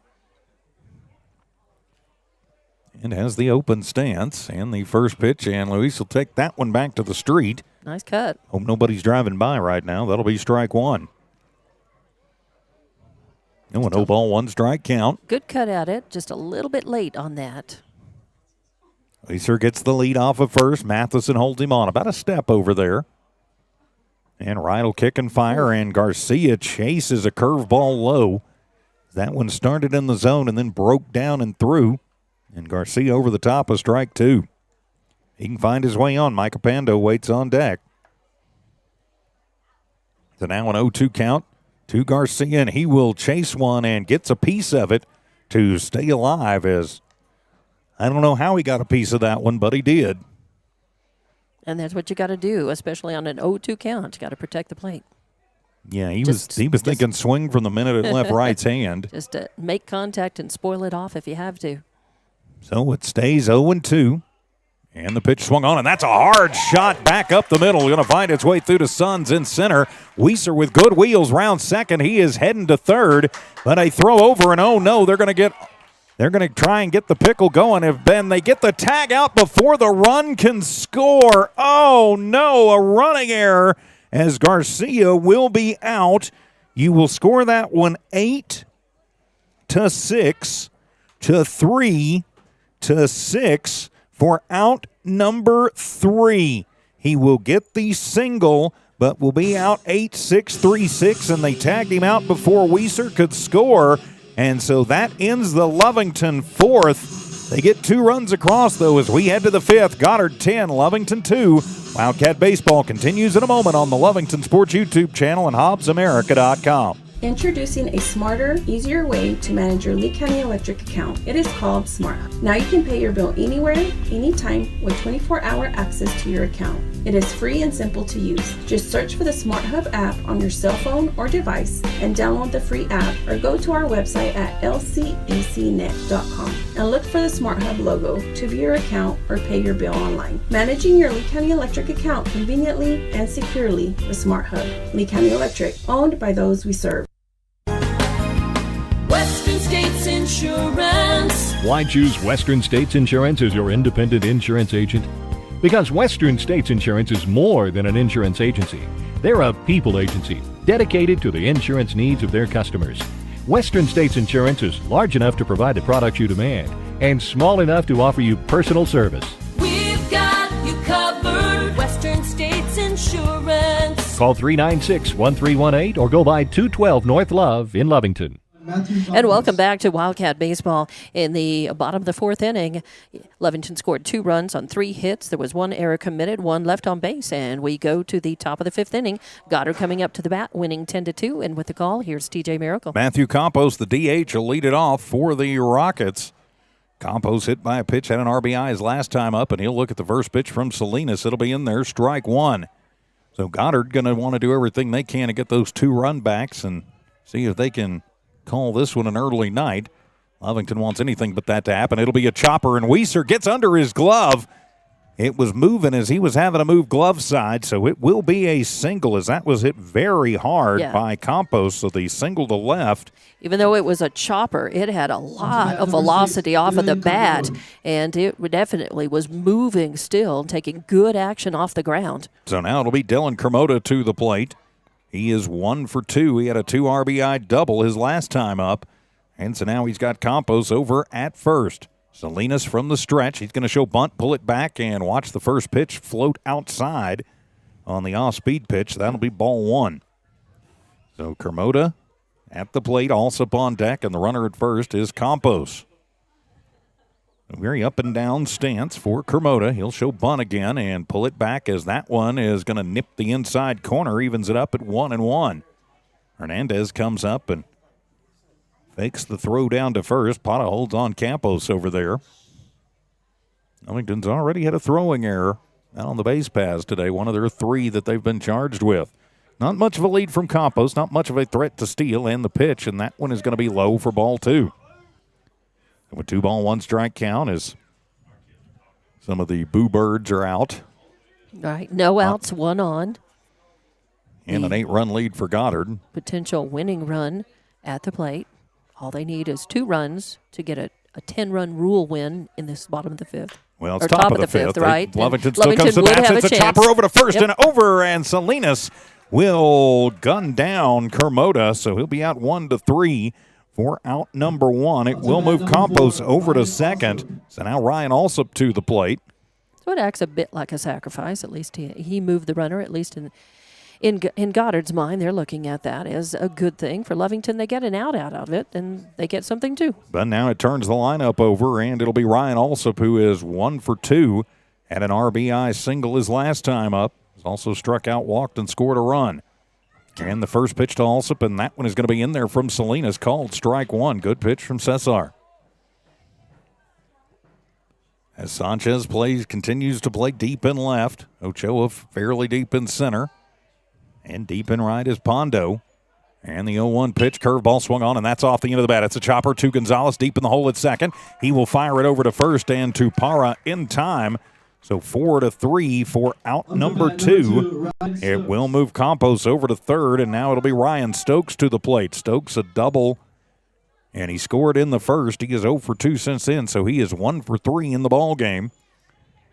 And has the open stance and the first pitch, and Luis will take that one back to the street. Nice cut. Hope nobody's driving by right now. That'll be strike 1. No, a 0-ball, 1 strike count. Good cut at it, just a little bit late on that. Weiser gets the lead off of first. Matheson holds him on about a step over there. And Wright will kick and fire, and Garcia chases a curveball low. That one started in the zone and then broke down and through. And Garcia over the top of strike 2. He can find his way on. Micah Pando waits on deck. So now an 0-2 count to Garcia, and he will chase one and gets a piece of it. to stay alive, as I don't know how he got a piece of that one, but he did. And that's what you got to do, especially on an 0-2 count. You got to protect the plate. Yeah, he was thinking swing from the minute it left Wright's hand. Just make contact and spoil it off if you have to. So it stays 0-2. And the pitch swung on, and that's a hard shot back up the middle. Going to find its way through to Suns in center. Weiser with good wheels round second. He is heading to third, but a throw over, and oh no, they're going to try and get the pickle going. If Ben, they get the tag out before the run can score. Oh no, a running error as Garcia will be out. You will score that one 8-6 to 3-6. For out number 3. He will get the single, but will be out 8-6-3-6, and they tagged him out before Weiser could score. And so that ends the Lovington fourth. They get 2 runs across, though, as we head to the 5th. Goddard 10, Lovington 2. Wildcat Baseball continues in a moment on the Lovington Sports YouTube channel and HobbsAmerica.com. Introducing a smarter, easier way to manage your Lee County Electric account. It is called Smart Hub. Now you can pay your bill anywhere, anytime, with 24-hour access to your account. It is free and simple to use. Just search for the Smart Hub app on your cell phone or device and download the free app, or go to our website at lcecnet.com and look for the Smart Hub logo to view your account or pay your bill online. Managing your Lee County Electric account conveniently and securely with Smart Hub. Lee County Electric, owned by those we serve. Western States Insurance. Why choose Western States Insurance as your independent insurance agent? Because Western States Insurance is more than an insurance agency. They're a people agency dedicated to the insurance needs of their customers. Western States Insurance is large enough to provide the products you demand and small enough to offer you personal service. We've got you covered. Western States Insurance. Call 396-1318 or go by 212 North Love in Lovington. And welcome back to Wildcat Baseball. In the bottom of the 4th inning, Lovington scored 2 runs on 3 hits. There was 1 error committed, 1 left on base, and we go to the top of the 5th inning. Goddard coming up to the bat, winning 10-2, and with the call, here's TJ Miracle. Matthew Campos, the DH, will lead it off for the Rockets. Campos hit by a pitch, had an RBI his last time up, and he'll look at the first pitch from Salinas. It'll be in there, strike 1. So Goddard going to want to do everything they can to get those 2 run backs and see if they can call this one an early night. Lovington wants anything but that to happen. It'll be a chopper, and Weiser gets under his glove. It was moving as he was having to move glove side, so it will be a single, as that was hit very hard by Campos, so the single to left. Even though it was a chopper, it had a lot of velocity off of the bat, and it definitely was moving still, taking good action off the ground. So now it'll be Dylan Kermota to the plate. He is 1 for 2. He had a 2 RBI double his last time up. And so now he's got Campos over at first. Salinas from the stretch. He's going to show bunt, pull it back, and watch the first pitch float outside on the off-speed pitch. That'll be ball 1. So Kermota at the plate, Alsop on deck, and the runner at first is Campos. A very up and down stance for Kermota. He'll show bunt again and pull it back, as that one is going to nip the inside corner, evens it up at 1-1. Hernandez comes up and fakes the throw down to first. Pata holds on Campos over there. Lovington's already had a throwing error out on the base paths today, one of their 3 that they've been charged with. Not much of a lead from Campos, not much of a threat to steal, and the pitch, and that one is going to be low for ball 2. With 2 ball, 1 strike count, as some of the boo birds are out. All right, no outs, 1 on. And an 8-run lead for Goddard. Potential winning run at the plate. All they need is 2 runs to get a 10-run rule win in this bottom of the 5th. Well, it's top of the 5th, right? Lovington still comes to bat. It's a chopper over to first and over, and Salinas will gun down Kermota, so he'll be out 1-3. For out number 1. It will move Campos over to second. So now Ryan Alsop to the plate. So it acts a bit like a sacrifice. At least he moved the runner, at least in Goddard's mind. They're looking at that as a good thing. For Lovington, they get an out of it, and they get something too. But now it turns the lineup over, and it'll be Ryan Alsop, who is 1 for 2. Had an RBI single his last time up. He's also struck out, walked, and scored a run. And the first pitch to Alsop, and that one is going to be in there from Salinas, called strike 1. Good pitch from Cesar. As Sanchez continues to play deep in left. Ochoa fairly deep in center. And deep in right is Pondo. And the 0-1 pitch, curveball swung on, and that's off the end of the bat. It's a chopper to Gonzalez deep in the hole at second. He will fire it over to first and to Parra in time. So 4-3 for out number 2. It will move Campos over to third, and now it'll be Ryan Stokes to the plate. Stokes a double, and he scored in the first. He is 0 for 2 since then, so he is 1 for 3 in the ball game.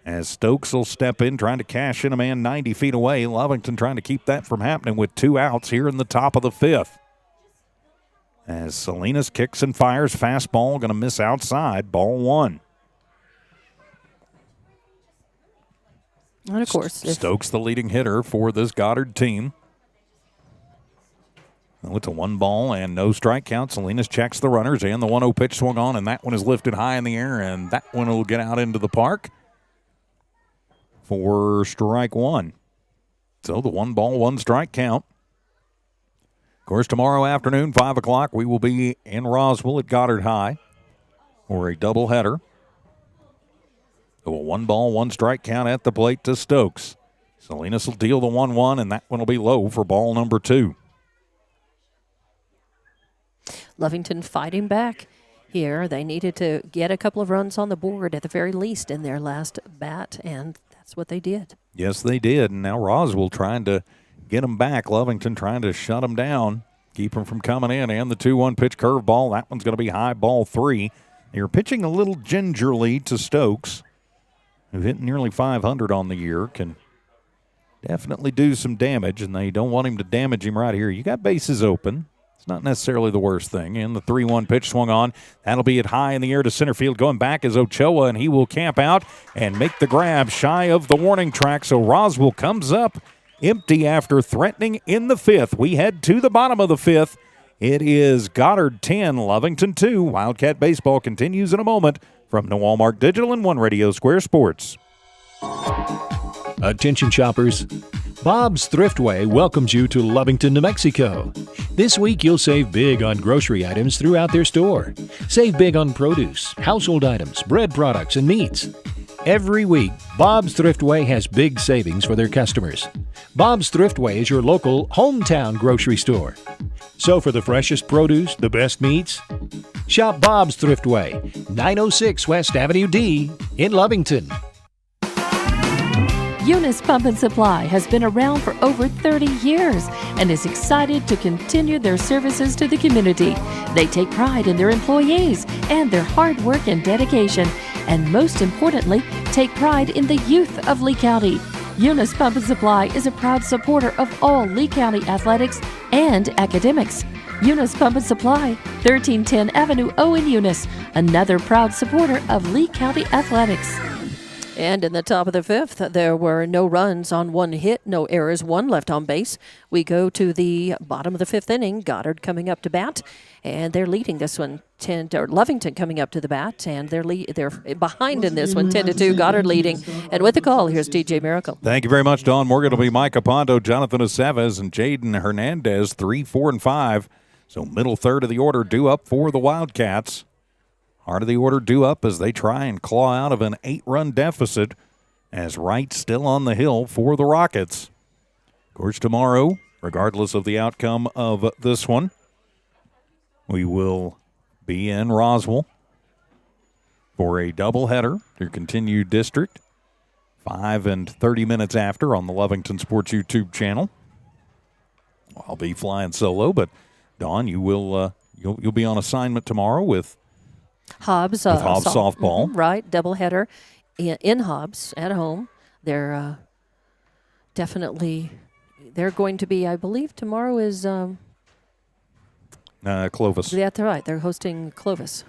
As Stokes will step in, trying to cash in a man 90 feet away. Lovington trying to keep that from happening with 2 outs here in the top of the 5th. As Salinas kicks and fires, fastball going to miss outside, ball 1. And of course, Stokes the leading hitter for this Goddard team. Well, it's a 1 ball and no strike count. Salinas checks the runners, and the 1-0 pitch swung on, and that one is lifted high in the air, and that one will get out into the park for strike 1. So the 1 ball, 1 strike count. Of course, tomorrow afternoon, 5 o'clock, we will be in Roswell at Goddard High for a doubleheader. So a 1 ball, 1 strike count at the plate to Stokes. Salinas will deal the 1-1, and that one will be low for ball number 2. Lovington fighting back here. They needed to get a couple of runs on the board at the very least in their last bat, and that's what they did. Yes, they did. And now Roswell trying to get them back. Lovington trying to shut them down, keep them from coming in. And the 2-1 pitch curveball. That one's going to be high, ball 3. They're pitching a little gingerly to Stokes, who hit nearly 500 on the year, can definitely do some damage, and they don't want him to damage him right here. You got bases open. It's not necessarily the worst thing. And the 3-1 pitch swung on. That'll be it high in the air to center field. Going back is Ochoa, and he will camp out and make the grab shy of the warning track. So Roswell comes up empty after threatening in the 5th. We head to the bottom of the 5th. It is Goddard 10, Lovington 2. Wildcat Baseball continues in a moment from the Walmart Digital and One Radio Square Sports. Attention shoppers. Bob's Thriftway welcomes you to Lovington, New Mexico. This week you'll save big on grocery items throughout their store. Save big on produce, household items, bread products, and meats. Every week, Bob's Thriftway has big savings for their customers. Bob's Thriftway is your local hometown grocery store. So for the freshest produce, the best meats, shop Bob's Thriftway, 906 West Avenue D in Lovington. Eunice Pump and Supply has been around for over 30 years and is excited to continue their services to the community. They take pride in their employees and their hard work and dedication, and most importantly, take pride in the youth of Lee County. Eunice Pump and Supply is a proud supporter of all Lee County athletics and academics. Eunice Pump and Supply, 1310 Avenue O in Eunice, another proud supporter of Lee County athletics. And in the top of the 5th, there were no runs on 1 hit, no errors, 1 left on base. We go to the bottom of the 5th inning. Goddard coming up to bat, and they're leading this one. Lovington coming up to the bat, and they're behind in this one, 10-2. Goddard leading. And with the call, here's DJ Miracle. Thank you very much, Dawn Morgan. It'll be Micah Pondo, Jonathan Aceves, and Jaden Hernandez, 3, 4, and 5. So middle third of the order due up for the Wildcats. Heart of the order due up as they try and claw out of an 8-run deficit, as Wright still on the hill for the Rockets. Of course, tomorrow, regardless of the outcome of this one, we will be in Roswell for a doubleheader to continue district, 5 and 30 minutes after on the Lovington Sports YouTube channel. I'll be flying solo, but Dawn, you will you'll be on assignment tomorrow with Hobbs softball. Right, doubleheader in Hobbs at home. They're they're going to be, I believe tomorrow is Clovis. That's right. They're hosting Clovis.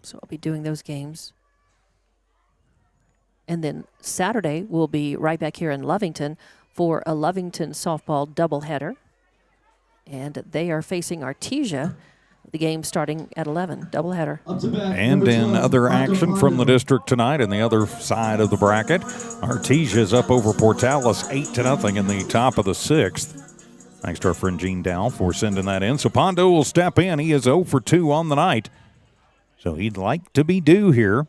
So I'll be doing those games. And then Saturday we'll be right back here in Lovington for a Lovington softball doubleheader. And they are facing Artesia. The game starting at 11, doubleheader. And in other action from the district tonight, in the other side of the bracket, Artesia is up over Portales 8-0 in the top of the 6th. Thanks to our friend Gene Dow for sending that in. So Pondo will step in. He is 0 for 2 on the night. So he'd like to be due here.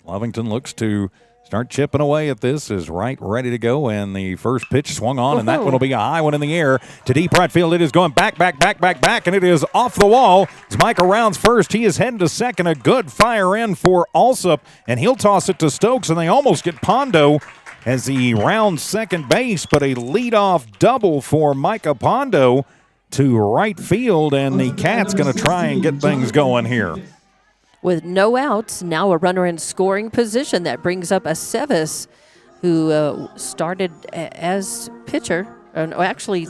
Lovington looks to start chipping away at this, is right ready to go, and the first pitch swung on, and that one will be a high one in the air to deep right field. It is going back, and it is off the wall. It's Micah rounds first. He is heading to second. A good fire in for Alsop, and he'll toss it to Stokes, and they almost get Pondo as he rounds second base, but a leadoff double for Micah Pondo to right field, and the Cats going to try and get things going here. With no outs, now a runner in scoring position. That brings up Aceves, who started as pitcher. And we actually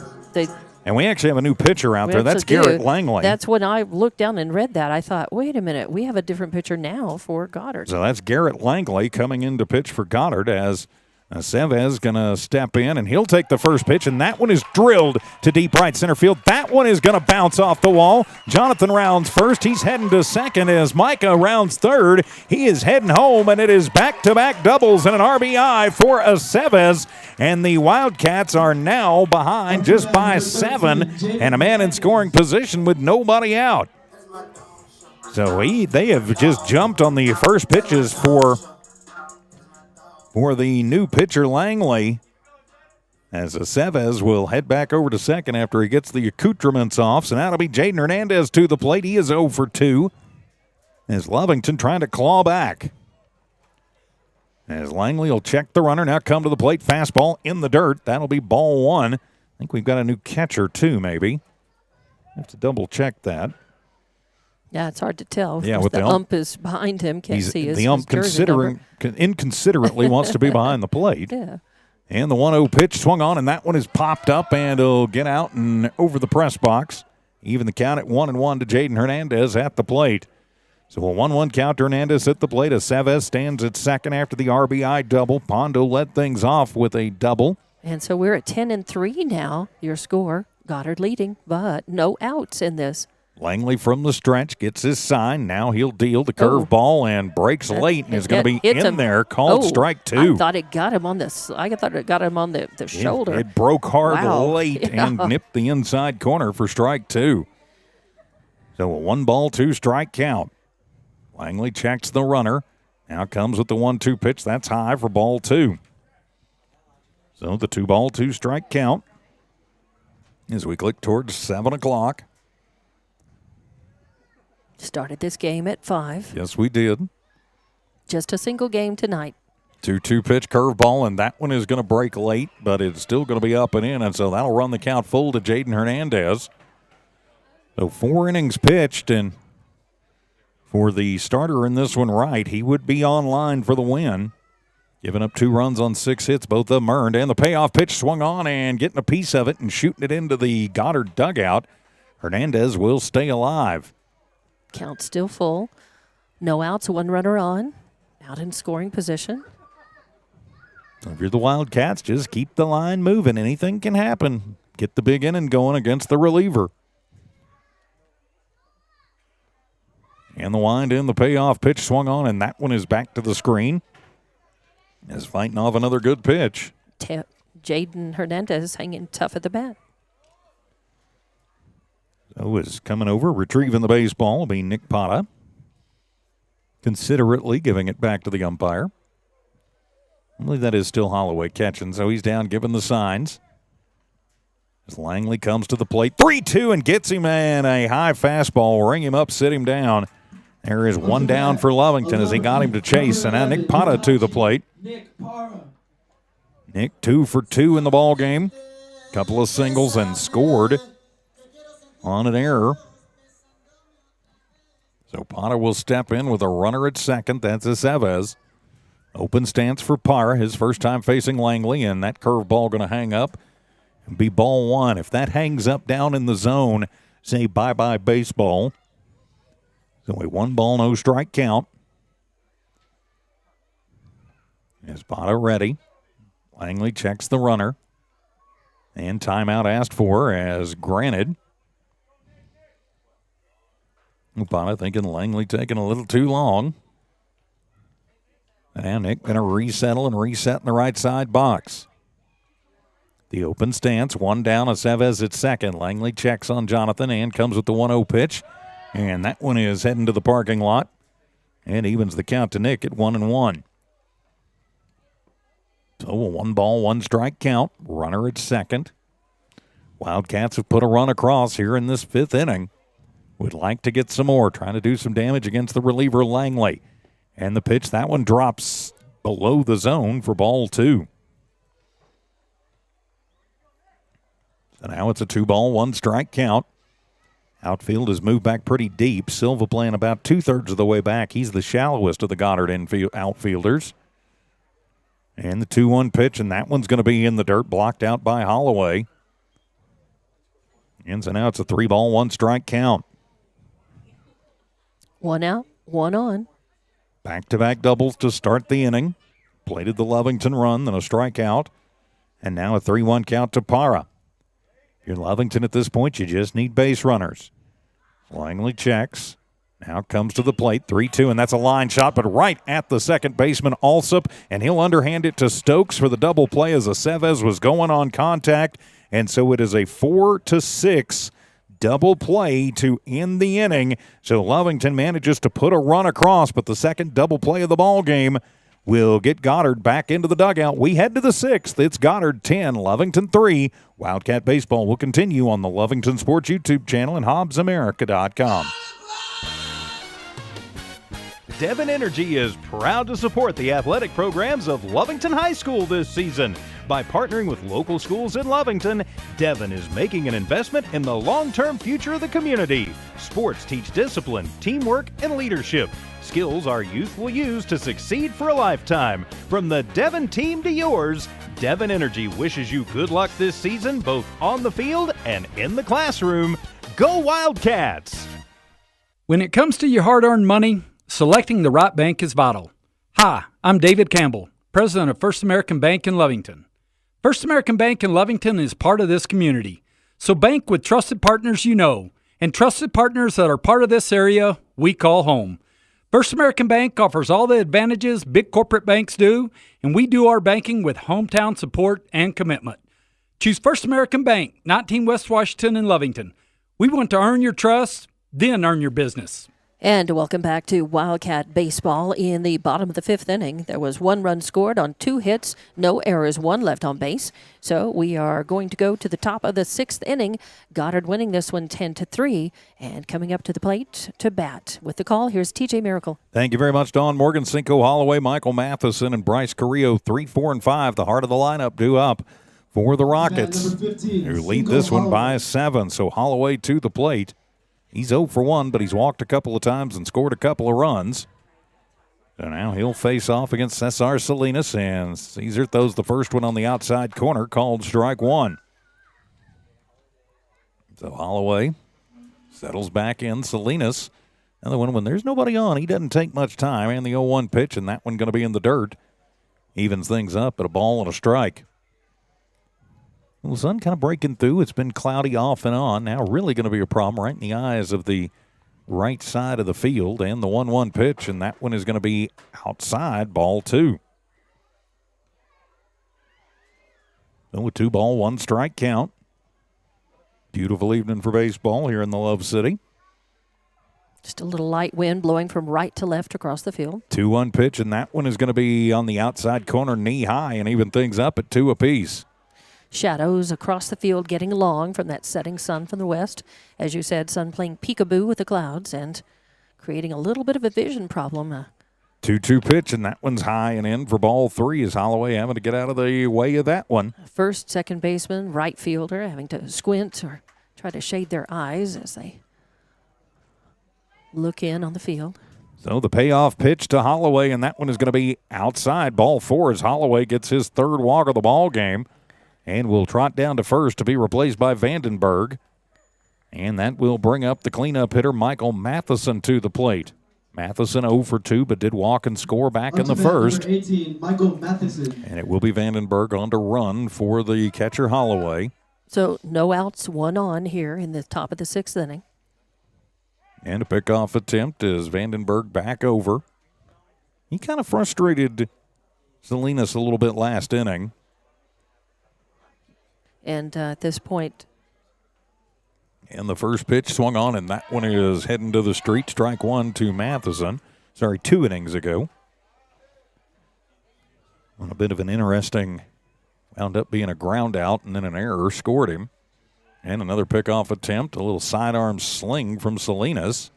have a new pitcher out there. That's Garrett Langley. That's when I looked down and read that. I thought, wait a minute, we have a different pitcher now for Goddard. So that's Garrett Langley coming in to pitch for Goddard as Aceves going to step in, and he'll take the first pitch, and that one is drilled to deep right center field. That one is going to bounce off the wall. Jonathan rounds first. He's heading to second as Micah rounds third. He is heading home, and it is back-to-back doubles and an RBI for Aceves, and the Wildcats are now behind just by 7 and a man in scoring position with nobody out. So they have just jumped on the first pitches for the new pitcher, Langley, as Aceves will head back over to second after he gets the accoutrements off. So now it'll be Jaden Hernandez to the plate. He is 0 for 2 as Lovington trying to claw back. As Langley will check the runner, now come to the plate, fastball in the dirt. That'll be ball 1. I think we've got a new catcher too, maybe. Have to double check that. Yeah, it's hard to tell. Yeah, with the ump is behind him. Can't see his the ump inconsiderately wants to be behind the plate. Yeah. And the 1-0 pitch swung on, and that one is popped up, and it'll get out and over the press box. Even the count at 1-1 to Jaden Hernandez at the plate. So a 1-1 count to Hernandez at the plate. Aceves stands at second after the RBI double. Pondo led things off with a double. And so we're at 10-3 now. Your score, Goddard leading, but no outs in this. Langley from the stretch gets his sign. Now he'll deal the curveball and breaks late and is going to be in there. Called strike 2. I thought it got him on the shoulder. It broke hard late Yeah. and nipped the inside corner for strike 2. So a 1-2 strike count. Langley checks the runner. Now comes with the 1-2 pitch. That's high for ball 2. So the 2-2 strike count as we click towards 7 o'clock. Started this game at 5. Yes, we did. Just a single game tonight. 2-2 pitch curveball, and that one is going to break late, but it's still going to be up and in, and so that'll run the count full to Jaden Hernandez. So 4 innings pitched, and for the starter in this one right, he would be on line for the win. Giving up 2 runs on 6 hits, both of them earned, and the payoff pitch swung on and getting a piece of it and shooting it into the Goddard dugout. Hernandez will stay alive. Count still full. No outs, 1 runner on. Out in scoring position. So if you're the Wildcats, just keep the line moving. Anything can happen. Get the big inning going against the reliever. And the wind in, the payoff pitch swung on, and that one is back to the screen. Is fighting off another good pitch. Jaden Hernandez hanging tough at the bat. So is coming over, retrieving the baseball, will be Nick Pata. Considerately giving it back to the umpire. I believe that is still Holloway catching, so he's down giving the signs. As Langley comes to the plate, 3-2 and gets him, and a high fastball, ring him up, sit him down. There is 1 down for Lovington as he got him to chase, and now Nick Pata to the plate. Nick 2 for 2 in the ball game. Couple of singles and scored on an error. So Pata will step in with a runner at second. That's Aceves. Open stance for Parra, his first time facing Langley, and that curveball going to hang up and be ball 1. If that hangs up down in the zone, say bye-bye baseball. So a 1-ball, no strike count. Is Pata ready? Langley checks the runner. And timeout asked for as granted. Pata thinking Langley taking a little too long. And Nick going to resettle and reset in the right side box. The open stance, 1 down, Aceves at second. Langley checks on Jonathan and comes with the 1-0 pitch. And that one is heading to the parking lot. and evens the count to Nick at 1-1. So a 1-ball, 1-strike count. Runner at second. Wildcats have put a run across here in this 5th inning. Would like to get some more, trying to do some damage against the reliever Langley. And the pitch, that one drops below the zone for ball 2. So now it's a 2-ball, 1-strike count. Outfield has moved back pretty deep. Silva playing about 2/3 of the way back. He's the shallowest of the Goddard outfielders. And the 2-1 pitch, and that one's going to be in the dirt, blocked out by Holloway. And so now it's a 3-ball, 1-strike count. 1 out, 1 on. Back-to-back doubles to start the inning. Plated the Lovington run, then a strikeout. And now a 3-1 count to Parra. If you're Lovington at this point, you just need base runners. Langley checks. Now comes to the plate, 3-2, and that's a line shot, but right at the second baseman, Alsop, and he'll underhand it to Stokes for the double play as Aceves was going on contact, and so it is a 4-6 double play to end the inning. So Lovington manages to put a run across, but the second double play of the ball game will get Goddard back into the dugout. We head to the 6th. It's Goddard 10, Lovington 3. Wildcat Baseball will continue on the Lovington Sports YouTube channel and HobbsAmerica.com. Devon Energy is proud to support the athletic programs of Lovington High School this season. By partnering with local schools in Lovington, Devon is making an investment in the long-term future of the community. Sports teach discipline, teamwork, and leadership. Skills our youth will use to succeed for a lifetime. From the Devon team to yours, Devon Energy wishes you good luck this season, both on the field and in the classroom. Go Wildcats! When it comes to your hard-earned money, selecting the right bank is vital. Hi, I'm David Campbell, president of First American Bank in Lovington. First American Bank in Lovington is part of this community. So bank with trusted partners you know, and trusted partners that are part of this area we call home. First American Bank offers all the advantages big corporate banks do, and we do our banking with hometown support and commitment. Choose First American Bank, 19 West Washington in Lovington. We want to earn your trust, then earn your business. And welcome back to Wildcat Baseball. In the bottom of the 5th inning, there was 1 run scored on 2 hits, no errors, 1 left on base. So we are going to go to the top of the 6th inning. Goddard winning this one 10-3, and coming up to the plate to bat. With the call, here's TJ Miracle. Thank you very much, Dawn Morgan, Cinco Holloway, Michael Matheson, and Bryce Carrillo. 3, 4, and 5, the heart of the lineup due up for the Rockets, 15, who lead this one by 7. So Holloway to the plate. He's 0 for 1, but he's walked a couple of times and scored a couple of runs. So now he'll face off against Cesar Salinas, and Caesar throws the first one on the outside corner, called strike 1. So Holloway settles back in. Salinas, another one when there's nobody on, he doesn't take much time, and the 0-1 pitch, and that one going to be in the dirt. Evens things up at a ball and a strike. Well, the sun kind of breaking through. It's been cloudy off and on. Now really going to be a problem right in the eyes of the right side of the field. And the 1-1 pitch, and that one is going to be outside, ball 2. So a 2-ball, 1-strike count. Beautiful evening for baseball here in the Love City. Just a little light wind blowing from right to left across the field. 2-1 pitch, and that one is going to be on the outside corner, knee high, and even things up at 2 apiece. Shadows across the field getting long from that setting sun from the west. As you said, sun playing peekaboo with the clouds and creating a little bit of a vision problem. 2-2 pitch, and that one's high and in for ball 3 as Holloway having to get out of the way of that one. First, second baseman, right fielder having to squint or try to shade their eyes as they look in on the field. So the payoff pitch to Holloway, and that one is going to be outside, ball 4 as Holloway gets his 3rd walk of the ball game. And will trot down to first to be replaced by Vandenberg. And that will bring up the cleanup hitter, Michael Matheson, to the plate. Matheson 0 for 2, but did walk and score back in the first. Number 18, Michael Matheson. And it will be Vandenberg on to run for the catcher, Holloway. So no outs, 1 on here in the top of the 6th inning. And a pickoff attempt as Vandenberg back over. He kind of frustrated Salinas a little bit last inning. And at this point. And the first pitch swung on, and that one is heading to the street. Strike 1 to Matheson. 2 innings ago. On a bit of an interesting, wound up being a ground out and then an error scored him. And another pickoff attempt, a little sidearm sling from Salinas.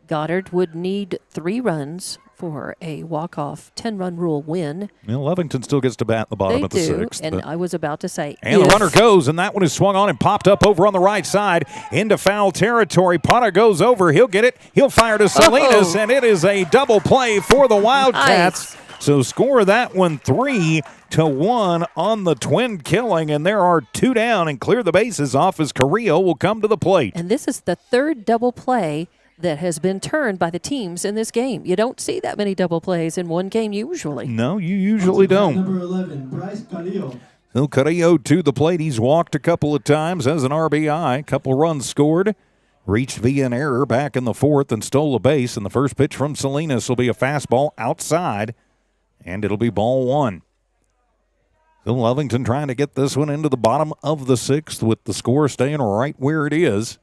Goddard would need 3 runs for a walk-off 10-run rule win. Well, Lovington still gets to bat the bottom of the 6th. And I was about to say, and the runner goes, and that one is swung on and popped up over on the right side into foul territory. Potter goes over. He'll get it. He'll fire to Salinas, and it is a double play for the Wildcats. Nice. So score that one 3-1 on the twin killing, and there are 2 down, and clear the bases off as Carrillo will come to the plate. And this is the 3rd double play that has been turned by the teams in this game. You don't see that many double plays in one game usually. No, you usually don't. Number 11, Bryce Carrillo. So Carrillo to the plate. He's walked a couple of times as an RBI. Couple runs scored. Reached via an error back in the 4th and stole a base. And the first pitch from Salinas will be a fastball outside, and it'll be ball 1. So Lovington trying to get this one into the bottom of the 6th with the score staying right where it is.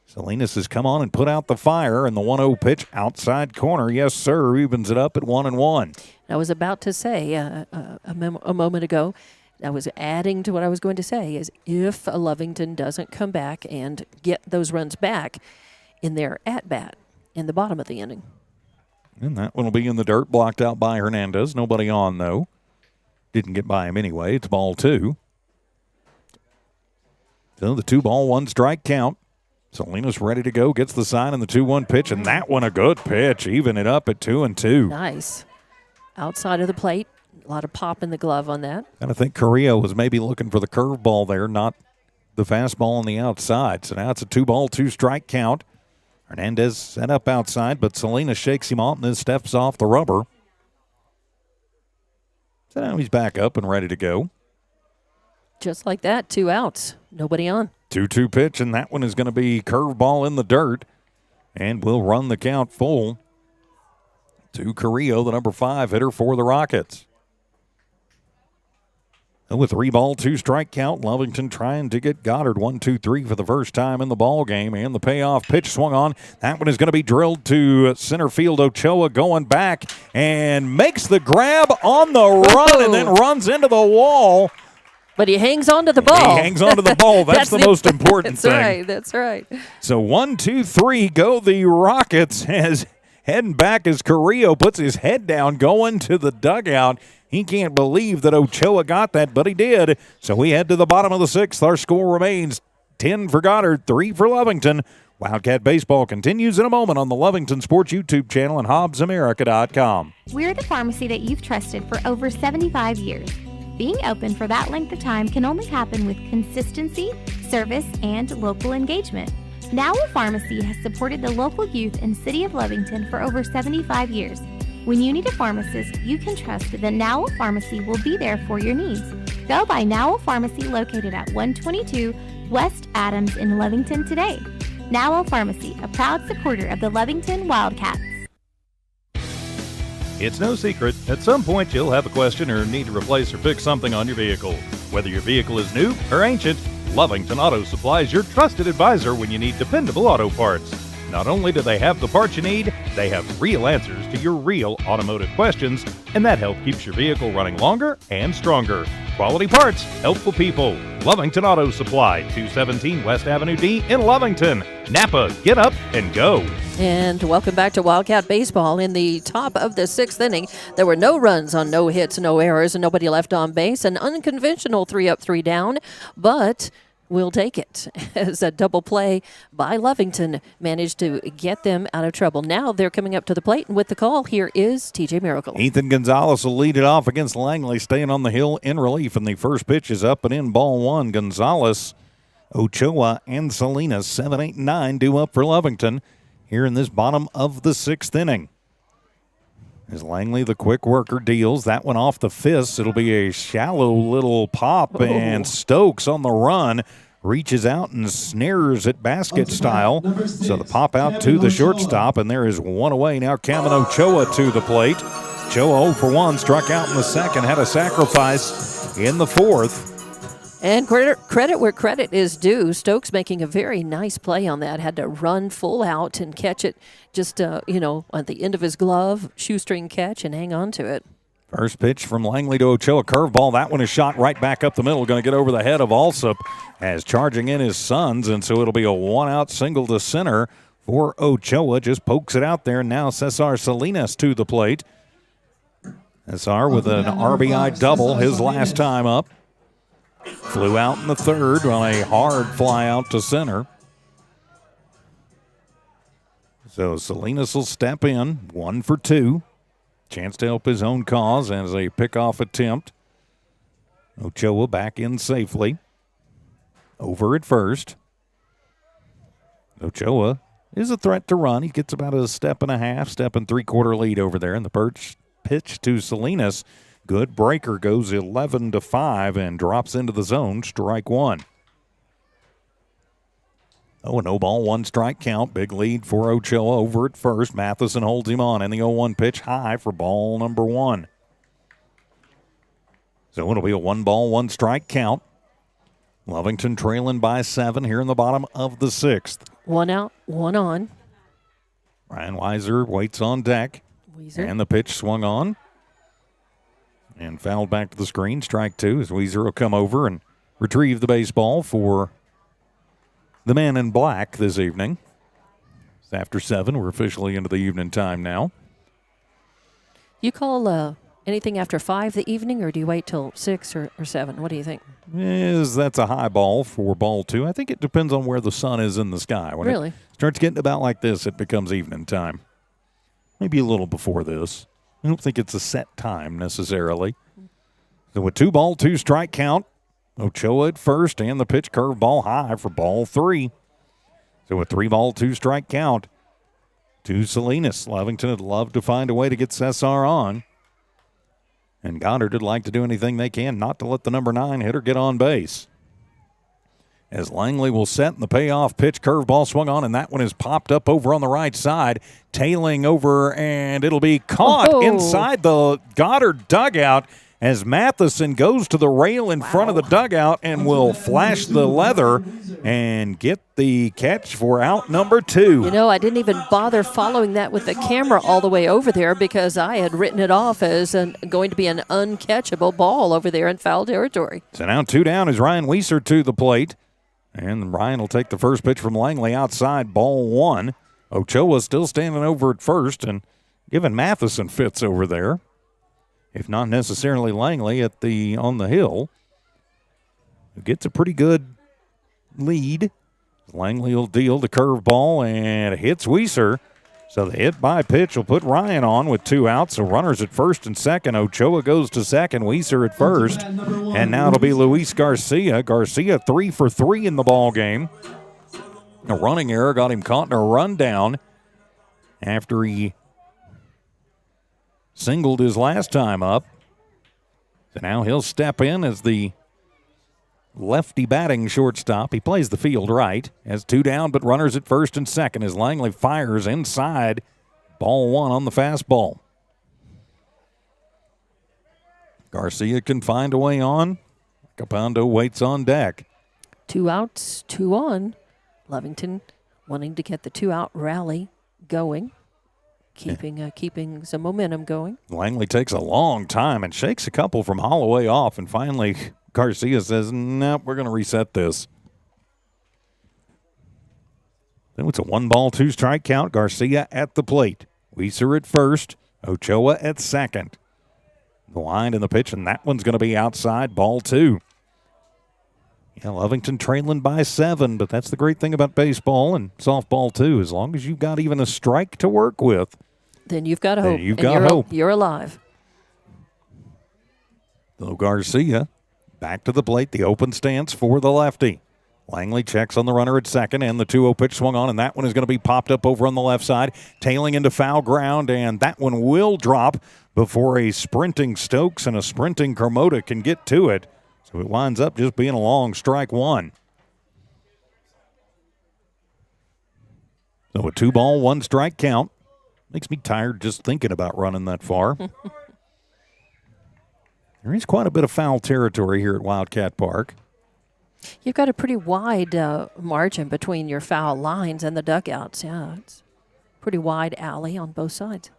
Salinas has come on and put out the fire, and the 1-0 pitch outside corner. Yes, sir, evens it up at 1-1. I was about to say a moment ago, I was adding to what I was going to say, is if Lovington doesn't come back and get those runs back in their at-bat in the bottom of the inning. And that one will be in the dirt, blocked out by Hernandez. Nobody on, though. Didn't get by him anyway. It's ball 2. So the 2-1 strike count. Salinas ready to go, gets the sign in the 2-1 pitch, and that one a good pitch. Even it up at 2-2. Nice. Outside of the plate, a lot of pop in the glove on that. And I think Carrillo was maybe looking for the curveball there, not the fastball on the outside. So now it's a 2-2 strike count. Hernandez set up outside, but Salinas shakes him off and then steps off the rubber. So now he's back up and ready to go. Just like that, 2 outs. Nobody on. 2-2 pitch, and that one is going to be curveball in the dirt. And we'll run the count full to Carrillo, the number 5 hitter for the Rockets. And with 3-2 strike count, Lovington trying to get Goddard 1-2-3 for the first time in the ball game, and the payoff pitch swung on. That one is going to be drilled to center field. Ochoa going back and makes the grab on the run and then runs into the wall. But he hangs on to the ball. He hangs on to the ball. That's the most important thing. That's right. So 1-2-3 go the Rockets as heading back as Carrillo puts his head down going to the dugout. He can't believe that Ochoa got that, but he did. So we head to the bottom of the 6th. Our score remains 10 for Goddard, 3 for Lovington. Wildcat Baseball continues in a moment on the Lovington Sports YouTube channel and HobbsAmerica.com. We're the pharmacy that you've trusted for over 75 years. Being open for that length of time can only happen with consistency, service, and local engagement. Now Pharmacy has supported the local youth and city of Lovington for over 75 years. When you need a pharmacist, you can trust that Now Pharmacy will be there for your needs. Go by Now Pharmacy located at 122 West Adams in Lovington today. Now Pharmacy, a proud supporter of the Lovington Wildcats. It's no secret, at some point you'll have a question or need to replace or fix something on your vehicle. Whether your vehicle is new or ancient, Lovington Auto Supply is your trusted advisor when you need dependable auto parts. Not only do they have the parts you need, they have real answers to your real automotive questions, and that help keeps your vehicle running longer and stronger. Quality parts, helpful people. Lovington Auto Supply, 217 West Avenue D in Lovington. Napa, get up and go. And welcome back to Wildcat Baseball. In the top of the 6th inning, there were no runs on no hits, no errors, and nobody left on base. An unconventional 3-up, 3-down, but we'll take it as a double play by Lovington managed to get them out of trouble. Now they're coming up to the plate, and with the call, here is TJ Miracle. Ethan Gonzalez will lead it off against Langley, staying on the hill in relief, and the first pitch is up and in, ball 1. Gonzalez, Ochoa, and Salinas, 7, 8, and 9 due up for Lovington here in this bottom of the 6th inning. As Langley, the quick worker, deals that one off the fist. It'll be a shallow little pop, and Stokes on the run reaches out and snares it basket style. So the pop out to the shortstop, and there is one away. Now Cameron Ochoa to the plate. Ochoa 0 for 1, struck out in the 2nd, had a sacrifice in the 4th. And credit where credit is due. Stokes making a very nice play on that. Had to run full out and catch it just, at the end of his glove, shoestring catch, and hang on to it. First pitch from Langley to Ochoa. Curveball. That one is shot right back up the middle. Going to get over the head of Alsop as charging in his sons. And so it'll be a one-out single to center for Ochoa. Just pokes it out there. Now Cesar Salinas to the plate. Cesar with an RBI double his last time up. Flew out in the third on a hard fly out to center. So Salinas will step in, 1 for 2. Chance to help his own cause as a pickoff attempt. Ochoa back in safely. Over at first. Ochoa is a threat to run. He gets about a step and a half, step and three-quarter lead over there. And the pitch to Salinas. Good breaker, goes 11-5 and drops into the zone. Strike one. Oh, a no ball, 1 strike count. Big lead for Ochoa over at first. Matheson holds him on, and the 0-1 pitch high for ball number 1. So it'll be a 1 ball, 1 strike count. Lovington trailing by 7 here in the bottom of the 6th. 1 out, 1 on. Ryan Weiser waits on deck. And the pitch swung on. And fouled back to the screen. Strike 2 as Weiser will come over and retrieve the baseball for the man in black this evening. It's after 7. We're officially into the evening time now. You call anything after 5 the evening, or do you wait till 6 or 7? What do you think? That's a high ball for ball 2. I think it depends on where the sun is in the sky. When really? It starts getting about like this, it becomes evening time. Maybe a little before this. I don't think it's a set time necessarily. So a 2 ball, 2 strike count. Ochoa at first, and the pitch curveball high for ball 3. So a 3 ball, 2 strike count to Salinas. Lovington would love to find a way to get Cesar on. And Goddard would like to do anything they can not to let the number 9 hitter get on base. As Langley will set, and the payoff pitch curveball swung on, and that one is popped up over on the right side, tailing over, and it'll be caught inside the Goddard dugout as Matheson goes to the rail in front of the dugout and will flash the leather and get the catch for out number 2. You know, I didn't even bother following that with the camera all the way over there because I had written it off as going to be an uncatchable ball over there in foul territory. So now 2 down is Ryan Weiser to the plate. And Ryan will take the first pitch from Langley outside, ball 1. Ochoa still standing over at first and giving Matheson fits over there. If not necessarily Langley on the hill. Who gets a pretty good lead. Langley will deal the curveball and hits Weiser. So the hit by pitch will put Ryan on with 2 outs. So runners at first and second. Ochoa goes to second. Weiser at first. And now it'll be Luis Garcia. Garcia 3 for 3 in the ball game. A running error got him caught in a rundown after he singled his last time up. So now he'll step in as the lefty batting shortstop. He plays the field right. Has 2 down, but runners at first and second as Langley fires inside. Ball 1 on the fastball. Garcia can find a way on. Capando waits on deck. 2 outs, 2 on. Lovington wanting to get the 2-out rally going. Keeping some momentum going. Langley takes a long time and shakes a couple from Holloway off, and finally Garcia says, nope, we're going to reset this. Then it's a 1 ball, 2 strike count. Garcia at the plate. Weiser at first. Ochoa at second. The line and the pitch, and that one's going to be outside, ball 2. Yeah, Lovington trailing by 7, but that's the great thing about baseball and softball too. As long as you've got even a strike to work with, then you've got hope. You've got hope. You're alive. So Garcia back to the plate, the open stance for the lefty. Langley checks on the runner at second, and the 2-0 pitch swung on, and that one is going to be popped up over on the left side, tailing into foul ground, and that one will drop before a sprinting Stokes and a sprinting Kermota can get to it. So it winds up just being a long strike 1. So a 2 ball, 1 strike count. Makes me tired just thinking about running that far. There is quite a bit of foul territory here at Wildcat Park. You've got a pretty wide margin between your foul lines and the dugouts. Yeah, it's pretty wide alley on both sides.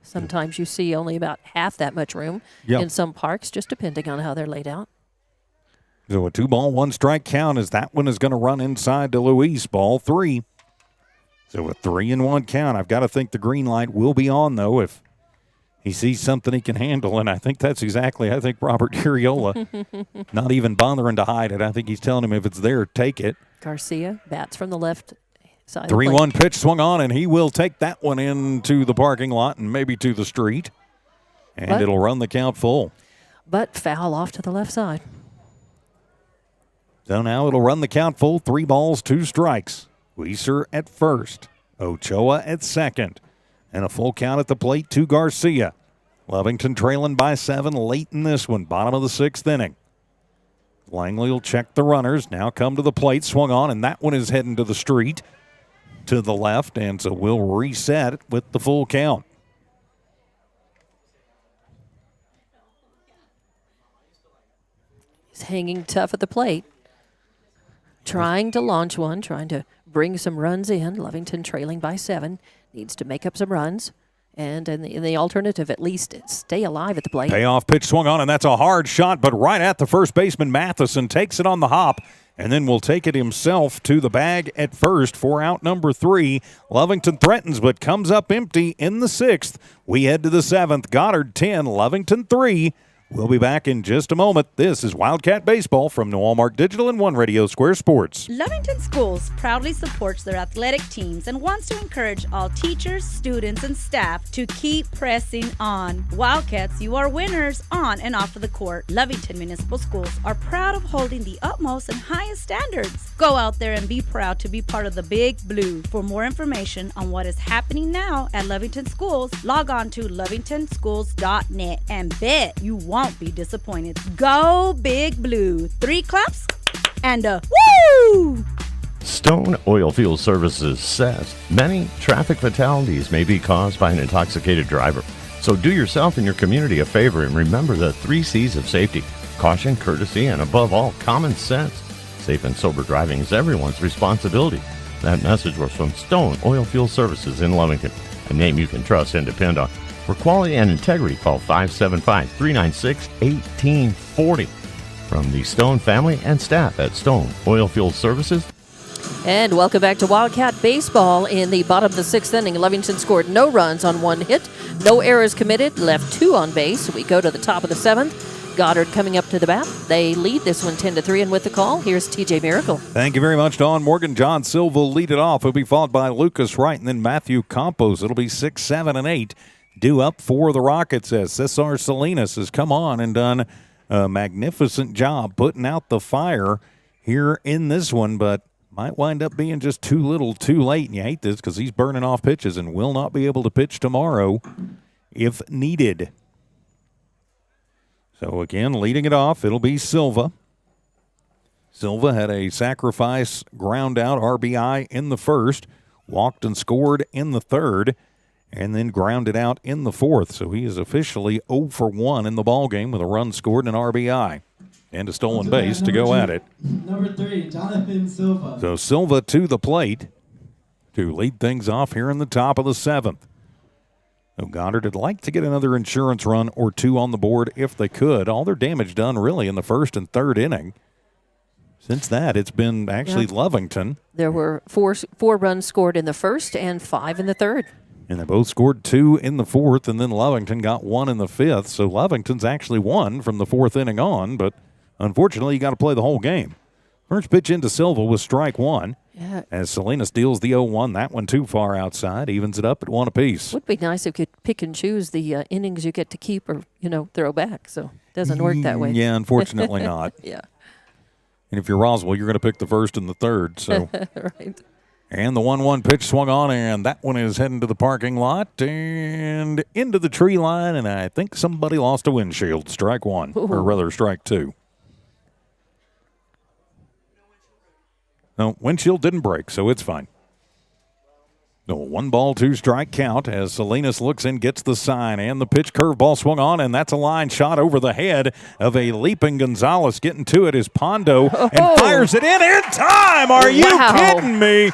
Sometimes you see only about half that much room in some parks, just depending on how they're laid out. So a 2-ball, 1-strike count as that one is going to run inside to Luis, ball 3. So a 3-1 count. I've got to think the green light will be on, though, if he sees something he can handle, and I think that's exactly, Robert Uriola, not even bothering to hide it. I think he's telling him if it's there, take it. Garcia bats from the left side. 3-1 pitch swung on, and he will take that one into the parking lot and maybe to the street. And it'll run the count full. But foul off to the left side. So now it'll run the count full. 3 balls, 2 strikes. Weiser at first. Ochoa at second. And a full count at the plate to Garcia. Lovington trailing by 7 late in this one. Bottom of the 6th inning. Langley will check the runners. Now come to the plate. Swung on, and that one is heading to the street to the left. And so we'll reset with the full count. He's hanging tough at the plate. Trying to launch one, trying to bring some runs in. Lovington trailing by 7. Needs to make up some runs. And in the alternative, at least stay alive at the plate. Payoff pitch swung on, and that's a hard shot, but right at the first baseman, Matheson takes it on the hop, and then will take it himself to the bag at first for out number 3. Lovington threatens, but comes up empty in the 6th. We head to the 7th. Goddard 10, Lovington 3. We'll be back in just a moment. This is Wildcat Baseball from New Walmart Digital and One Radio Square Sports. Lovington Schools proudly supports their athletic teams and wants to encourage all teachers, students, and staff to keep pressing on. Wildcats, you are winners on and off of the court. Lovington Municipal Schools are proud of holding the utmost and highest standards. Go out there and be proud to be part of the Big Blue. For more information on what is happening now at Lovington Schools, log on to lovingtonschools.net and bet you won't be disappointed. Go Big Blue. 3 claps and a woo! Stone Oilfield Services says many traffic fatalities may be caused by an intoxicated driver. So do yourself and your community a favor and remember the 3 C's of safety: caution, courtesy, and above all, common sense. Safe and sober driving is everyone's responsibility. That message was from Stone Oilfield Services in Lovington, a name you can trust and depend on. For quality and integrity, call 575-396-1840. From the Stone family and staff at Stone Oilfield Services. And welcome back to Wildcat Baseball. In the bottom of the 6th inning, Lovington scored no runs on 1 hit, no errors committed, left 2 on base. We go to the top of the 7th. Goddard coming up to the bat. They lead this one 10-3, and with the call, here's TJ Miracle. Thank you very much, Dawn Morgan. John Silva will lead it off. He'll be followed by Lucas Wright and then Matthew Campos. It'll be 6, 7, and 8. Due up for the Rockets as Cesar Salinas has come on and done a magnificent job putting out the fire here in this one, but might wind up being just too little too late. And you hate this because he's burning off pitches and will not be able to pitch tomorrow if needed. So again, leading it off, it'll be Silva. Silva had a sacrifice ground out RBI in the first, walked and scored in the third, and then grounded out in the 4th. So he is officially 0 for 1 in the ballgame with a run scored and an RBI. And a stolen base to go at it. Number 3, Jonathan Silva. So Silva to the plate to lead things off here in the top of the 7th. So Goddard would like to get another insurance run or 2 on the board if they could. All their damage done really in the 1st and 3rd inning. Since that, it's been actually Lovington. There were four runs scored in the 1st and 5 in the 3rd. And they both scored 2 in the 4th, and then Lovington got 1 in the 5th. So Lovington's actually won from the 4th inning on, but unfortunately you got to play the whole game. First pitch into Silva was strike 1. Yeah. As Salinas deals the 0-1. That one too far outside. Evens it up at 1 apiece. Would be nice if you could pick and choose the innings you get to keep or, throw back. So it doesn't work that way. Yeah, unfortunately not. Yeah. And if you're Roswell, you're going to pick the 1st and the 3rd. So. Right. And the 1-1 pitch swung on, and that one is heading to the parking lot and into the tree line, and I think somebody lost a windshield. Strike 1, or rather strike 2. No, windshield didn't break, so it's fine. The 1-2 count as Salinas looks in, gets the sign, and the pitch curveball swung on, and that's a line shot over the head of a leaping Gonzalez. Getting to it is Pondo and fires it in time. Are you kidding me?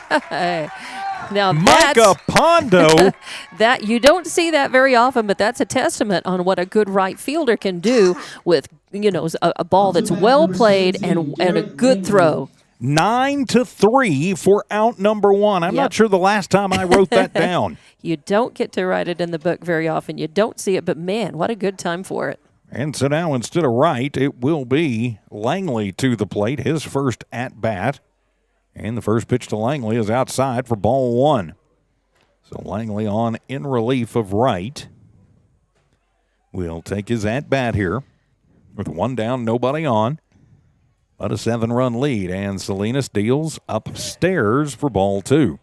Now Micah Pondo. That you don't see that very often, but that's a testament on what a good right fielder can do with a ball that's well played and a good throw. 9-3 for out number 1. I'm not sure the last time I wrote that down. You don't get to write it in the book very often. You don't see it, but man, what a good time for it. And so now instead of Wright, it will be Langley to the plate, his first at-bat. And the first pitch to Langley is outside for ball 1. So Langley on in relief of Wright. Will take his at-bat here with 1 down, nobody on. But a 7-run lead, and Salinas deals upstairs for ball 2.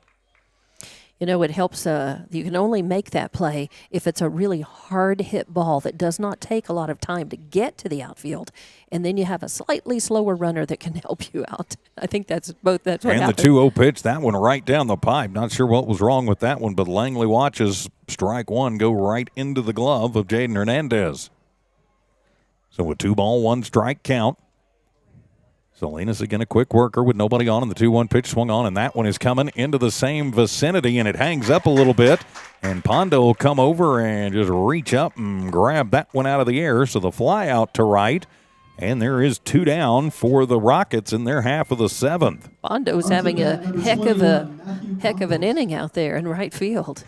It helps. You can only make that play if it's a really hard hit ball that does not take a lot of time to get to the outfield, and then you have a slightly slower runner that can help you out. I think that's both. That's what happened. And the 2-0 pitch, that one right down the pipe. Not sure what was wrong with that one, but Langley watches strike 1 go right into the glove of Jaden Hernandez. So a 2-1 count. Salinas again, a quick worker with nobody on, and the 2-1 pitch swung on, and that one is coming into the same vicinity, and it hangs up a little bit, and Pondo will come over and just reach up and grab that one out of the air, so the fly out to right, and there is 2 down for the Rockets in their half of the 7th. Pondo's having a heck of an inning out there in right field.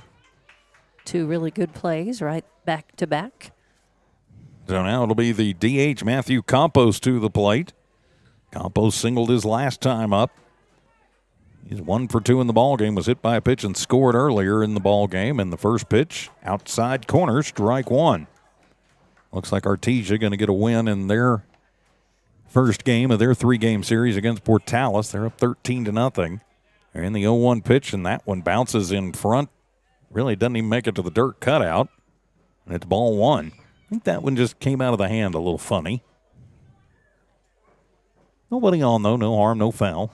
2 really good plays right back to back. So now it'll be the DH Matthew Campos to the plate. Campos singled his last time up. He's 1 for 2 in the ballgame, was hit by a pitch and scored earlier in the ballgame. And the first pitch, outside corner, strike 1. Looks like Artesia going to get a win in their first game of their 3-game series against Portales. They're up 13-0. They're in the 0-1 pitch, and that one bounces in front. Really doesn't even make it to the dirt cutout. And it's ball 1. I think that one just came out of the hand a little funny. Nobody on, though. No harm, no foul.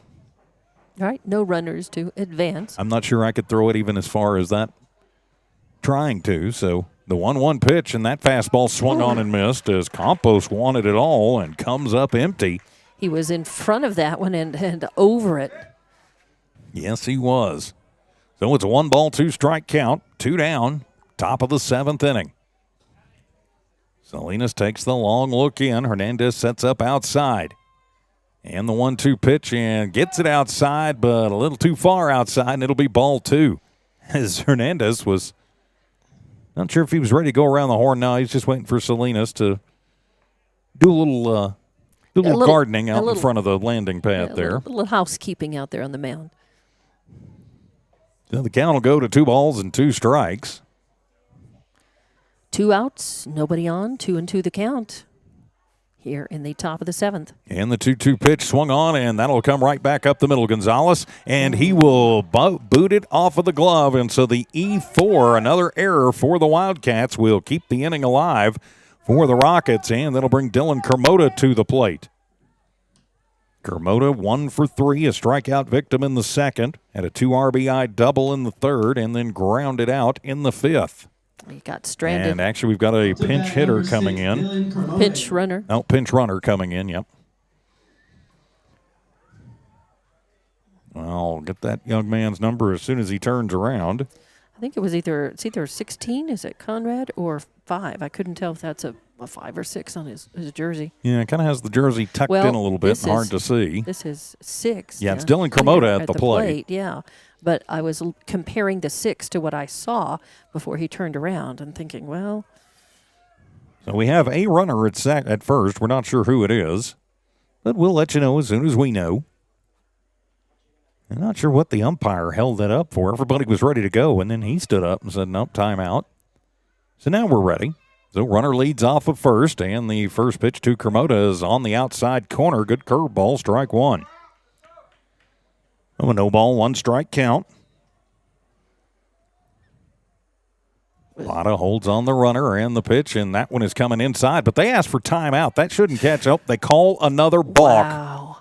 All right, no runners to advance. I'm not sure I could throw it even as far as that. Trying to, so the 1-1 pitch, and that fastball swung on and missed as Campos wanted it all and comes up empty. He was in front of that one and over it. Yes, he was. So it's a 1-2 count, 2 down, top of the 7th inning. Salinas takes the long look in. Hernandez sets up outside. And the 1-2 pitch and gets it outside, but a little too far outside, and it'll be ball 2. As Hernandez was not sure if he was ready to go around the horn. No, he's just waiting for Salinas to do a little gardening out in front of the landing pad there. A little housekeeping out there on the mound. So the count will go to 2-2 strikes. 2 outs, nobody on, 2-2 the count. Here in the top of the 7th. And the 2-2 pitch swung on, and that'll come right back up the middle. Gonzalez, and he will boot it off of the glove. And so the E4, another error for the Wildcats, will keep the inning alive for the Rockets, and that'll bring Dylan Kermota to the plate. Kermota 1 for 3, a strikeout victim in the 2nd, had a 2 RBI double in the 3rd, and then grounded out in the 5th. He got stranded. And actually, we've got a pinch hitter coming in. Pinch runner. Oh, pinch runner coming in, yep. I'll get that young man's number as soon as he turns around. I think it's either 16, is it Conrad, or 5. I couldn't tell if that's a 5 or 6 on his jersey. Yeah, it kind of has the jersey tucked in a little bit, hard to see. This is 6. Yeah, it's Dylan Kermota at the plate. Yeah, but I was comparing the 6 to what I saw before he turned around and thinking, well. So we have a runner at first. We're not sure who it is, but we'll let you know as soon as we know. I'm not sure what the umpire held that up for. Everybody was ready to go, and then he stood up and said, nope, timeout. So now we're ready. So runner leads off of first, and the first pitch to Kermota is on the outside corner. Good curveball, strike 1. A 0-1 strike count. Lotta holds on the runner and the pitch, and that one is coming inside, but they asked for timeout. That shouldn't catch up. They call another balk. Wow.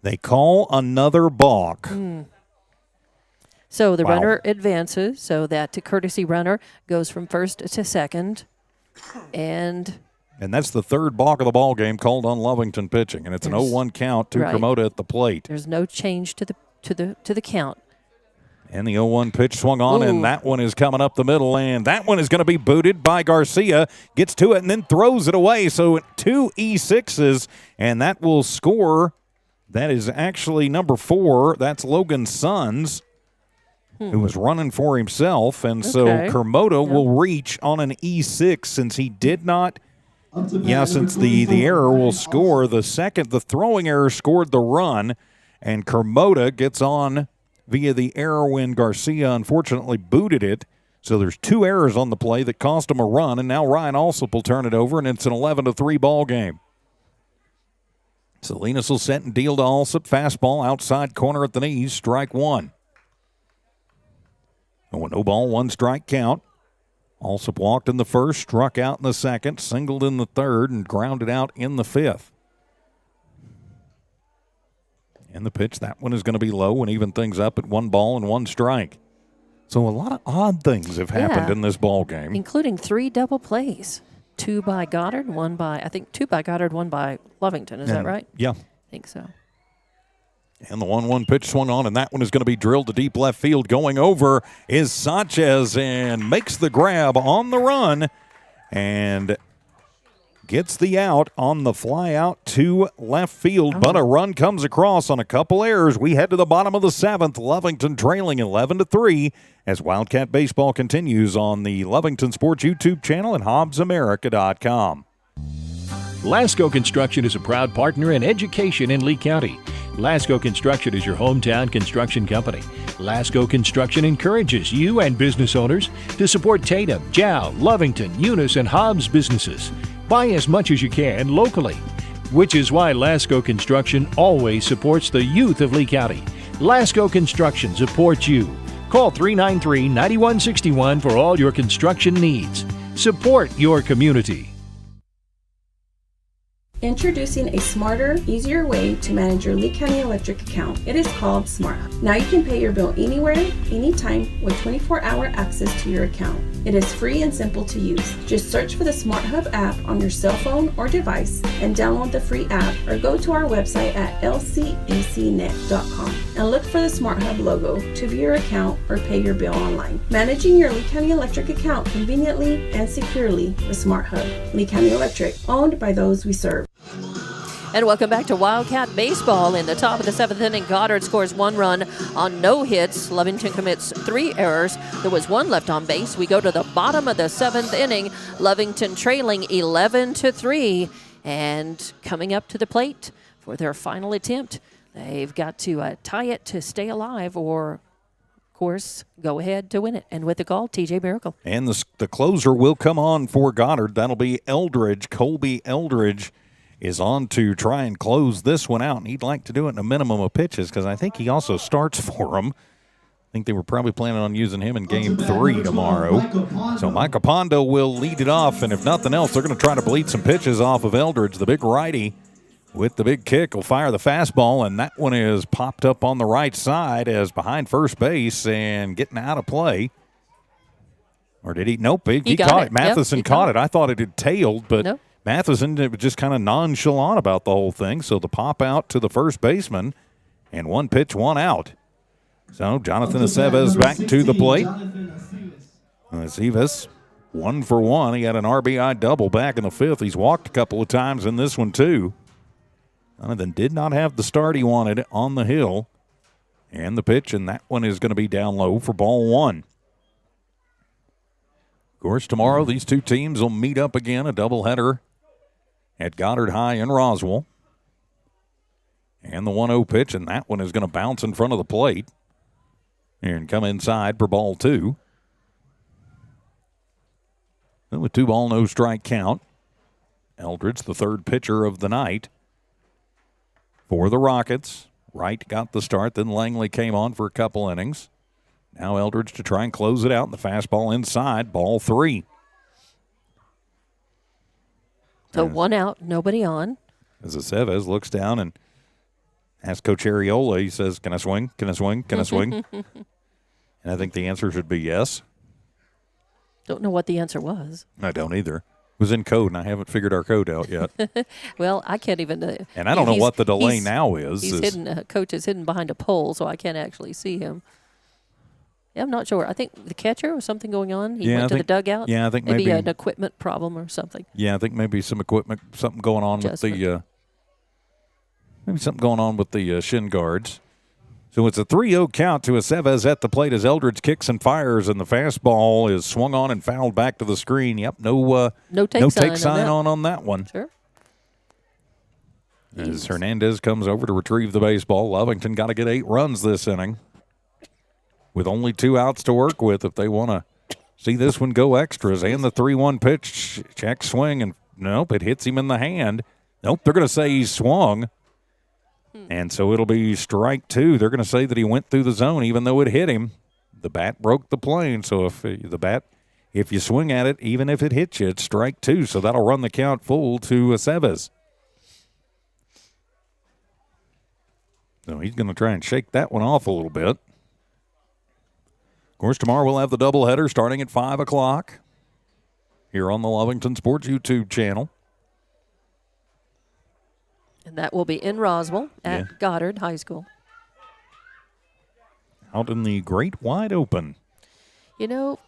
They call another balk. So the Wow. runner advances, so that courtesy runner goes from first to second. And that's the third balk of the ball game called on Lovington pitching, and it's an 0-1 count to right. Cremota at the plate. there's no change to the count. And the 0-1 pitch swung on, Ooh. and that one is coming up the middle, and that one is going to be booted by Garcia. Gets to it and then throws it away. So 2 E6s, and that will score. That is actually number 4. That's Logan Sons, who was running for himself. And so Cremota will reach on an E6 since he did not. Yeah, since the error will score the second. The throwing error scored the run, and Cremota gets on via the error when Garcia unfortunately booted it. So there's 2 errors on the play that cost him a run, and now Ryan Alsop will turn it over, and it's an 11-3 ball game. Salinas will set and deal to Alsop. Fastball outside corner at the knees, strike 1. No ball, 1 strike count. Alsop walked in the first, struck out in the second, singled in the third, and grounded out in the 5th. And the pitch, that one is going to be low and even things up at 1 ball and 1 strike. So a lot of odd things have happened in this ball game, including 3 double plays. 2 by Goddard, 1 by 1 by Lovington. Is that right? Yeah. I think so. And the 1-1 pitch swung on, and that one is going to be drilled to deep left field. Going over is Sanchez and makes the grab on the run and gets the out on the fly out to left field. But a run comes across on a couple errors. We head to the bottom of the 7th. Lovington trailing 11-3 as Wildcat Baseball continues on the Lovington Sports YouTube channel and HobbsAmerica.com. Lasco Construction is a proud partner in education in Lee County. Lasco Construction is your hometown construction company. Lasco Construction encourages you and business owners to support Tatum, Jow, Lovington, Eunice, and Hobbs businesses. Buy as much as you can locally, which is why Lasco Construction always supports the youth of Lee County. Lasco Construction supports you. Call 393-9161 for all your construction needs. Support your community. Introducing a smarter, easier way to manage your Lee County Electric account. It is called Smart Hub. Now you can pay your bill anywhere, anytime with 24-hour access to your account. It is free and simple to use. Just search for the Smart Hub app on your cell phone or device and download the free app, or go to our website at lcecnet.com and look for the Smart Hub logo to view your account or pay your bill online. Managing your Lee County Electric account conveniently and securely with Smart Hub. Lee County Electric, owned by those we serve. And welcome back to Wildcat Baseball. In the top of the 7th inning, Goddard scores 1 run on no hits. Lovington commits 3 errors. There was 1 left on base. We go to the bottom of the 7th inning. Lovington trailing 11-3. And coming up to the plate for their final attempt. They've got to tie it to stay alive, or, of course, go ahead to win it. And with the call, TJ Miracle. And the closer will come on for Goddard. That'll be Eldridge. Colby Eldridge is on to try and close this one out, and he'd like to do it in a minimum of pitches because I think he also starts for them. I think they were probably planning on using him in Game 3 tomorrow. So Micah Pondo will lead it off, and if nothing else, they're going to try to bleed some pitches off of Eldridge. The big righty with the big kick will fire the fastball, and that one is popped up on the right side as behind first base and getting out of play. Or did he? Nope, he caught it. Matheson caught it. I thought it had tailed, but nope. Matheson was just kind of nonchalant about the whole thing. So the pop out to the first baseman, and 1 pitch, 1 out. So Jonathan Aceves back to the plate. Aceves, 1 for 1. He had an RBI double back in the 5th. He's walked a couple of times in this one too. Jonathan did not have the start he wanted on the hill. And the pitch, and that one is going to be down low for ball 1. Of course, tomorrow these two teams will meet up again, a doubleheader at Goddard High in Roswell. And the 1-0 pitch, and that one is going to bounce in front of the plate and come inside for ball 2. And with 2 ball, no strike count. Eldridge, the 3rd pitcher of the night for the Rockets. Wright got the start, then Langley came on for a couple innings. Now Eldridge to try and close it out, and the fastball inside, ball 3. So 1 out, nobody on. As Aceves looks down and asks Coach Ariola, he says, can I swing? Can I swing? Can I swing? And I think the answer should be yes. Don't know what the answer was. I don't either. It was in code, and I haven't figured our code out yet. Well, I can't even. And I don't know what the delay now is. He's hidden. Coach is hidden behind a pole, so I can't actually see him. Yeah, I'm not sure. I think the catcher was something going on. He went to the dugout. Yeah, I think maybe an equipment problem or something. Yeah, I think maybe something going on with the maybe something going on with the shin guards. So it's a 3-0 count to Aceves at the plate as Eldridge kicks and fires, and the fastball is swung on and fouled back to the screen. Yep, no take sign on that one. Sure. As Hernandez comes over to retrieve the baseball, Lovington got to get 8 runs this inning with only 2 outs to work with if they want to see this one go extras. And the 3-1 pitch, check swing, and nope, it hits him in the hand. Nope, they're going to say he swung. And so it'll be strike 2. They're going to say that he went through the zone even though it hit him. The bat broke the plane, so if you swing at it, even if it hits you, it's strike 2. So that'll run the count full to Aceves. So he's going to try and shake that one off a little bit. Of course, tomorrow we'll have the doubleheader starting at 5 o'clock here on the Lovington Sports YouTube channel. And that will be in Roswell at Goddard High School. Out in the great wide open. So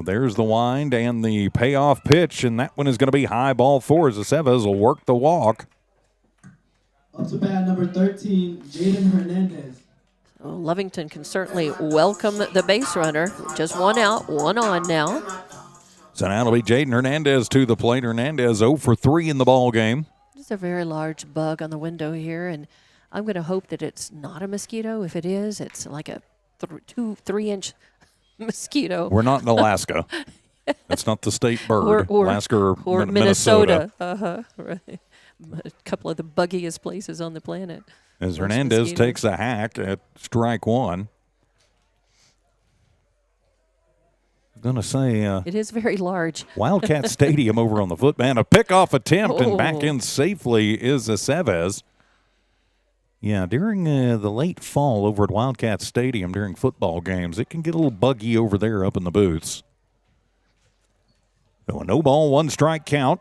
there's the wind and the payoff pitch, and that one is going to be high ball 4 as Aceves will work the walk. Up to bat number 13, Jaden Hernandez. So Lovington can certainly welcome the base runner. Just 1 out, 1 on now. So now it'll be Jaden Hernandez to the plate. Hernandez 0 for 3 in the ball game. There's a very large bug on the window here, and I'm going to hope that it's not a mosquito. If it is, it's like a 3-inch mosquito. We're not in Alaska. That's not the state bird. Alaska or Minnesota. Right. A couple of the buggiest places on the planet. As Hernandez takes a hack at strike 1. Going to say it is very large. Wildcat Stadium over on the footman. A pickoff attempt and back in safely is Aceves. Yeah, during the late fall over at Wildcat Stadium during football games, it can get a little buggy over there up in the booths. So a no ball, 1 strike count.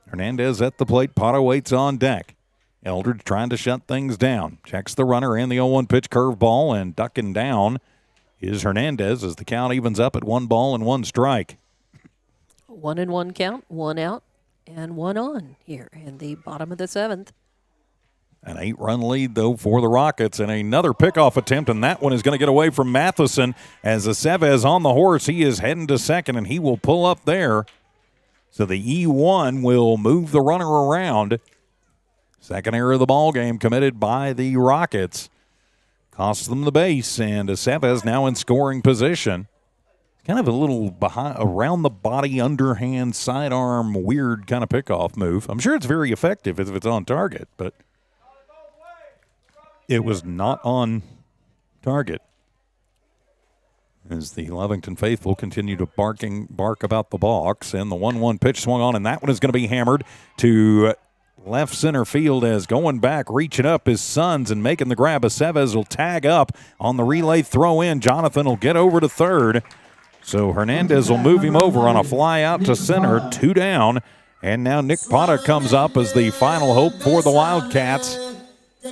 Hernandez at the plate. Pato waits on deck. Eldridge trying to shut things down. Checks the runner and the 0-1 pitch curveball, and ducking down is Hernandez as the count evens up at 1 ball and 1 strike. 1-1 count, 1 out, and 1 on here in the bottom of the 7th. An 8-run lead, though, for the Rockets, and another pickoff attempt, and that one is going to get away from Matheson as Aceves on the horse. He is heading to second, and he will pull up there. So the E1 will move the runner around. Second error of the ball game committed by the Rockets. Costs them the base, and Aceves now in scoring position. Kind of a little around the body, underhand, sidearm, weird kind of pickoff move. I'm sure it's very effective if it's on target, but it was not on target. As the Lovington faithful continue to bark about the box, and the 1-1 pitch swung on, and that one is going to be hammered to left center field as going back, reaching up his sons and making the grab. Aceves will tag up on the relay throw in. Jonathan will get over to third. So Hernandez will move him over on a fly out to center, 2 down. And now Nick Potta comes up as the final hope for the Wildcats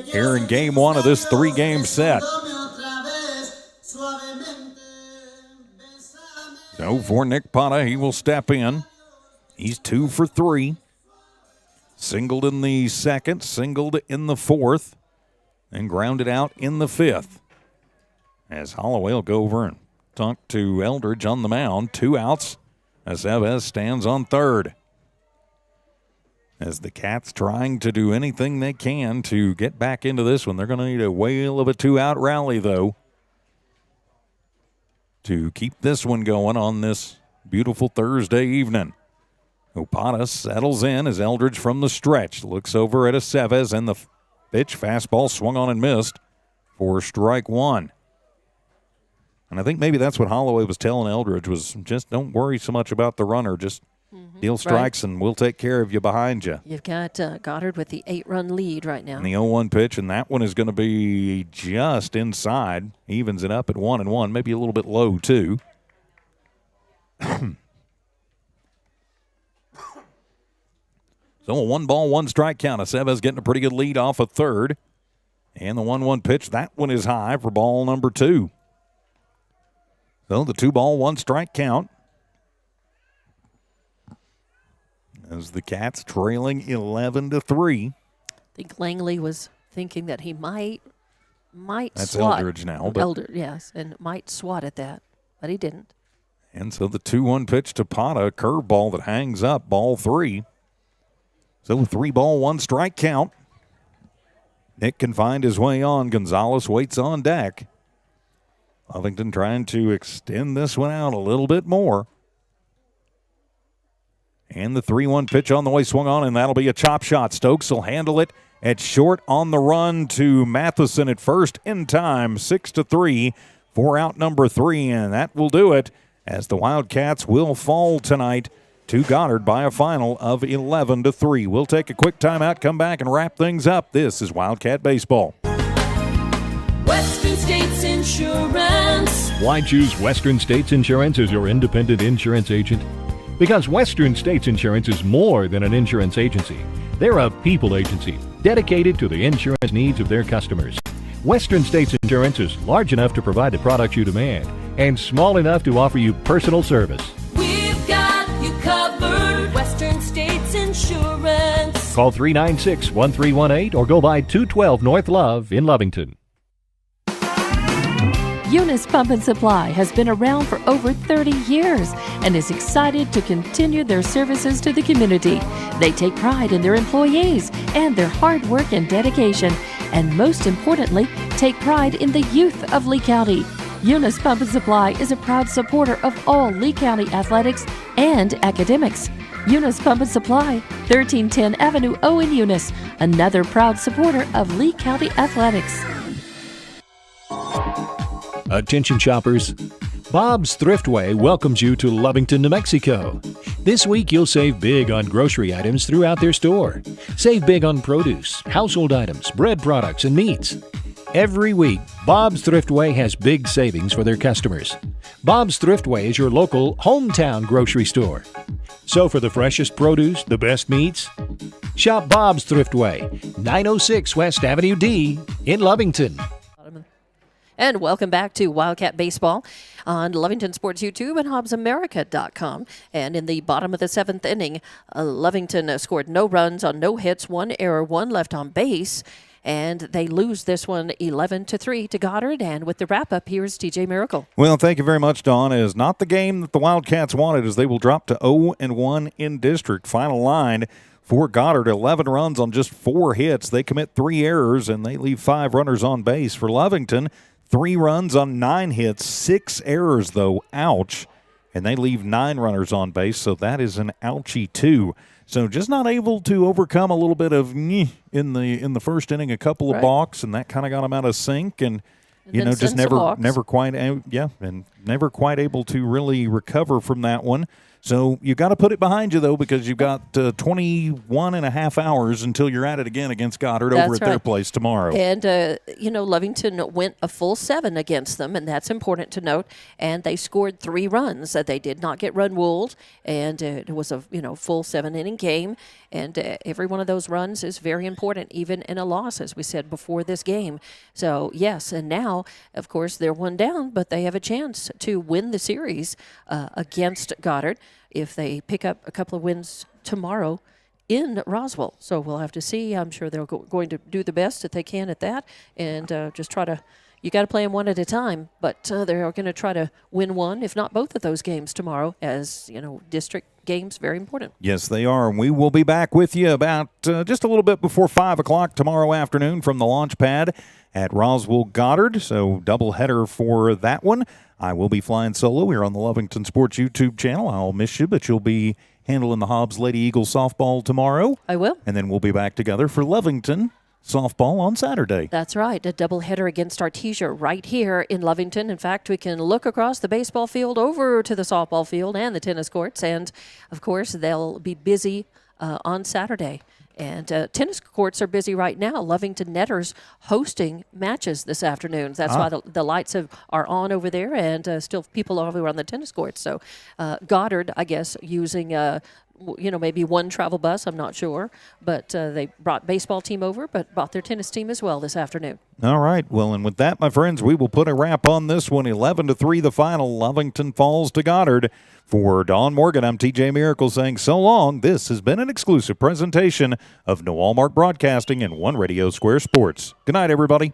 here in game 1 of this 3-game set. So for Nick Potta, he will step in. He's 2 for 3. Singled in the 2nd, singled in the 4th, and grounded out in the 5th. As Holloway will go over and talk to Eldridge on the mound. 2 outs. Aceves stands on third. As the Cats trying to do anything they can to get back into this one. They're going to need a whale of a 2-out rally, though, to keep this one going on this beautiful Thursday evening. Opata settles in as Eldridge from the stretch looks over at Aceves, and the pitch fastball swung on and missed for strike 1. And I think maybe that's what Holloway was telling Eldridge was just don't worry so much about the runner. Just Deal strikes, and we'll take care of you behind you. You've got Goddard with the 8-run lead right now. And the 0-1 pitch, and that one is going to be just inside. Evens it up at 1-1, maybe a little bit low, too. So a 1-ball, 1-strike count. Aceves getting a pretty good lead off a third. And the 1-1 pitch, that one is high for ball number 2. So the 2-ball, 1-strike count. As the Cats trailing 11-3. I think Langley was thinking that he might That's swat. Eldridge now. But Elder, yes, and might swat at that, but he didn't. And so the 2-1 pitch to Pata, curveball that hangs up, ball 3. So 3-ball, 1-strike count. Nick can find his way on. Gonzalez waits on deck. Lovington trying to extend this one out a little bit more. And the 3-1 pitch on the way, swung on, and that'll be a chop shot. Stokes will handle it at short on the run to Matheson at first in time. 6-3 for out number 3, and that will do it as the Wildcats will fall tonight to Goddard by a final of 11-3. We'll take a quick timeout, come back, and wrap things up. This is Wildcat Baseball. Western States Insurance. Why choose Western States Insurance as your independent insurance agent? Because Western States Insurance is more than an insurance agency. They're a people agency dedicated to the insurance needs of their customers. Western States Insurance is large enough to provide the products you demand and small enough to offer you personal service. We've got you covered. Western States Insurance. Call 396-1318 or go by 212 North Love in Lovington. Eunice Pump and Supply has been around for over 30 years and is excited to continue their services to the community. They take pride in their employees and their hard work and dedication, and most importantly, take pride in the youth of Lee County. Eunice Pump and Supply is a proud supporter of all Lee County athletics and academics. Eunice Pump and Supply, 1310 Avenue O in Eunice, another proud supporter of Lee County athletics. Attention shoppers, Bob's Thriftway welcomes you to Lovington, New Mexico. This week you'll save big on grocery items throughout their store. Save big on produce, household items, bread products, and meats. Every week, Bob's Thriftway has big savings for their customers. Bob's Thriftway is your local hometown grocery store. So for the freshest produce, the best meats, shop Bob's Thriftway, 906 West Avenue D in Lovington. And welcome back to Wildcat Baseball on Lovington Sports YouTube and HobbsAmerica.com. And in the bottom of the 7th inning, Lovington scored no runs on no hits, 1 error, 1 left on base. And they lose this one 11-3 to Goddard. And with the wrap-up, here's TJ Miracle. Well, thank you very much, Dawn. It is not the game that the Wildcats wanted, as they will drop to 0-1 in district. Final line for Goddard, 11 runs on just 4 hits. They commit 3 errors, and they leave 5 runners on base. For Lovington, 3 runs on 9 hits, 6 errors, though. Ouch. And they leave 9 runners on base, so that is an ouchie, too. So just not able to overcome a little bit of in the first inning, a couple of balks, and that kind of got them out of sync, and you know, just never quite able to really recover from that one. So you got to put it behind you, though, because you've got 21 and a half hours until you're at it again against Goddard over at their place tomorrow. And, Lovington went a full 7 against them, and that's important to note. And they scored 3 runs. They did not get run-ruled, and it was a full 7-inning game. And every one of those runs is very important, even in a loss, as we said before this game. So, yes, and now, of course, they're 1 down, but they have a chance to win the series against Goddard if they pick up a couple of wins tomorrow in Roswell. So we'll have to see. I'm sure they're going to do the best that they can at that, and just try to – you got to play them one at a time, but they're going to try to win one, if not both of those games tomorrow, as, district games, very important. Yes, they are, and we will be back with you about just a little bit before 5 o'clock tomorrow afternoon from the launch pad at Roswell Goddard, so doubleheader for that one. I will be flying solo here on the Lovington Sports YouTube channel. I'll miss you, but you'll be handling the Hobbs Lady Eagles softball tomorrow. I will. And then we'll be back together for Lovington softball on Saturday. That's right, a doubleheader against Artesia right here in Lovington. In fact, we can look across the baseball field over to the softball field and the tennis courts, and of course they'll be busy on Saturday. And tennis courts are busy right now. Lovington Netters hosting matches this afternoon. That's why the lights are on over there, and still people over on the tennis courts. So Goddard, I guess, using maybe one travel bus, I'm not sure. But they brought baseball team over, but brought their tennis team as well this afternoon. All right. Well, and with that, my friends, we will put a wrap on this one. 11-3 the final. Lovington falls to Goddard. For Don Morgan, I'm TJ Miracle saying so long. This has been an exclusive presentation of New Walmart Broadcasting and One Radio Square Sports. Good night, everybody.